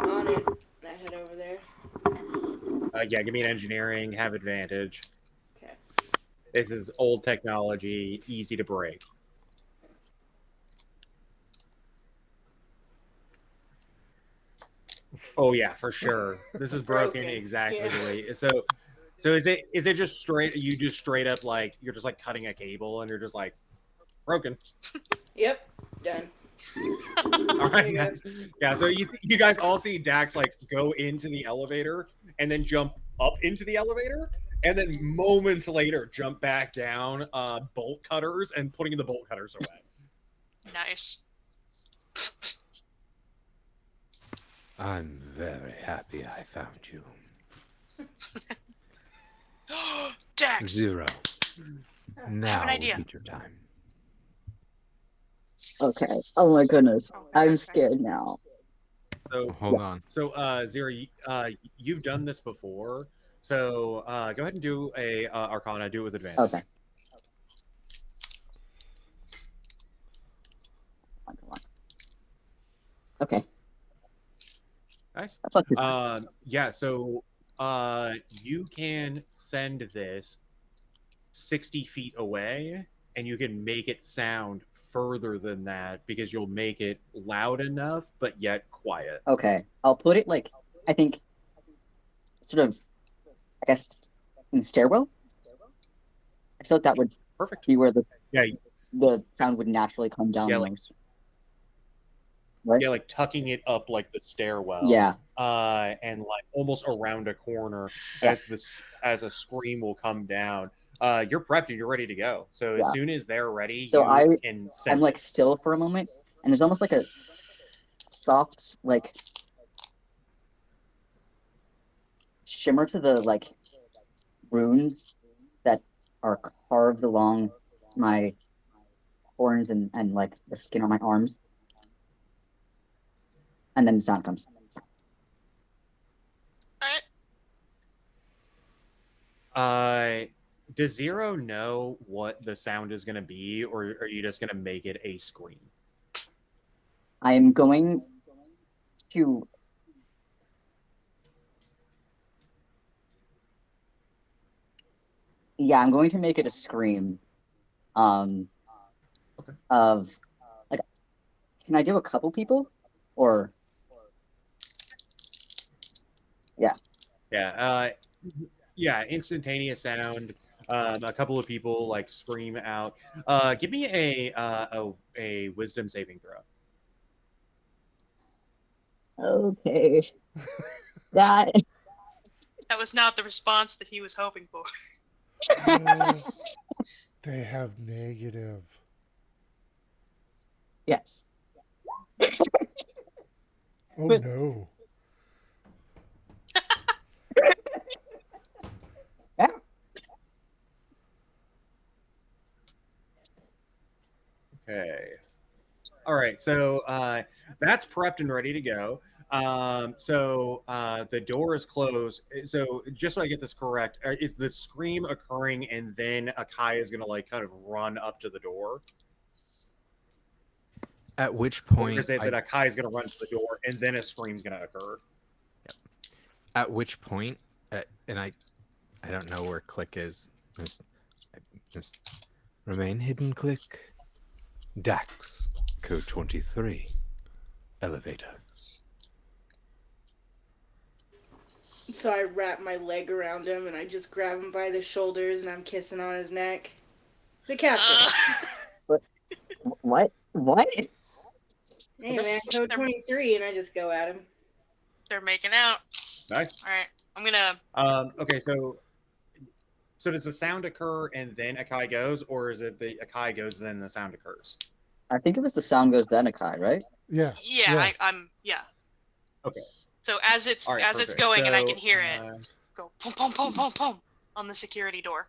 Speaker 6: On it. I head over there.
Speaker 5: Yeah, give me an engineering, have advantage.
Speaker 6: Okay.
Speaker 5: This is old technology, easy to break. Oh yeah, for sure. This is broken exactly
Speaker 6: Yeah.
Speaker 5: the way. So is it just straight? You just straight up like you're just like cutting a cable and you're just like broken.
Speaker 6: Yep. Done.
Speaker 5: All
Speaker 6: There
Speaker 5: right,
Speaker 6: you go.
Speaker 5: guys. Yeah. So you guys all see Dax like go into the elevator and then jump up into the elevator. And then moments later, jump back down, bolt cutters, and putting the bolt cutters away.
Speaker 1: Nice.
Speaker 3: I'm very happy I found you.
Speaker 1: Dax,
Speaker 3: Zero.
Speaker 1: I have an
Speaker 3: Now would
Speaker 1: idea.
Speaker 3: be your time.
Speaker 4: Okay. Oh my goodness.
Speaker 1: Okay,
Speaker 4: I'm
Speaker 1: okay.
Speaker 4: scared now.
Speaker 5: So
Speaker 3: Hold on.
Speaker 5: So, Zero, you've done this before. So, go ahead and do a Arcana. Do it with advantage.
Speaker 4: Okay. Come on. Okay.
Speaker 5: Nice.
Speaker 4: That's not too bad.
Speaker 5: Yeah. So, you can send this 60 feet away, and you can make it sound further than that because you'll make it loud enough, but yet quiet.
Speaker 4: Okay. I'll put it like, I think, sort of, I guess, in the stairwell. I feel like that would
Speaker 5: Perfect.
Speaker 4: be where the
Speaker 5: Yeah.
Speaker 4: sound would naturally come down
Speaker 5: Yeah,
Speaker 4: the
Speaker 5: like
Speaker 4: most. Right?
Speaker 5: Yeah, like tucking it up like the stairwell.
Speaker 4: Yeah.
Speaker 5: And like almost around a corner
Speaker 4: Yeah.
Speaker 5: as a scream will come down. You're prepped and you're ready to go. So as
Speaker 4: Yeah.
Speaker 5: soon as they're ready,
Speaker 4: So
Speaker 5: you can
Speaker 4: I'm
Speaker 5: send
Speaker 4: like
Speaker 5: it.
Speaker 4: still for a moment, and there's almost like a soft like shimmer to the like runes that are carved along my horns and like the skin on my arms. And then the sound comes.
Speaker 1: Alright.
Speaker 5: Does Zero know what the sound is going to be, or are you just going to make it a scream?
Speaker 4: I am going to I'm going to make it a scream.
Speaker 5: Okay.
Speaker 4: Of like, can I do a couple people, or
Speaker 5: Yeah. Yeah, instantaneous sound. A couple of people like scream out. Give me a wisdom saving throw.
Speaker 4: okay? That
Speaker 1: That was not the response that he was hoping for.
Speaker 2: Oh, they have negative.
Speaker 4: yes.
Speaker 2: Oh
Speaker 4: But-
Speaker 2: no.
Speaker 4: Yeah.
Speaker 5: Okay. All right. So that's prepped and ready to go. The door is closed. So just so I get this correct, is the scream occurring and then Akai is going to like kind of run up to the door?
Speaker 3: At which
Speaker 5: Or
Speaker 3: point,
Speaker 5: is it that Akai is going to run to the door and then a scream's going to occur?
Speaker 3: at which point, and I don't know where click is. Just remain hidden. Click. Dax code 23. Elevator.
Speaker 6: So I wrap my leg around him and I just grab him by the shoulders and I'm kissing on his neck. The captain.
Speaker 4: What? What?
Speaker 6: Hey man, code 23, and I just go at him.
Speaker 1: They're making out.
Speaker 5: Nice.
Speaker 1: Alright. I'm gonna.
Speaker 5: Okay. So does the sound occur and then Akai goes, or is it the Akai goes and then the sound occurs?
Speaker 4: I think it was the sound goes then Akai, right?
Speaker 2: Yeah.
Speaker 1: Yeah, I'm. Yeah.
Speaker 5: Okay.
Speaker 1: So as it's
Speaker 5: All right,
Speaker 1: as it's
Speaker 5: perfect.
Speaker 1: going and I
Speaker 5: So,
Speaker 1: can hear it go pum pum pum pum pum on the security door.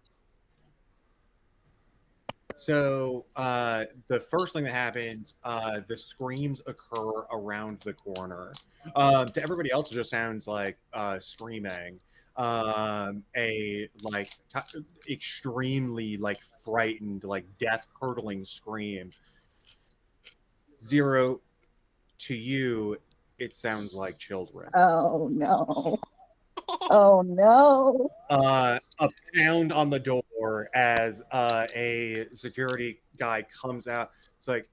Speaker 5: So the first thing that happens, the screams occur around the corner. To everybody else, it just sounds like screaming. A like extremely like frightened, like death curdling scream. Zero, to you, it sounds like children.
Speaker 4: Oh no. Oh no.
Speaker 5: A pound on the door as a security guy comes out. It's like,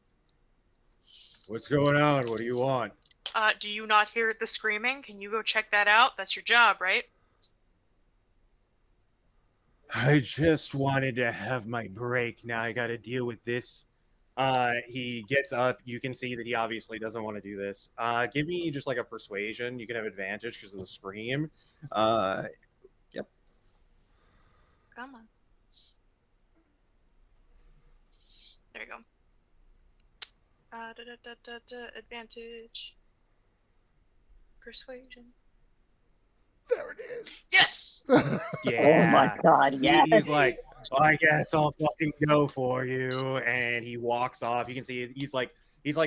Speaker 5: what's going on? What do you want?
Speaker 1: Do you not hear the screaming? Can you go check that out? That's your job, right?
Speaker 5: I just wanted to have my break. Now I got to deal with this. He gets up. You can see that he obviously doesn't want to do this. Give me just like a persuasion. You can have advantage because of the scream. Yep.
Speaker 1: Come on. There you go. Advantage. Persuasion.
Speaker 2: There it is.
Speaker 1: Yes!
Speaker 5: Yeah.
Speaker 4: Oh my god, yes.
Speaker 5: He's like, well, I guess I'll fucking go for you, and he walks off. You can see he's like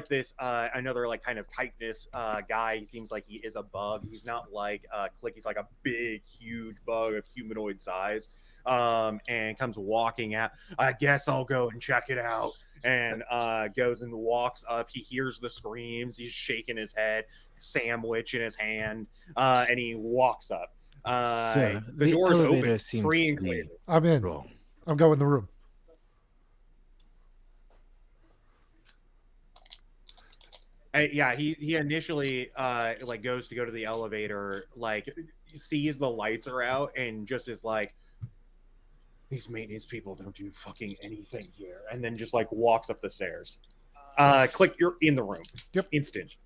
Speaker 5: this another like kind of chitinous guy. He seems like he is a bug. He's not like Click. He's like a big, huge bug of humanoid size. And comes walking out. I guess I'll go and check it out. And goes and walks up. He hears the screams. He's shaking his head, sandwich in his hand, and he walks up.
Speaker 3: Sir,
Speaker 5: The door is
Speaker 3: elevator
Speaker 5: open,
Speaker 3: seems
Speaker 5: free
Speaker 3: to
Speaker 5: and
Speaker 3: be
Speaker 5: clear.
Speaker 2: I'm in.
Speaker 3: wrong.
Speaker 2: I'm going in the room.
Speaker 5: Yeah, he initially like goes to go to the elevator, like sees the lights are out, and just is like, these maintenance people don't do fucking anything here, and then just like walks up the stairs. Click, you're in the room.
Speaker 2: Yep.
Speaker 5: Instant.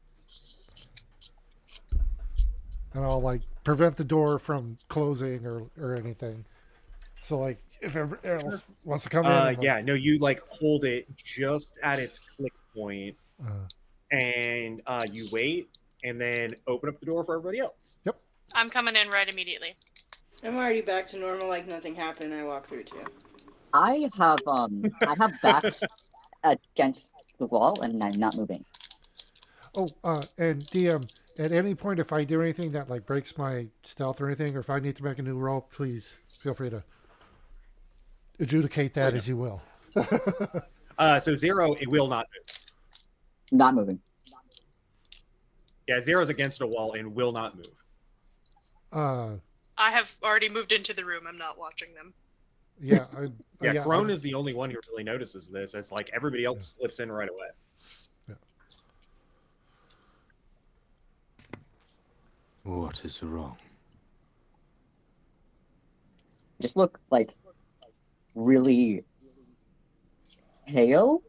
Speaker 2: And I'll like prevent the door from closing or anything. So like if everybody else wants to come in, I'm like,
Speaker 5: Yeah, no, you like hold it just at its click point, and you wait, and then open up the door for everybody else.
Speaker 2: Yep.
Speaker 1: I'm coming in right immediately.
Speaker 6: I'm already back to normal, like nothing happened. I walk through too.
Speaker 4: I have backed against the wall and I'm not moving.
Speaker 2: Oh, and DM, at any point if I do anything that like breaks my stealth or anything, or if I need to make a new roll, please feel free to adjudicate that as you will.
Speaker 5: So Zero, it will not move.
Speaker 4: Not moving.
Speaker 5: Yeah, Zero's against a wall and will not move.
Speaker 1: I have already moved into the room. I'm not watching them.
Speaker 2: Yeah.
Speaker 5: Yeah, Crone is the only one who really notices this. It's like everybody else slips in right away.
Speaker 2: Yeah.
Speaker 3: What is wrong?
Speaker 4: Just look like really pale.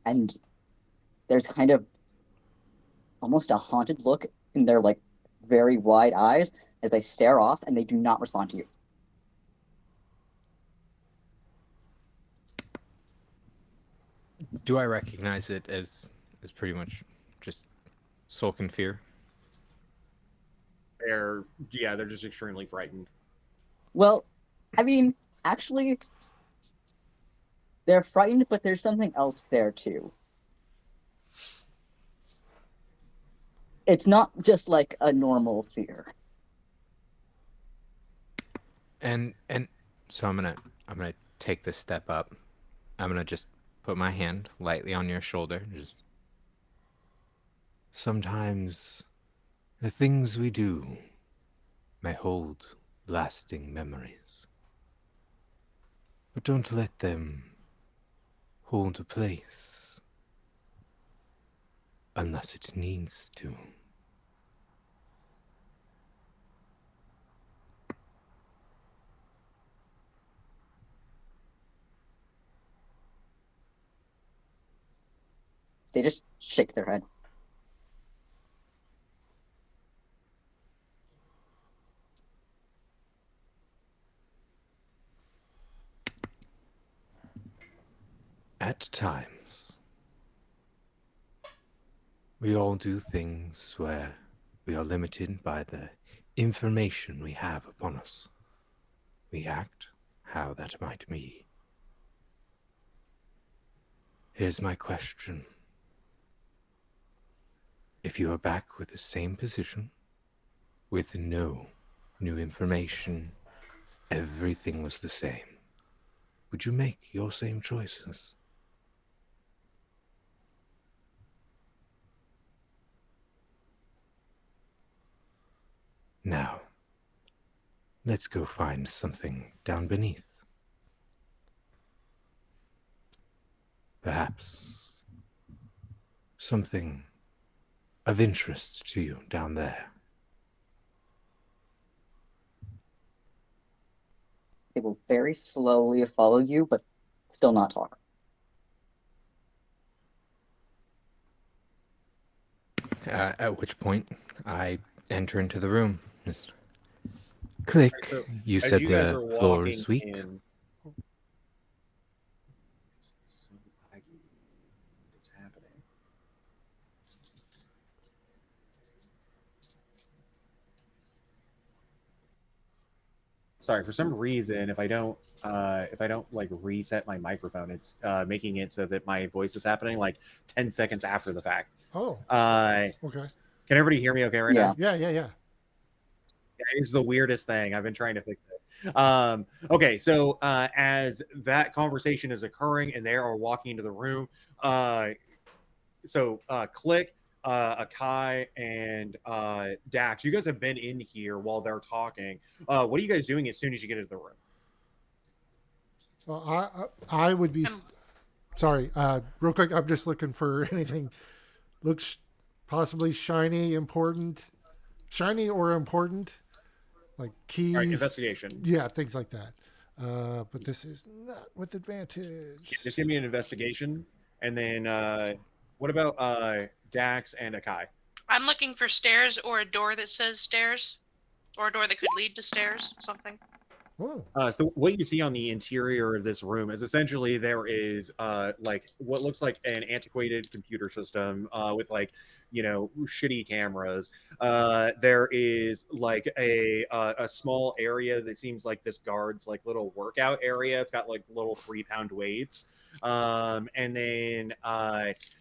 Speaker 4: And there's kind of almost a haunted look in their like very wide eyes as they stare off and they do not respond to you.
Speaker 3: Do I recognize it as pretty much just sulk and fear?
Speaker 5: They're just extremely frightened.
Speaker 4: Well, I mean, actually, they're frightened, but there's something else there too. It's not just like a normal fear.
Speaker 3: And so I'm gonna take this step up. I'm gonna just put my hand lightly on your shoulder. Just sometimes the things we do may hold lasting memories, but don't let them hold a place unless it needs to.
Speaker 4: They just shake their head.
Speaker 3: At times, we all do things where we are limited by the information we have upon us. We act how that might be Here's my question. If you are back with the same position, with no new information, everything was the same, would you make your same choices? Now, let's go find something down beneath. Perhaps something of interest to you down there.
Speaker 4: They will very slowly follow you, but still not talk.
Speaker 3: At which point, I enter into the room. Just click.
Speaker 5: So
Speaker 3: You
Speaker 5: as
Speaker 3: said
Speaker 5: you guys
Speaker 3: the
Speaker 5: are
Speaker 3: floor
Speaker 5: walking
Speaker 3: is weak.
Speaker 5: in, it's so laggy. What's happening? Sorry, for some reason, if I don't like reset my microphone, it's making it so that my voice is happening like 10 seconds after the fact.
Speaker 2: Oh,
Speaker 5: Uh,
Speaker 2: okay.
Speaker 5: can everybody hear me okay right
Speaker 4: Yeah.
Speaker 5: now?
Speaker 2: Yeah, yeah, yeah.
Speaker 5: It's the weirdest thing. I've been trying to fix it. Okay, so as that conversation is occurring and they are walking into the room, uh, Click, Akai, and Dax, you guys have been in here while they're talking. What are you guys doing as soon as you get into the room?
Speaker 2: Well, I would be
Speaker 1: I'm
Speaker 2: sorry. Real quick, I'm just looking for anything looks possibly shiny or important, like
Speaker 5: All right,
Speaker 2: keys.
Speaker 5: investigation.
Speaker 2: Yeah, things like that. But this is not with
Speaker 5: Just give
Speaker 2: advantage.
Speaker 5: me an investigation, and then what about Dax and Akai?
Speaker 1: I'm looking for stairs or a door that says stairs, or a door that could lead to stairs. Something.
Speaker 2: Oh,
Speaker 5: So what you see on the interior of this room is essentially there is like what looks like an antiquated computer system with like shitty cameras. There is like a small area that seems like this guard's like little workout area. It's got like little 3 pound weights. And then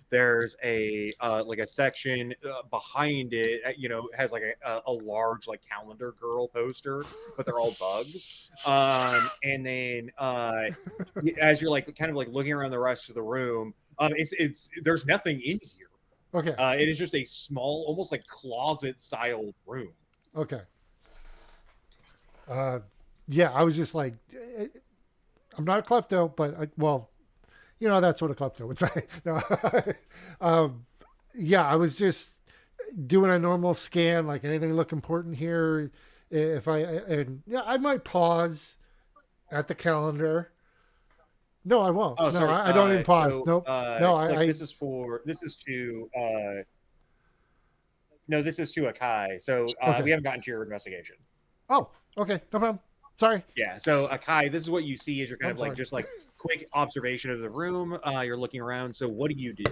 Speaker 5: there's a like a section behind it, has like a large like calendar girl poster, but they're all bugs. And then as you're like kind of like looking around the rest of the room, it's there's nothing in here.
Speaker 2: okay,
Speaker 5: It is just a small, almost like closet style room.
Speaker 2: okay. Yeah, I was just like, I'm not a klepto, but well, that's what a klepto would say. No, yeah, I was just doing a normal scan, like anything look important here. If I and yeah, I might pause at the calendar. No, I won't.
Speaker 5: Oh,
Speaker 2: No,
Speaker 5: sorry.
Speaker 2: I don't even pause. Nope. No,
Speaker 5: Click.
Speaker 2: I
Speaker 5: This is to no, this is to Akai. So
Speaker 2: okay.
Speaker 5: we haven't gotten to your investigation.
Speaker 2: Oh, okay, no problem. Sorry.
Speaker 5: Yeah. So Akai, this is what you see as you're kind
Speaker 2: I'm
Speaker 5: of like
Speaker 2: sorry.
Speaker 5: just like quick observation of the room. You're looking around. So what do you do?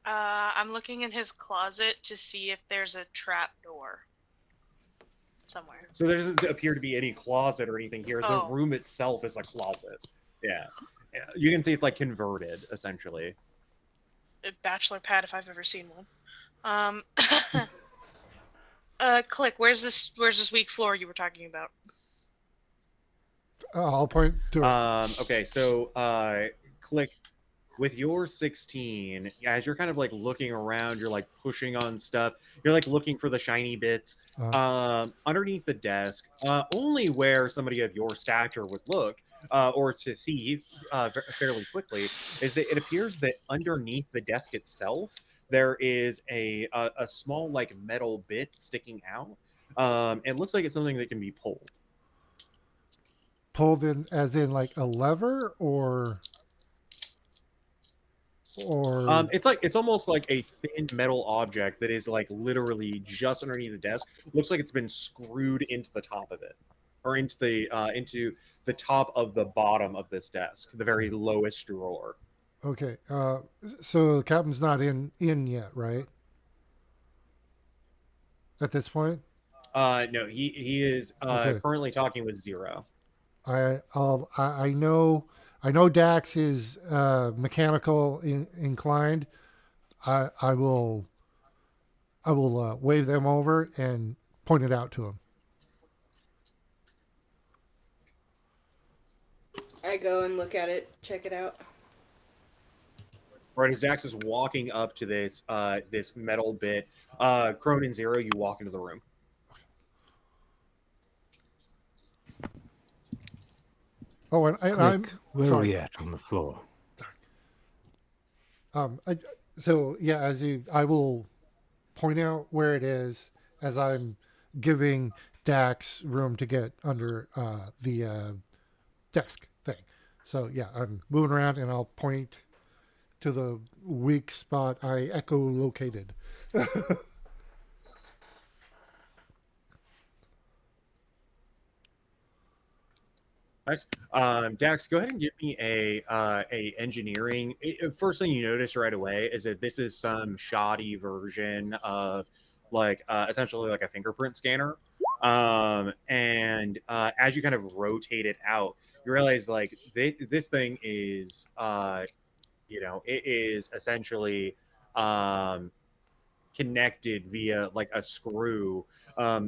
Speaker 1: I'm looking in his closet to see if there's a trap door somewhere.
Speaker 5: So there doesn't appear to be any closet or anything here. The
Speaker 1: Oh.
Speaker 5: room itself is a closet. Yeah. You can see it's like converted essentially.
Speaker 1: A bachelor pad if I've ever seen one. Click. Where's this weak floor you were talking about?
Speaker 2: I'll point to it.
Speaker 5: Okay, so Click, with your 16, as you're kind of like looking around, you're like pushing on stuff, you're like looking for the shiny bits. Underneath the desk, only where somebody of your stature would look, or to see fairly quickly, is that it appears that underneath the desk itself, there is a small like metal bit sticking out. It looks like it's something that can be pulled.
Speaker 2: Pulled in, as in like a lever, or
Speaker 5: It's almost like a thin metal object that is like literally just underneath the desk. Looks like it's been screwed into the top of it, or into the top of the bottom of this desk, the very lowest drawer.
Speaker 2: okay. So the captain's not in yet, right? At this point.
Speaker 5: No, he is
Speaker 2: Okay.
Speaker 5: currently talking with Zero.
Speaker 2: I know I know Dax is mechanical inclined. I will wave them over and point it out to him.
Speaker 6: I go and look at it, check it out.
Speaker 5: Right as Dax is walking up to this metal bit, Cronin Zero, you walk into the room.
Speaker 2: Oh, and I'm
Speaker 7: Click. Where are
Speaker 2: sorry.
Speaker 7: we at on the floor?
Speaker 2: I, so yeah, I will point out where it is as I'm giving Dax room to get under the desk thing. So yeah, I'm moving around and I'll point to the weak spot I echolocated.
Speaker 5: Nice. Dax, go ahead and give me a engineering. First thing you notice right away is that this is some shoddy version of like essentially like a fingerprint scanner. And as you kind of rotate it out, you realize like this thing is it is essentially um connected via like a screw,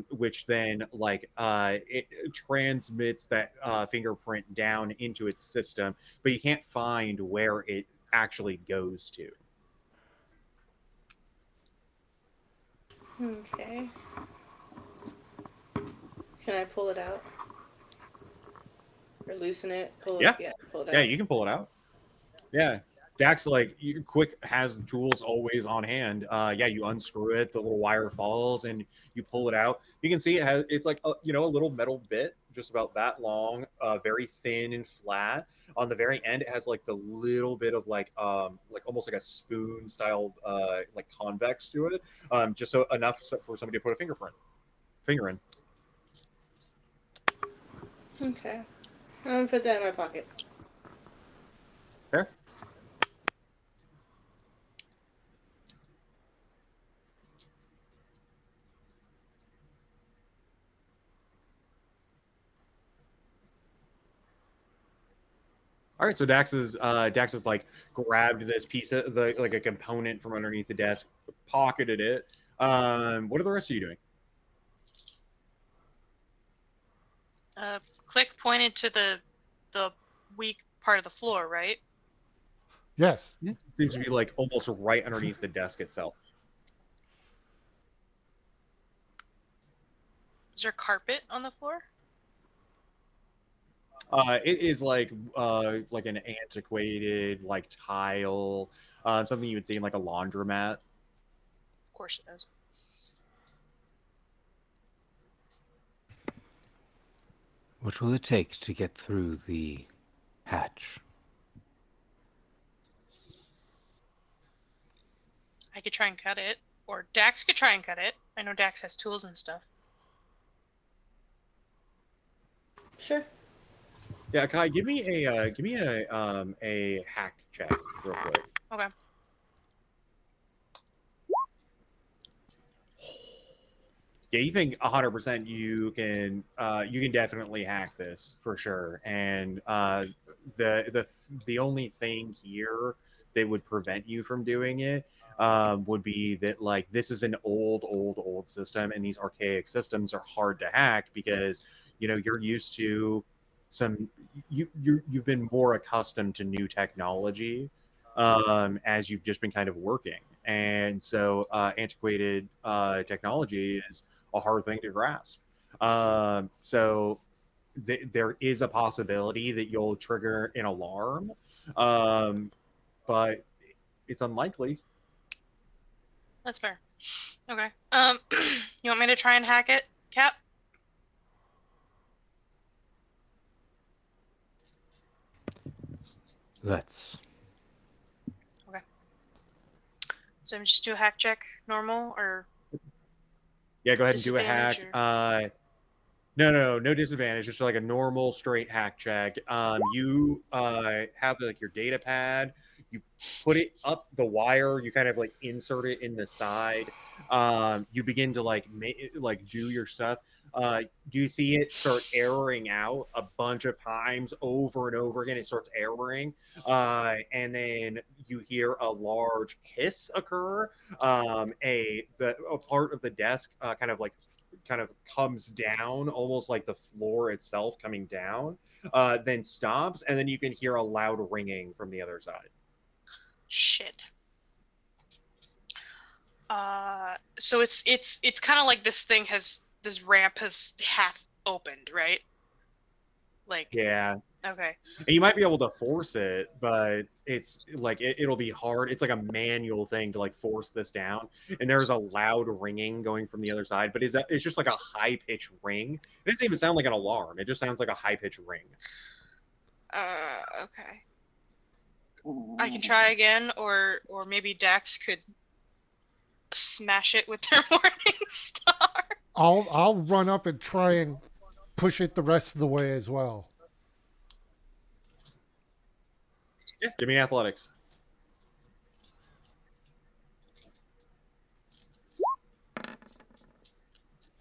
Speaker 5: which then it transmits that fingerprint down into its system, but you can't find where it actually goes to.
Speaker 6: Okay. Can I pull it out? Or loosen it? Pull it?
Speaker 5: Yeah,
Speaker 6: Yeah, pull it
Speaker 5: yeah,
Speaker 6: out.
Speaker 5: you can pull it out. Yeah. Dax, like, quick has the tools always on hand. Yeah, you unscrew it, the little wire falls, and you pull it out. You can see it's like a little metal bit, just about that long, very thin and flat. On the very end, it has like the little bit of like almost like a spoon style like convex to it, just so enough for somebody to put a finger in.
Speaker 6: Okay. I'm gonna put that in my pocket.
Speaker 5: Fair. All right, so Dax is like grabbed this piece of the like a component from underneath the desk, pocketed it. What are the rest of you doing?
Speaker 1: Click pointed to the weak part of the floor, right?
Speaker 2: Yes.
Speaker 5: It seems to be like almost right underneath the desk itself.
Speaker 1: Is there carpet on the floor?
Speaker 5: It is like an antiquated like tile, something you would see in like a laundromat.
Speaker 1: Of course it is.
Speaker 7: What will it take to get through the hatch?
Speaker 1: I could try and cut it, or Dax could try and cut it. I know Dax has tools and stuff.
Speaker 6: Sure.
Speaker 5: Yeah, Kai, give me a hack check real quick.
Speaker 1: Okay.
Speaker 5: Yeah, you think 100% you can definitely hack this for sure. And the only thing here that would prevent you from doing it would be that like this is an old system, and these archaic systems are hard to hack because you're used to you've been more accustomed to new technology as you've just been kind of working, and so antiquated technology is a hard thing to grasp. So there is a possibility that you'll trigger an alarm, but it's unlikely.
Speaker 1: That's fair. Okay. You want me to try and hack it, Cap?
Speaker 7: Let's.
Speaker 1: Okay. So I'm just do a hack check, normal, or
Speaker 5: Yeah, go ahead and do a
Speaker 1: disadvantage,
Speaker 5: hack. No disadvantage. Just like a normal straight hack check. You have like your data pad. You put it up the wire. You kind of like insert it in the side. You begin to like do your stuff. You see it start airing out a bunch of times over and over again. It starts airing, and then you hear a large hiss occur. A part of the desk kind of comes down, almost like the floor itself coming down, then stops, and then you can hear a loud ringing from the other side.
Speaker 1: Shit. So it's kind of like this ramp has half opened, right? Like,
Speaker 5: Yeah,
Speaker 1: okay.
Speaker 5: and you might be able to force it, but it's like it'll be hard. It's like a manual thing to like force this down. And there's a loud ringing going from the other side, but it's just like a high pitched ring. It doesn't even sound like an alarm. It just sounds like a high pitched ring.
Speaker 1: Okay. I can try again, or maybe Dax could smash it with their morning star.
Speaker 2: I'll run up and try and push it the rest of the way as well.
Speaker 5: Yeah, give me athletics.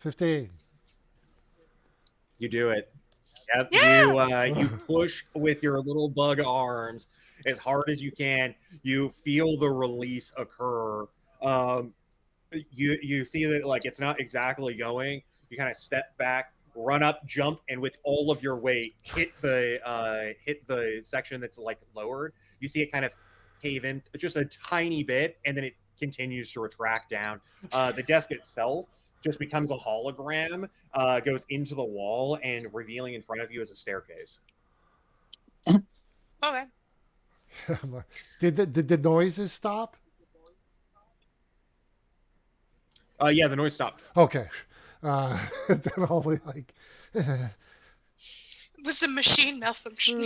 Speaker 2: 15.
Speaker 5: You do it. Yep.
Speaker 1: Yeah!
Speaker 5: You push with your little bug arms as hard as you can. You feel the release occur. Um, you see that like it's not exactly going. You kind of step back, run up, jump, and with all of your weight hit the section that's like lowered. You see it kind of cave in just a tiny bit, and then it continues to retract down. The desk itself just becomes a hologram, goes into the wall, and revealing in front of you is a staircase.
Speaker 1: Okay.
Speaker 2: Did the noises stop?
Speaker 5: Yeah, the noise stopped.
Speaker 2: Okay. Then I'll be like,
Speaker 1: It was a machine malfunction.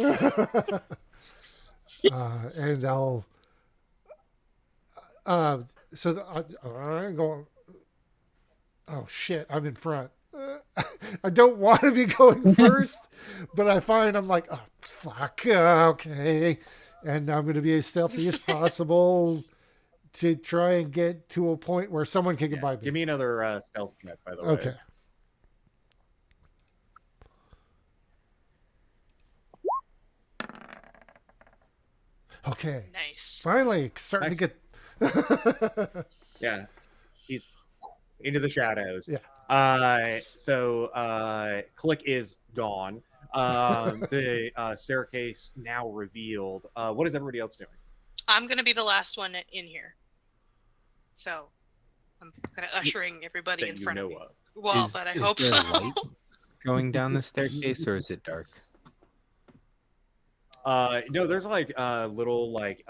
Speaker 2: and I'll. So I'm going. Oh shit! I'm in front. I don't want to be going first, but I find I'm like, oh fuck, okay, and I'm going to be as stealthy as possible to try and get to a point where someone can get by me.
Speaker 5: Give me another stealth check, by the way.
Speaker 2: Okay. Okay.
Speaker 1: Nice.
Speaker 2: Finally, starting to get.
Speaker 5: Yeah, he's into the shadows.
Speaker 2: Yeah.
Speaker 5: Click is gone. The staircase now revealed. What is everybody else doing?
Speaker 1: I'm gonna be the last one in here, so I'm kind of ushering everybody
Speaker 5: That
Speaker 1: in
Speaker 5: you
Speaker 1: front of
Speaker 5: know
Speaker 1: me.
Speaker 5: of.
Speaker 1: Well, but I hope
Speaker 3: there
Speaker 1: so.
Speaker 3: light going down the staircase, or is it dark?
Speaker 5: No, there's like little like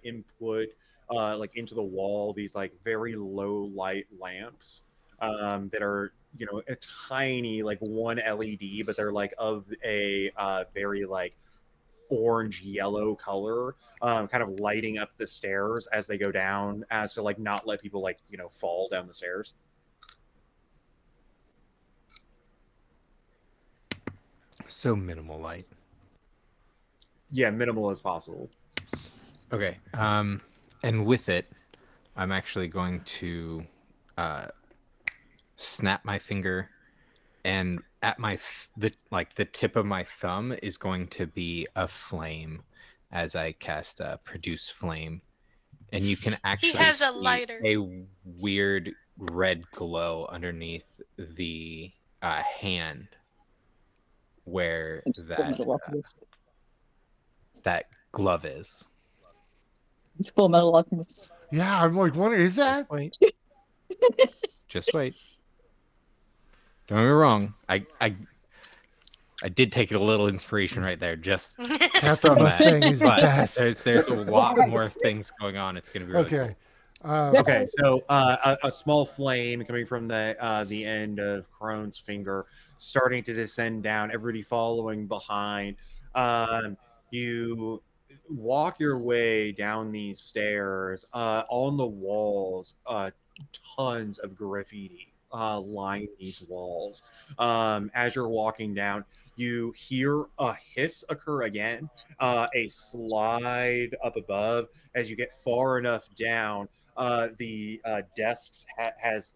Speaker 5: input like into the wall, these like very low light lamps that are a tiny like one LED, but they're like of a very like orange yellow color, kind of lighting up the stairs as they go down, as to like not let people like fall down the stairs.
Speaker 3: So minimal light.
Speaker 5: Yeah, minimal as possible.
Speaker 3: Okay. And with it, I'm actually going to snap my finger, and at the tip of my thumb is going to be a flame as I cast produce flame, and you can actually
Speaker 1: has a
Speaker 3: see
Speaker 1: lighter.
Speaker 3: a weird red glow underneath the hand where
Speaker 4: It's Full Metal Alchemist.
Speaker 3: that glove is.
Speaker 4: It's Full Metal Alchemist.
Speaker 2: Yeah, I'm like wondering, is that?
Speaker 3: Just wait. Just wait. Don't get me wrong. I did take a little inspiration right there, just
Speaker 2: Captain
Speaker 3: from
Speaker 2: Mustang
Speaker 3: that.
Speaker 2: is the
Speaker 3: But
Speaker 2: best.
Speaker 3: there's a lot more things going on. It's gonna be really
Speaker 2: Okay.
Speaker 5: Okay, so a small flame coming from the end of Crone's finger, starting to descend down. Everybody following behind. You walk your way down these stairs. On the walls, tons of graffiti line these walls. As you're walking down, you hear a hiss occur again. A slide up above as you get far enough down. the desks has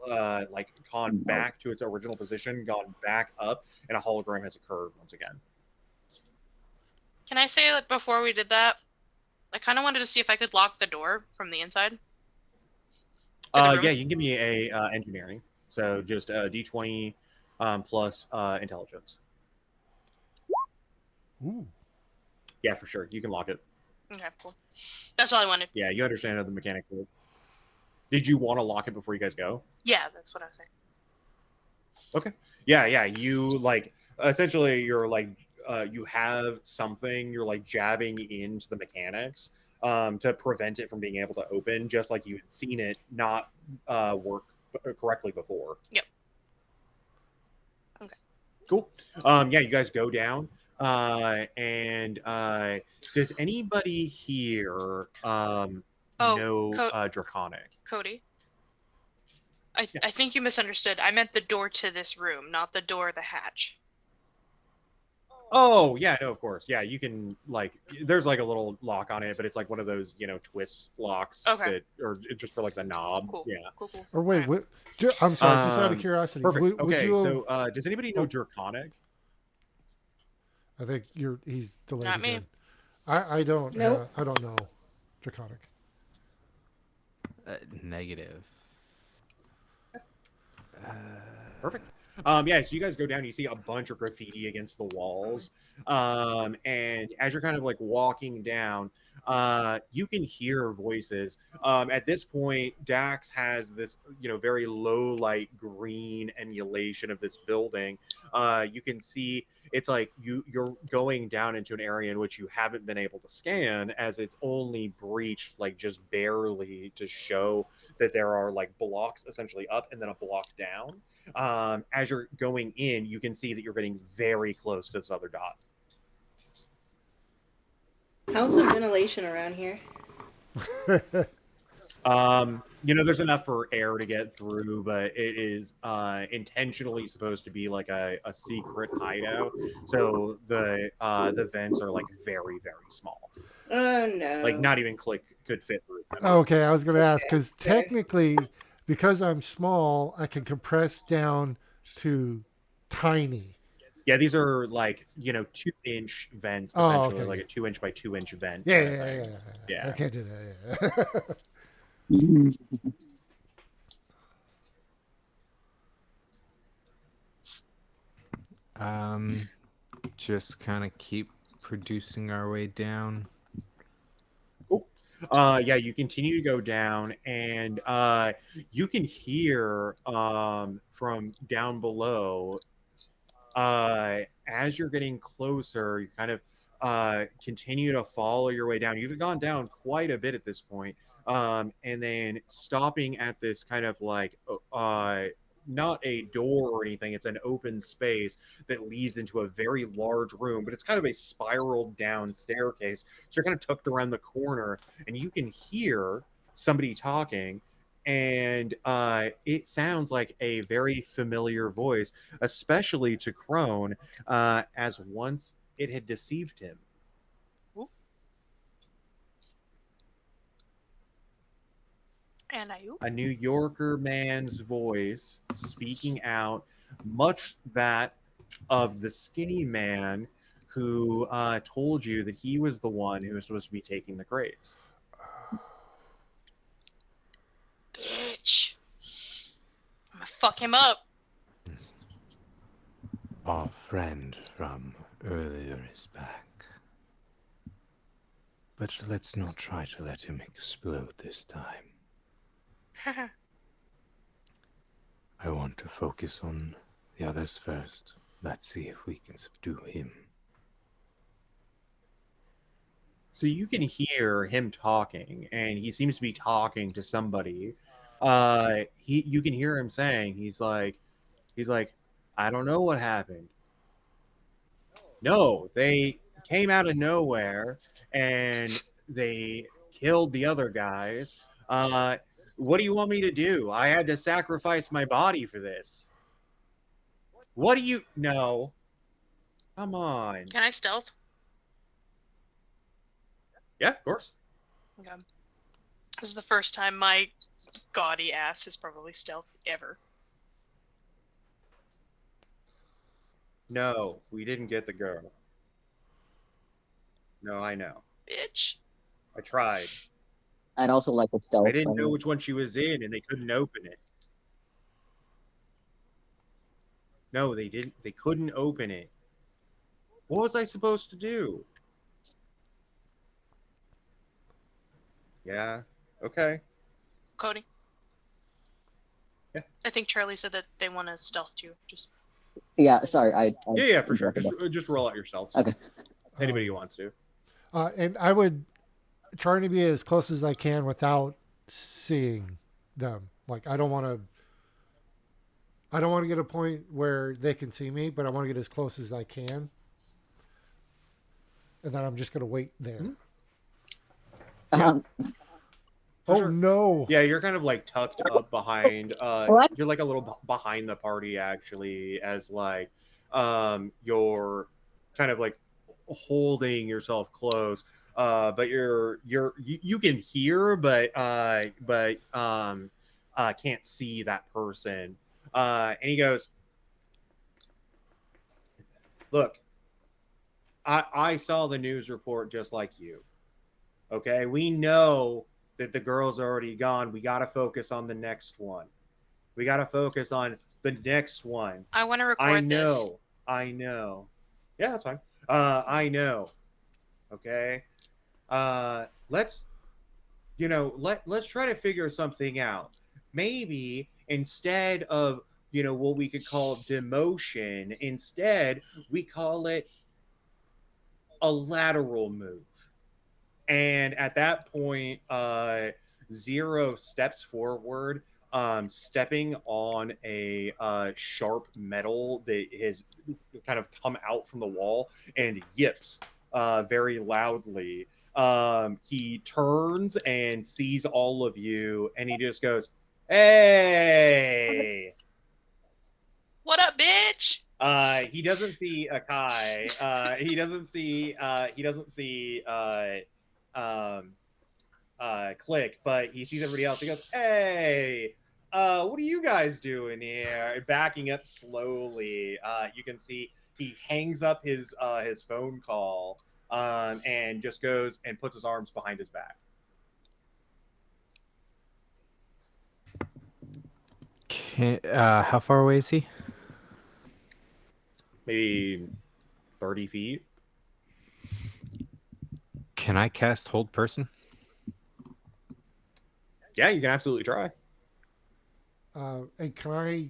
Speaker 5: like gone back to its original position, gone back up, and a hologram has occurred once again.
Speaker 1: Can I say that before we did that, I kind of wanted to see if I could lock the door from the inside? To the room?
Speaker 5: Yeah, you can give me a engineering. So just d20 plus intelligence.
Speaker 2: Ooh.
Speaker 5: Yeah, for sure. You can lock it.
Speaker 1: Okay, cool. That's all I wanted.
Speaker 5: Yeah, you understand how the mechanics work. Did you want to lock it before you guys go?
Speaker 1: Yeah, that's what I was saying.
Speaker 5: Okay. Yeah. You like essentially you're like you have something you're like jabbing into the mechanics to prevent it from being able to open, just like you had seen it not work correctly before.
Speaker 1: Yep. Okay.
Speaker 5: Cool. Yeah, you guys go down. And does anybody here know Draconic?
Speaker 1: Cody? I think you misunderstood. I meant the door to this room, not the door of the hatch.
Speaker 5: Oh, yeah, no, of course. Yeah, you can, like, there's like a little lock on it, but it's like one of those, twist locks that are just for like the knob.
Speaker 1: Cool.
Speaker 5: Yeah.
Speaker 1: Cool.
Speaker 2: Or wait, I'm sorry, just out of curiosity.
Speaker 5: Perfect.
Speaker 2: Would
Speaker 5: Okay,
Speaker 2: you
Speaker 5: so does anybody know Draconic?
Speaker 2: I think he's delayed
Speaker 1: Not
Speaker 2: again.
Speaker 1: me.
Speaker 2: I don't.
Speaker 6: Nope.
Speaker 2: I don't know Draconic.
Speaker 3: Negative.
Speaker 5: Perfect. Yeah, so you guys go down, you see a bunch of graffiti against the walls. And as you're kind of like walking down, you can hear voices. At this point, Dax has this, very low light green emulation of this building. You can see it's like you're going down into an area in which you haven't been able to scan, as it's only breached like just barely to show that there are like blocks essentially up and then a block down. As you're going in, you can see that you're getting very close to this other dot.
Speaker 6: How's the ventilation around here?
Speaker 5: There's enough for air to get through, but it is intentionally supposed to be like a secret hideout. So the vents are like very, very small.
Speaker 6: Oh no.
Speaker 5: Like not even Click could fit through them.
Speaker 2: Okay, I was going to ask because technically, because I'm small, I can compress down to tiny.
Speaker 5: Yeah, these are like 2-inch vents, essentially, like a 2-inch by 2-inch vent.
Speaker 2: Yeah. I can't do that.
Speaker 3: Just kind of keep producing our way down.
Speaker 5: Cool. Yeah, you continue to go down, and you can hear from down below. As you're getting closer, you kind of continue to follow your way down. You've gone down quite a bit at this point, and then stopping at this kind of like not a door or anything. It's an open space that leads into a very large room, but it's kind of a spiraled down staircase. So you're kind of tucked around the corner, and you can hear somebody talking. And it sounds like a very familiar voice, especially to Crone, as once it had deceived him.
Speaker 1: And are you?
Speaker 5: A New Yorker man's voice speaking out, much that of the skinny man who told you that he was the one who was supposed to be taking the crates.
Speaker 1: Bitch. I'm gonna fuck him up.
Speaker 7: Our friend from earlier is back. But let's not try to let him explode this time. I want to focus on the others first. Let's see if we can subdue him.
Speaker 5: So you can hear him talking, and he seems to be talking to somebody. You can hear him saying, he's like, I don't know what happened. No, they came out of nowhere and they killed the other guys. What do you want me to do? I had to sacrifice my body for this. What do you... No. Come on.
Speaker 1: Can I stealth?
Speaker 5: Yeah, of course.
Speaker 1: Okay. This is the first time my gaudy ass has probably stealth ever.
Speaker 5: No, we didn't get the girl. No, I know.
Speaker 1: Bitch.
Speaker 5: I tried.
Speaker 4: I'd also like to
Speaker 5: I
Speaker 4: stealth.
Speaker 5: didn't know which one she was in, and they couldn't open it. No, they didn't. They couldn't open it. What was I supposed to do? Yeah. Okay.
Speaker 1: Cody.
Speaker 5: Yeah.
Speaker 1: I think Charlie said that they want to stealth too. Just
Speaker 4: Yeah, sorry. I
Speaker 5: Yeah, for sure.
Speaker 4: interrupted
Speaker 5: Just roll out yourselves.
Speaker 4: Okay.
Speaker 5: Anybody who wants to.
Speaker 2: And I would try to be as close as I can without seeing them. Like I don't want to. I don't want to get a point where they can see me, but I want to get as close as I can. And then I'm just going to wait there.
Speaker 5: Mhm.
Speaker 4: Yeah.
Speaker 5: For
Speaker 2: Oh
Speaker 5: sure.
Speaker 2: no!
Speaker 5: Yeah, you're kind of like tucked up behind.
Speaker 4: What?
Speaker 5: You're like a little behind the party actually, as like, you're kind of like holding yourself close. But you can hear, but can't see that person. And he goes, "Look, I saw the news report just like you. Okay, we know that the girl's already gone. We got to focus on the next one. We got to focus on the next one.
Speaker 1: I want to
Speaker 5: I
Speaker 1: record this.
Speaker 5: know. I know. Yeah, that's fine. I know. Okay. Let's let's try to figure something out. Maybe instead of what we could call demotion, instead we call it a lateral move. And at that point, Zero steps forward, stepping on a sharp metal that has kind of come out from the wall and yips very loudly. He turns and sees all of you, and he just goes, "Hey!"
Speaker 1: What up, bitch?
Speaker 5: He doesn't see Akai. He doesn't see. He doesn't see. Um, Click, but he sees everybody else. He goes, "Hey, what are you guys doing here?" Backing up slowly. You can see he hangs up his phone call, and just goes and puts his arms behind his back.
Speaker 3: How far away is he?
Speaker 5: Maybe 30 feet.
Speaker 3: Can I cast Hold Person?
Speaker 5: Yeah, you can absolutely try.
Speaker 2: And can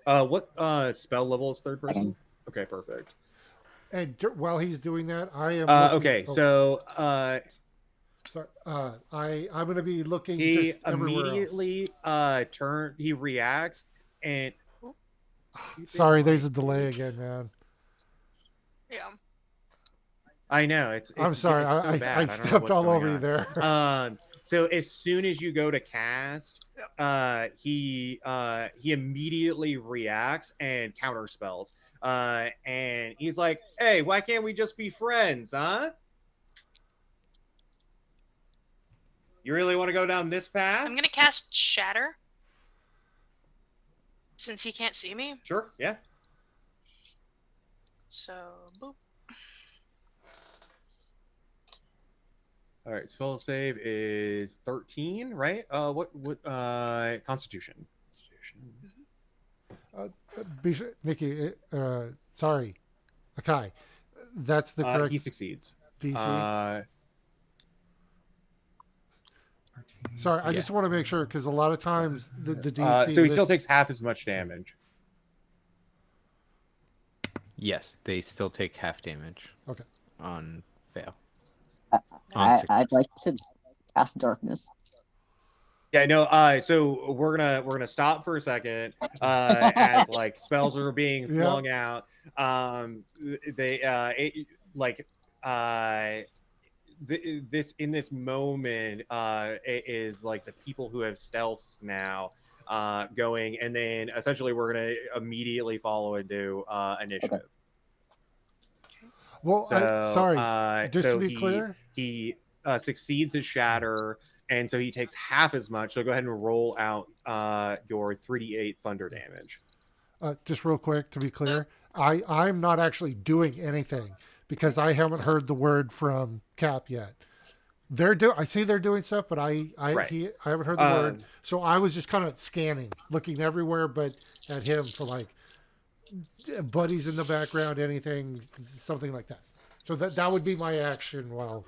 Speaker 2: I?
Speaker 5: What spell level is third person? Okay, perfect.
Speaker 2: And while he's doing that, I am.
Speaker 5: Okay, so
Speaker 2: sorry, I'm going to be looking.
Speaker 5: he
Speaker 2: just everywhere
Speaker 5: immediately he reacts and
Speaker 2: else. Sorry, there's a delay again, man.
Speaker 1: Yeah.
Speaker 5: I know it's
Speaker 2: I'm sorry.
Speaker 5: it's so
Speaker 2: I
Speaker 5: bad.
Speaker 2: I
Speaker 5: I don't know
Speaker 2: stepped
Speaker 5: what's
Speaker 2: all
Speaker 5: going
Speaker 2: over you
Speaker 5: on.
Speaker 2: there.
Speaker 5: So as soon as you go to cast, he immediately reacts and counterspells. And he's like, "Hey, why can't we just be friends, huh? You really want to go down this path?"
Speaker 1: I'm gonna cast Shatter. Since he can't see me.
Speaker 5: Sure, yeah.
Speaker 1: So boop.
Speaker 5: All right, spell save is 13, right? What Constitution?
Speaker 2: Nikki, sorry, Akai. That's the correct
Speaker 5: He succeeds.
Speaker 2: DC. Sorry, I just want to make sure because a lot of times the DC.
Speaker 5: So he still takes half as much damage.
Speaker 3: Yes, they still take half damage.
Speaker 2: Okay.
Speaker 3: On fail.
Speaker 4: I'd like to cast darkness.
Speaker 5: Yeah, no. So we're gonna stop for a second. As like spells are being flung out. This in this moment it is like the people who have stealthed now going, and then essentially we're gonna immediately follow into initiative.
Speaker 4: Okay.
Speaker 2: Well,
Speaker 5: So,
Speaker 2: sorry. Just
Speaker 5: so
Speaker 2: to be clear,
Speaker 5: he succeeds his shatter, and so he takes half as much. So go ahead and roll out your 3d8 thunder damage.
Speaker 2: Just real quick to be clear, I'm not actually doing anything because I haven't heard the word from Cap yet. I see they're doing stuff, but I haven't heard the word. So I was just kind of scanning, looking everywhere but at him for like buddies in the background, anything, something like that. So that would be my action while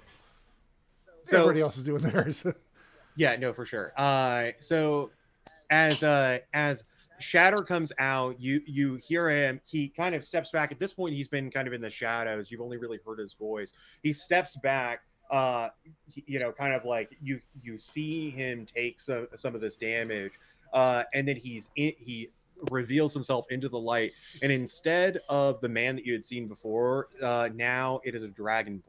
Speaker 2: everybody else is doing theirs.
Speaker 5: Yeah, no, for sure. So as Shatter comes out, you hear him. He kind of steps back. At this point, he's been kind of in the shadows. You've only really heard his voice. He steps back. Kind of like you see him take some of this damage, and then he reveals himself into the light. And instead of the man that you had seen before, now it is a dragonborn.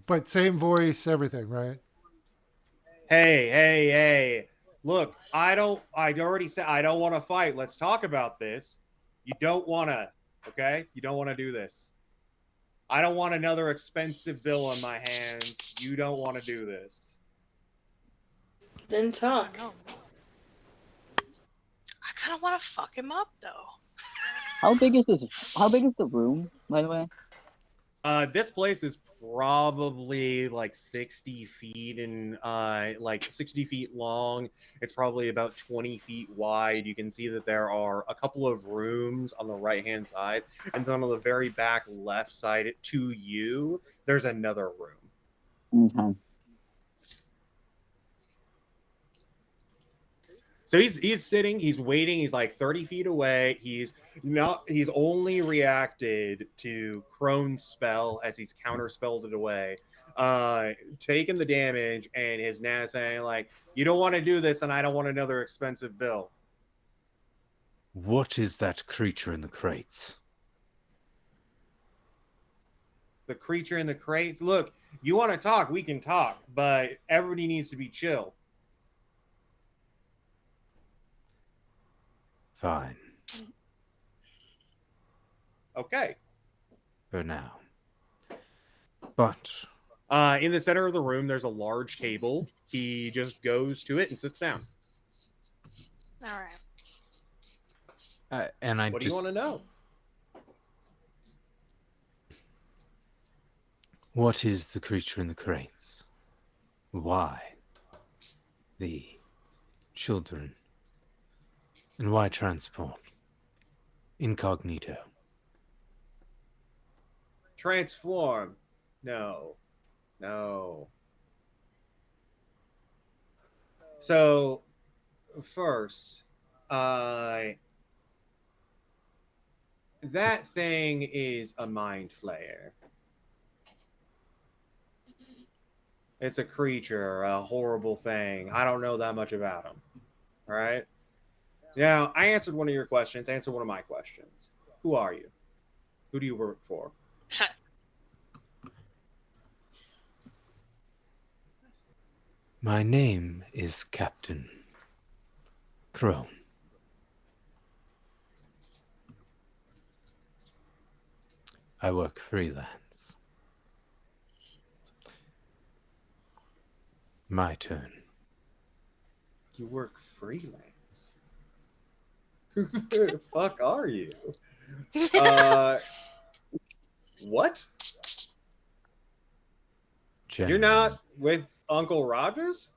Speaker 2: But same voice, everything, right?
Speaker 5: Hey. Look, I already said I don't want to fight. Let's talk about this. You don't want to, okay? You don't want to do this. I don't want another expensive bill on my hands. You don't want to do this.
Speaker 6: Then talk.
Speaker 1: No. I kind of want to fuck him up, though.
Speaker 4: How big is this? How big is the room, by the way?
Speaker 5: This place is probably like 60 feet and like 60 feet long. It's probably about 20 feet wide. You can see that there are a couple of rooms on the right hand side, and then on the very back left side to you, there's another room.
Speaker 4: Okay.
Speaker 5: So he's sitting, he's waiting, he's like 30 feet away. He's only reacted to Crone's spell as he's counterspelled it away. Taking the damage, and is now saying, like, you don't want to do this, and I don't want another expensive bill.
Speaker 7: What is that creature in the crates?
Speaker 5: The creature in the crates? Look, you want to talk, we can talk, but everybody needs to be chill.
Speaker 7: Fine.
Speaker 5: Okay.
Speaker 7: For now. But
Speaker 5: in the center of the room, there's a large table. He just goes to it and sits down.
Speaker 1: All right.
Speaker 5: What do you want to know?
Speaker 7: What is the creature in the crates? Why? The children. And why transport? Incognito.
Speaker 5: Transform. No. So, first, that thing is a mind flayer. It's a creature, a horrible thing. I don't know that much about him. All right? Now, I answered one of your questions. Answer one of my questions. Who are you? Who do you work for?
Speaker 7: My name is Captain Crone. I work freelance. My turn.
Speaker 5: You work freelance? Who the fuck are you? What?
Speaker 7: Generally.
Speaker 5: You're not with Uncle Rogers?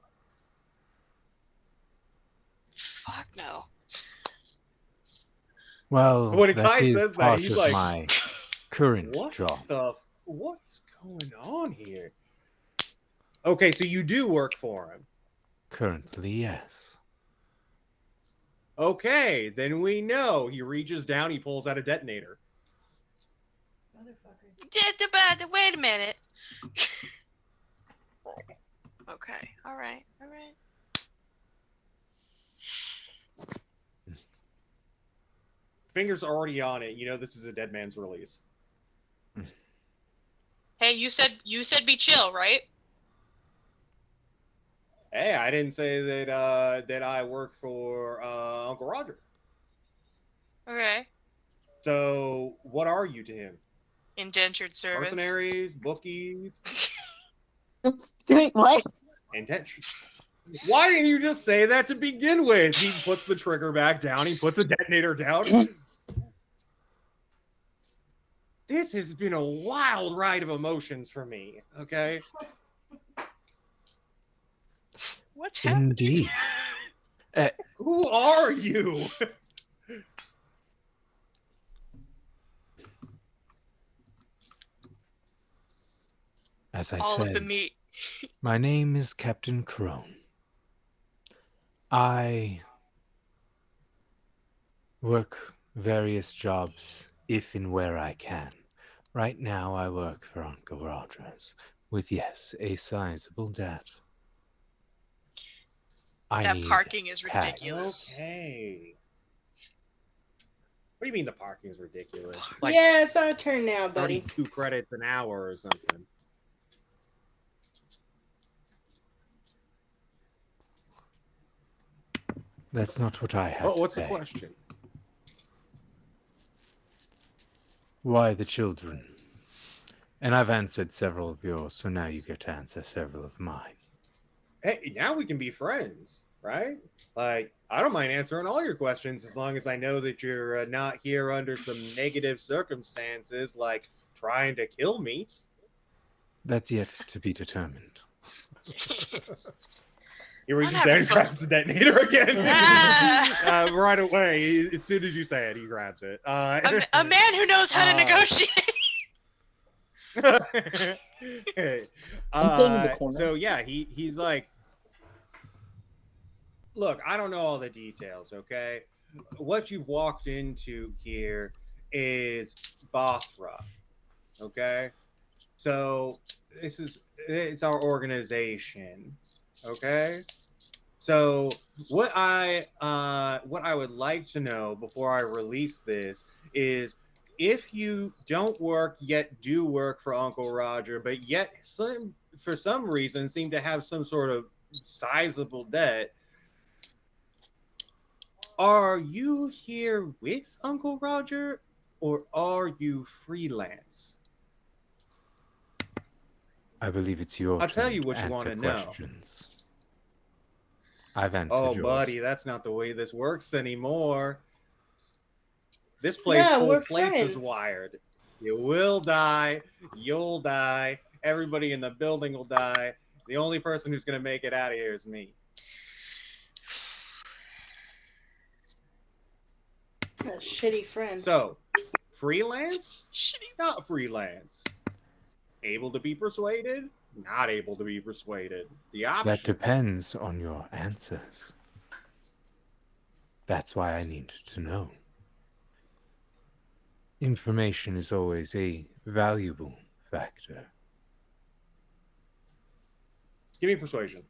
Speaker 1: Fuck no.
Speaker 7: Well,
Speaker 5: When a
Speaker 7: that
Speaker 5: guy
Speaker 7: is
Speaker 5: says that,
Speaker 7: part
Speaker 5: he's
Speaker 7: of
Speaker 5: like,
Speaker 7: my current
Speaker 5: What
Speaker 7: job.
Speaker 5: what's going on here? Okay, so you do work for him.
Speaker 7: Currently, yes.
Speaker 5: Okay, then we know. He reaches down, he pulls out a detonator.
Speaker 1: Wait a minute. Okay. All right.
Speaker 5: Fingers already on it. You know this is a dead man's release.
Speaker 1: Hey, you said be chill, right?
Speaker 5: Hey, I didn't say that I work for Uncle Roger.
Speaker 1: Okay.
Speaker 5: So, what are you to him?
Speaker 1: Indentured servants.
Speaker 5: Mercenaries, bookies?
Speaker 4: Wait, what?
Speaker 5: Intention. Why didn't you just say that to begin with? He puts the trigger back down. He puts a detonator down. This has been a wild ride of emotions for me. Okay.
Speaker 1: What's happening?
Speaker 3: Indeed.
Speaker 5: Who are you?
Speaker 3: As I
Speaker 1: All of the
Speaker 3: said,
Speaker 1: meat.
Speaker 3: my name is Captain Crone. I work various jobs if and where I can. Right now, I work for Uncle Rogers with, yes, a sizable debt. I
Speaker 1: That
Speaker 3: need
Speaker 1: parking is
Speaker 3: cash.
Speaker 1: ridiculous.
Speaker 5: Okay. What do you mean the parking is ridiculous? It's like
Speaker 6: Yeah, it's our turn now, buddy.
Speaker 5: 32 credits an hour or something.
Speaker 3: That's not what I had
Speaker 5: Oh,
Speaker 3: to
Speaker 5: what's the
Speaker 3: pay.
Speaker 5: question?
Speaker 3: Why the children? And I've answered several of yours, so now you get to answer several of mine.
Speaker 5: Hey, now we can be friends, right? Like, I don't mind answering all your questions as long as I know that you're not here under some negative circumstances, like trying to kill me.
Speaker 3: That's yet to be determined.
Speaker 5: He reaches
Speaker 1: having
Speaker 5: down and
Speaker 1: fun.
Speaker 5: grabs the detonator again.
Speaker 1: Ah!
Speaker 5: Right away. As soon as you say it, he grabs it.
Speaker 1: A man who knows how to negotiate.
Speaker 4: I'm staying in the corner.
Speaker 5: So yeah, he's like, look, I don't know all the details, okay? What you've walked into here is Bothra, okay? So it's our organization, okay? So what I would like to know before I release this is if you don't work yet do work for Uncle Roger, but yet for some reason seem to have some sort of sizable debt. Are you here with Uncle Roger or are you freelance?
Speaker 3: I believe it's your
Speaker 5: I'll
Speaker 3: turn
Speaker 5: tell you what
Speaker 3: to
Speaker 5: you want
Speaker 3: answer
Speaker 5: to know.
Speaker 3: questions. I've answered
Speaker 5: Oh,
Speaker 3: yours.
Speaker 5: buddy, that's not the way this works anymore. This
Speaker 6: No,
Speaker 5: whole
Speaker 6: we're
Speaker 5: place is
Speaker 6: friends.
Speaker 5: wired. You will die. You'll die. Everybody in the building will die. The only person who's going to make it out of here is me.
Speaker 6: A shitty friend.
Speaker 5: So, freelance?
Speaker 1: Shitty.
Speaker 5: Not freelance. Able to be persuaded? Not able to be persuaded. The option.
Speaker 3: That depends on your answers. That's why I need to know. Information is always a valuable factor.
Speaker 5: Give me persuasion.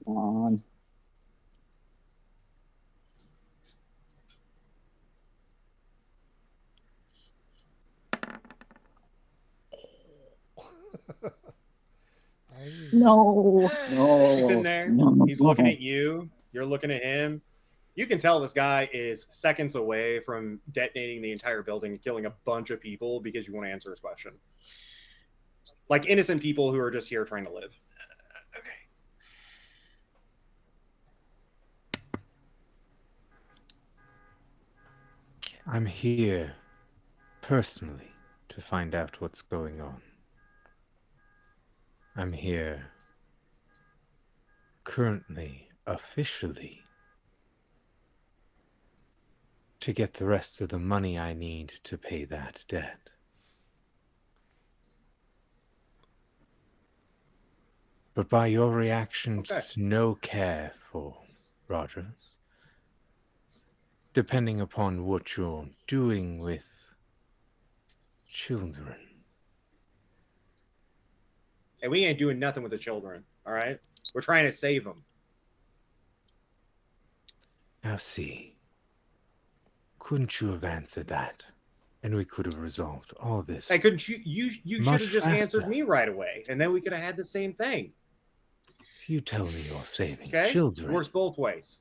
Speaker 4: Come on. No. No.
Speaker 5: He's in there.
Speaker 4: No.
Speaker 5: He's looking at you. You're looking at him. You can tell this guy is seconds away from detonating the entire building and killing a bunch of people because you want to answer his question. Like innocent people who are just here trying to live.
Speaker 1: Okay.
Speaker 3: I'm here personally to find out what's going on. I'm here currently, officially, to get the rest of the money I need to pay that debt. But by your reaction
Speaker 5: Okay.
Speaker 3: to no care for Rogers, depending upon what you're doing with children.
Speaker 5: And we ain't doing nothing with the children, all right? We're trying to save them.
Speaker 3: Now see, couldn't you have answered that? And we could have resolved all this.
Speaker 5: Hey, couldn't you should
Speaker 3: Much
Speaker 5: have just
Speaker 3: faster.
Speaker 5: answered me right away, and then we could have had the same thing.
Speaker 3: If you tell me you're saving
Speaker 5: Okay?
Speaker 3: children,
Speaker 5: Works both ways.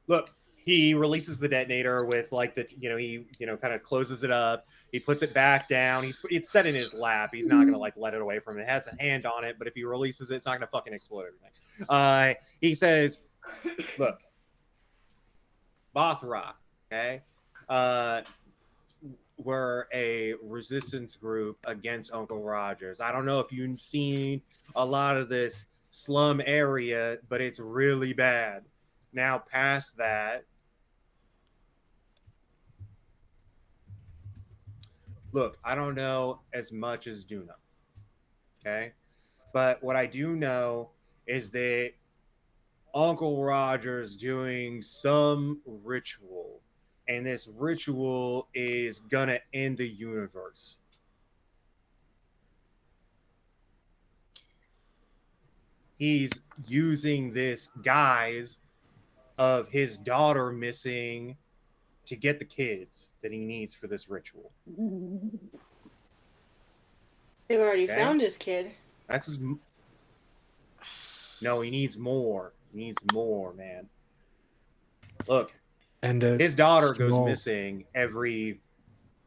Speaker 5: Look, he releases the detonator with like the, he kind of closes it up. He puts it back down. It's set in his lap. He's not gonna like let it away from him. It has a hand on it, but if he releases it, it's not gonna fucking explode everything. He says, "Look, Bothra, okay, we're a resistance group against Uncle Rogers. I don't know if you've seen a lot of this slum area, but it's really bad. Now, past that, look, I don't know as much as Duna, okay? But what I do know is that Uncle Roger's doing some ritual, and this ritual is gonna end the universe. He's using this guise of his daughter missing to get the kids that he needs for this ritual.
Speaker 6: They've already
Speaker 5: Okay.
Speaker 6: found his kid.
Speaker 5: That's his. No, he needs more. He needs more, man. Look,
Speaker 7: And
Speaker 5: his daughter goes
Speaker 7: small-
Speaker 5: missing every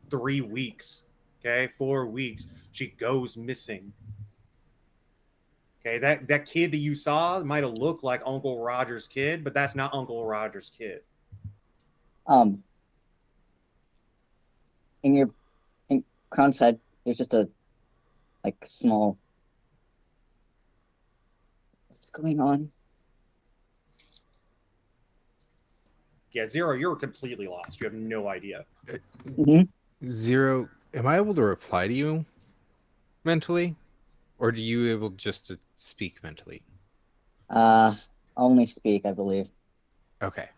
Speaker 5: 3 weeks. Okay, 4 weeks. She goes missing. Okay, that kid that you saw might have looked like Uncle Roger's kid, but that's not Uncle Roger's kid.
Speaker 4: In Crown's head, there's just a small. What's going on?
Speaker 5: Yeah, Zero, you're completely lost. You have no idea.
Speaker 7: Zero, am I able to reply to you mentally? Or are you able just to speak mentally?
Speaker 4: Only speak, I believe.
Speaker 7: Okay.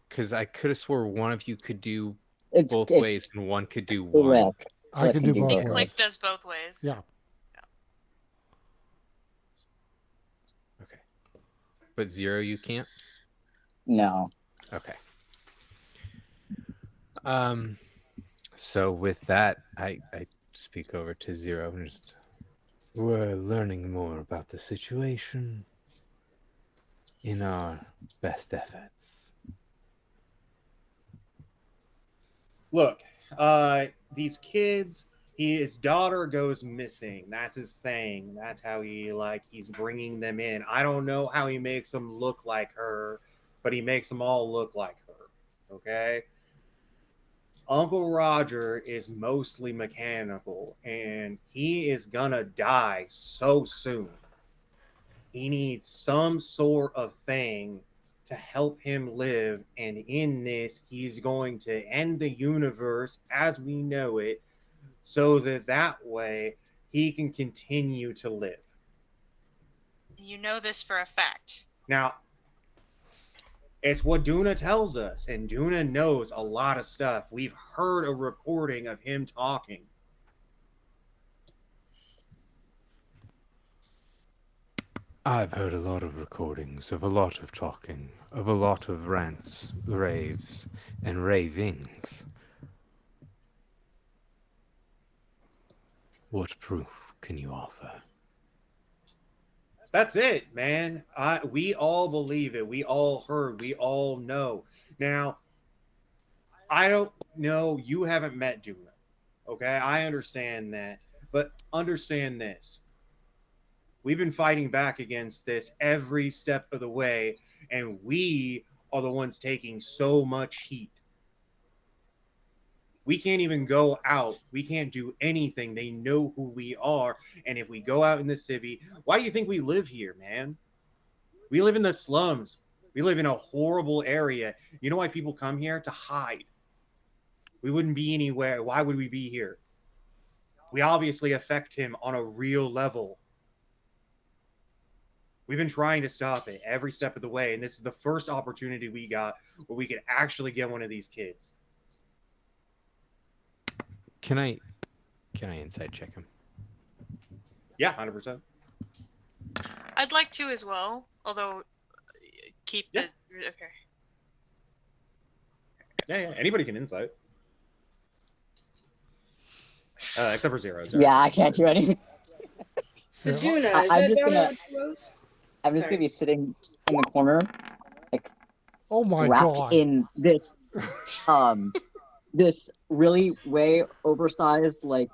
Speaker 7: Because I could have swore one of you could do
Speaker 4: It's
Speaker 7: both
Speaker 4: it's
Speaker 7: ways and one could do one.
Speaker 4: Rick.
Speaker 2: I can do both
Speaker 1: Yeah,
Speaker 2: ways.
Speaker 1: Click does both ways.
Speaker 2: Yeah.
Speaker 7: Okay. But Zero, you can't?
Speaker 4: No.
Speaker 7: Okay. So with that, I speak over to Zero and just, we're learning more about the situation in our best efforts.
Speaker 5: Look, these kids, his daughter goes missing. That's his thing. That's how he's bringing them in. I don't know how he makes them look like her, but he makes them all look like her. Okay? Uncle Roger is mostly mechanical, and he is gonna die so soon. He needs some sort of thing to help him live, and in this, he's going to end the universe as we know it, so that way he can continue to live.
Speaker 1: You know this for a fact.
Speaker 5: Now, it's what Duna tells us, and Duna knows a lot of stuff. We've heard a recording of him talking.
Speaker 7: I've heard a lot of recordings of a lot of talking, of a lot of rants, raves, and ravings. What proof can you offer?
Speaker 5: That's it, man. We all believe it. We all heard. We all know. Now, I don't know. You haven't met Duna. Okay? I understand that. But understand this. We've been fighting back against this every step of the way, and we are the ones taking so much heat. We can't even go out. We can't do anything. They know who we are. And if we go out in the city, why do you think we live here, man? We live in the slums. We live in a horrible area. You know why people come here? To hide. We wouldn't be anywhere. Why would we be here? We obviously affect him on a real level. We've been trying to stop it every step of the way, and this is the first opportunity we got where we could actually get one of these kids.
Speaker 7: Can I insight check him?
Speaker 5: Yeah, 100%.
Speaker 1: I'd like to as well, although keep
Speaker 5: Yeah.
Speaker 1: the okay.
Speaker 5: Yeah. Anybody can insight. Except for Zero.
Speaker 4: Yeah, I can't do anything.
Speaker 6: So
Speaker 2: Yeah.
Speaker 6: Duna, is
Speaker 4: I'm
Speaker 6: that
Speaker 4: just
Speaker 6: down
Speaker 4: gonna-
Speaker 6: on close?
Speaker 4: I'm just
Speaker 6: Sorry.
Speaker 4: gonna be sitting in the corner,
Speaker 2: Oh my
Speaker 4: wrapped
Speaker 2: god.
Speaker 4: in this this really way oversized like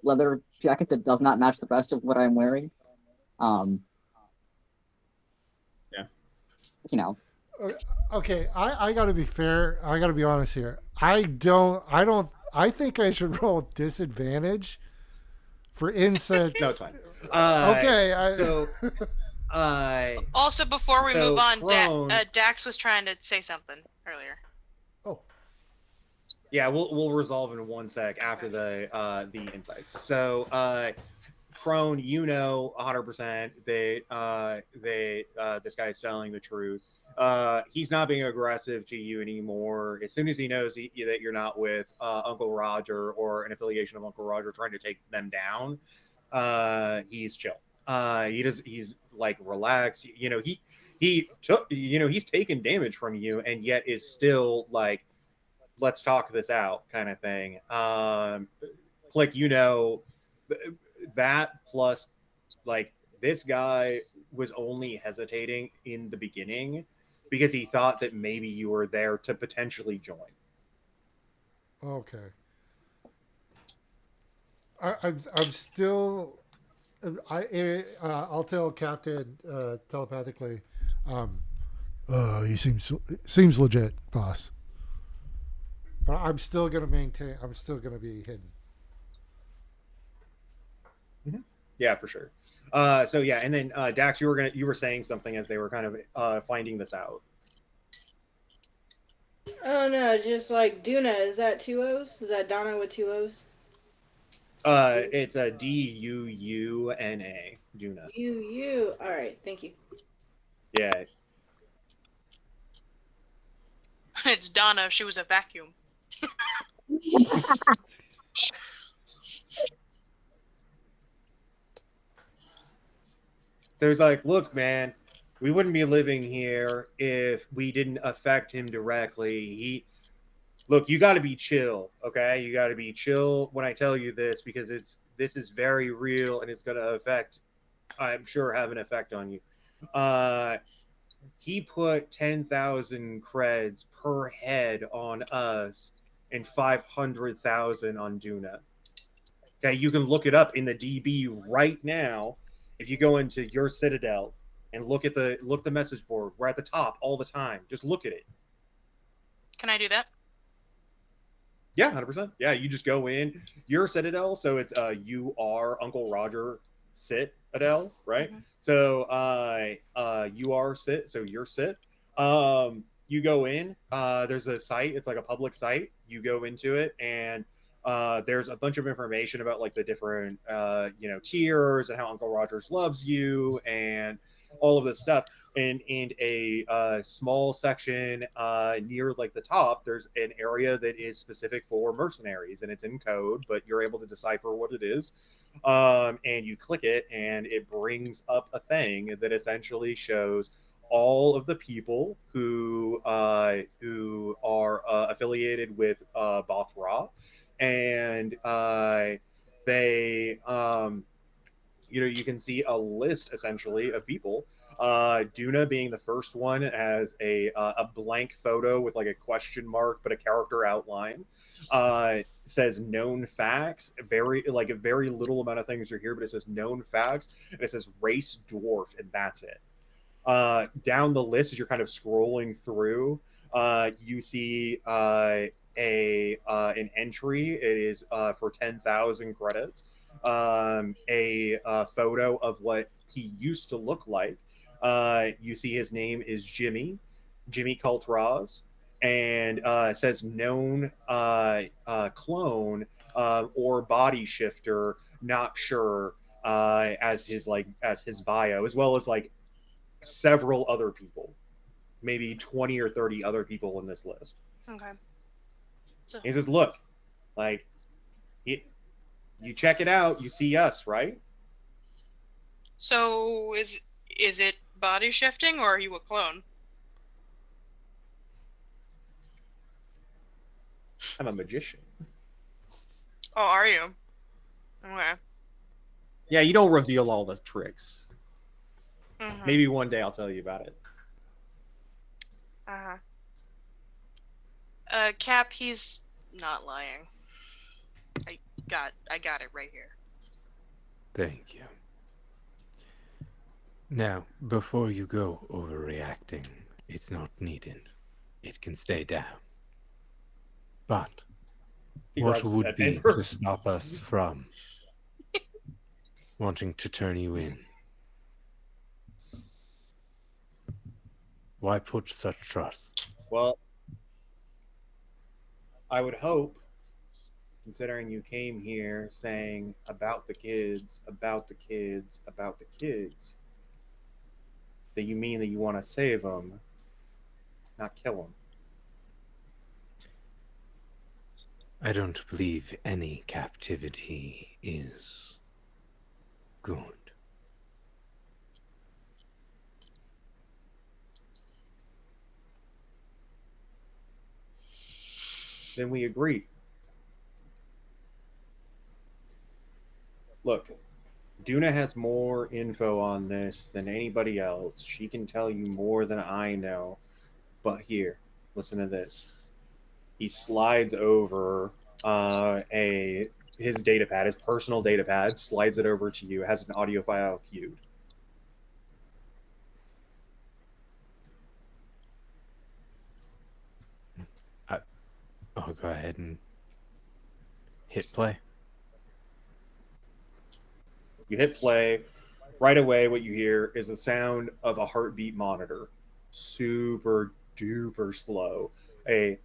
Speaker 4: leather jacket that does not match the rest of what I'm wearing. Um,
Speaker 5: Yeah.
Speaker 4: you know,
Speaker 2: Okay, I gotta be fair. I gotta be honest here. I think I should roll disadvantage for insects.
Speaker 5: No, it's fine.
Speaker 2: Okay,
Speaker 5: So, uh,
Speaker 1: Also, before we move
Speaker 5: so
Speaker 1: on,
Speaker 5: Crone.
Speaker 1: Dax was trying to say something earlier.
Speaker 2: oh,
Speaker 5: Yeah, we'll resolve in one sec after the insights. So, Crone, 100% this guy's telling the truth. He's not being aggressive to you anymore. As soon as he knows that you're not with Uncle Roger or an affiliation of Uncle Roger trying to take them down, he's chill. He's like relaxed. He took he's taken damage from you and yet is still like, let's talk this out kind of thing. Click, that plus like this guy was only hesitating in the beginning because he thought that maybe you were there to potentially join.
Speaker 2: okay. I'm still. I'll tell Captain telepathically. Um, he seems legit, boss. But I'm still gonna maintain. I'm still gonna be hidden.
Speaker 5: Yeah, for sure. So yeah, and then Dax, you were saying something as they were kind of finding this out.
Speaker 6: Oh no, just like Duna. Is that two O's? Is that Donna with two O's?
Speaker 5: It's a Duuna, Duna.
Speaker 6: You. All right, thank you.
Speaker 5: Yeah.
Speaker 1: It's Donna if she was a vacuum.
Speaker 5: There's like, look, man, we wouldn't be living here if we didn't affect him directly. Look, you got to be chill, okay? You got to be chill when I tell you this because this is very real and it's going to affect, I'm sure, have an effect on you. He put 10,000 creds per head on us and 500,000 on Duna. Okay, you can look it up in the DB right now. If you go into your Citadel and look the message board, we're at the top all the time. Just look at it.
Speaker 1: Can I do that?
Speaker 5: Yeah, 100%. Yeah, you just go in your Citadel, so it's you are Uncle Roger Citadel, right?
Speaker 1: Mm-hmm.
Speaker 5: So you are Sit, so you're Sit. You go in, there's a site, it's like a public site. You go into it and there's a bunch of information about like the different tiers and how Uncle Rogers loves you and all of this stuff. And in a small section near like the top, there's an area that is specific for mercenaries, and it's in code, but you're able to decipher what it is. And you click it, and it brings up a thing that essentially shows all of the people who are affiliated with Bothra, and they you can see a list essentially of people. Duna being the first one as a blank photo with like a question mark but a character outline. Says known facts. A very little amount of things are here, but it says known facts and it says race dwarf, and that's it. Down the list as you're kind of scrolling through, you see an entry. It is for 10,000 credits. A photo of what he used to look like. You see his name is Jimmy Coltraz, and says known clone or body shifter, not sure, as his bio, as well as like several other people, maybe 20 or 30 other people in this list.
Speaker 1: Okay. So
Speaker 5: He says, look, like, you check it out, you see us, right?
Speaker 1: So is it body shifting, or are you a clone?
Speaker 5: I'm a magician.
Speaker 1: Oh, are you? Okay.
Speaker 5: Yeah, you don't reveal all the tricks.
Speaker 1: Mm-hmm.
Speaker 5: Maybe one day I'll tell you about it.
Speaker 1: Uh-huh. Cap, he's not lying. I got it right here.
Speaker 7: Thank you. Now, before you go overreacting, it's not needed. It can stay down. But
Speaker 5: He
Speaker 7: what
Speaker 5: grabs
Speaker 7: would
Speaker 5: that
Speaker 7: be
Speaker 5: paper.
Speaker 7: to stop us from wanting to turn you in? Why put such trust?
Speaker 5: Well, I would hope, considering you came here saying about the kids, about the kids, about the kids, that you mean that you want to save them, not kill them.
Speaker 7: I don't believe any captivity is good.
Speaker 5: Then we agree. Look, Duna has more info on this than anybody else. She can tell you more than I know. But here, listen to this. He slides over a his data pad, his personal data pad, slides it over to you, has an audio file queued.
Speaker 7: I'll go ahead and hit play.
Speaker 5: You hit play. Right away, what you hear is the sound of a heartbeat monitor. Super duper slow. A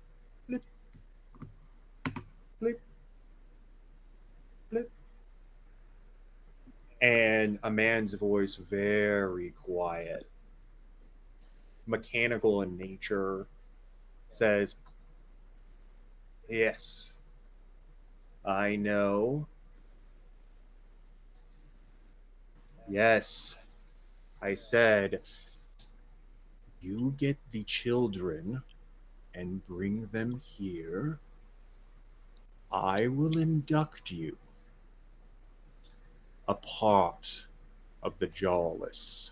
Speaker 5: blip, blip, blip. And a man's voice, very quiet, mechanical in nature, says, "Yes, I know. Yes, I said, you get the children and bring them here. I will induct you, a part of the Jawless."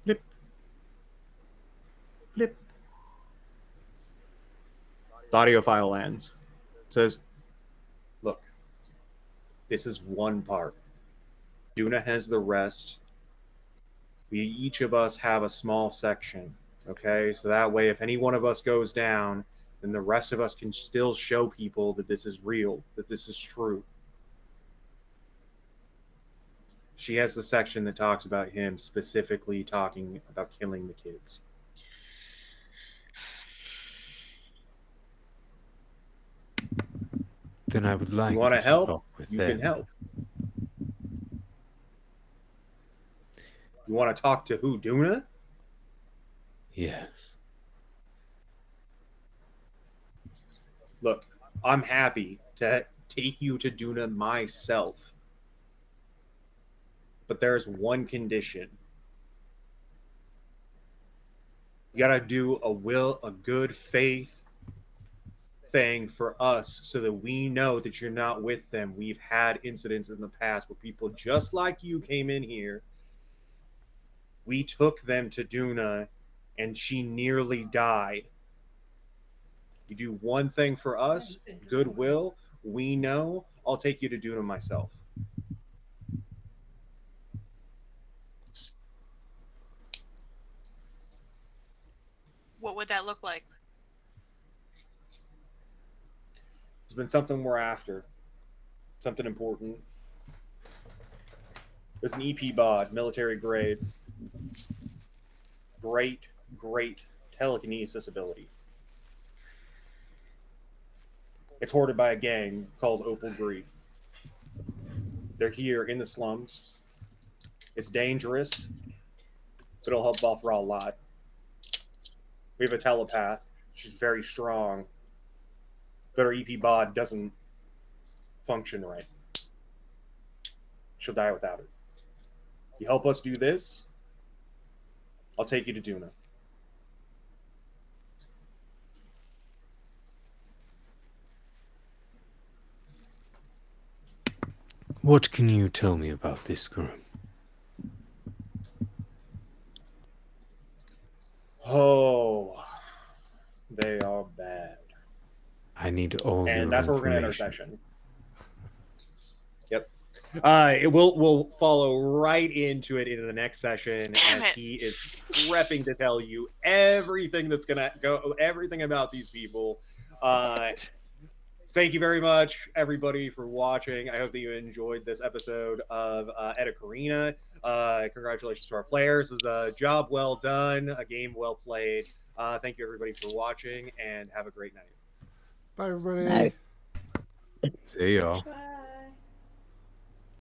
Speaker 5: Blip, blip. The audio file ends. Says, "Look, this is one part. Duna has the rest. We each of us have a small section. Okay, so that way, if any one of us goes down, then the rest of us can still show people that this is real, that this is true." She has the section that talks about him specifically talking about killing the kids.
Speaker 7: Then I would
Speaker 5: You
Speaker 7: like
Speaker 5: want to
Speaker 7: to
Speaker 5: help?
Speaker 7: talk with
Speaker 5: You can
Speaker 7: them.
Speaker 5: help. You want to talk to who, Duna?
Speaker 7: Yes.
Speaker 5: Look, I'm happy to take you to Duna myself. But there's one condition. You gotta do a good faith thing for us so that we know that you're not with them. We've had incidents in the past where people just like you came in here. We took them to Duna and she nearly died. You do one thing for us, goodwill, we know, I'll take you to Duna myself.
Speaker 1: What would that look like?
Speaker 5: It's been something we're after, something important. There's an EP bod, military grade. Great, great telekinesis ability. It's hoarded by a gang called Opal Greed. They're here in the slums. It's dangerous, but it'll help Bothra a lot. We have a telepath. She's very strong, but her EP bod doesn't function right. She'll die without it. You help us do this, I'll take you to Duna.
Speaker 7: What can you tell me about this group? I need all
Speaker 5: And
Speaker 7: your
Speaker 5: that's where we're going to end our
Speaker 7: information.
Speaker 5: session. Yep. We'll follow right into it in the next session
Speaker 1: Damn
Speaker 5: as
Speaker 1: it.
Speaker 5: he is prepping to tell you everything that's gonna go, everything about these people. Thank you very much, everybody, for watching. I hope that you enjoyed this episode of Eta Carinae. Congratulations to our players. This is a job well done, a game well played. Thank you, everybody, for watching, and have a great night.
Speaker 2: Bye, everybody.
Speaker 4: Night.
Speaker 7: See y'all.
Speaker 6: Bye.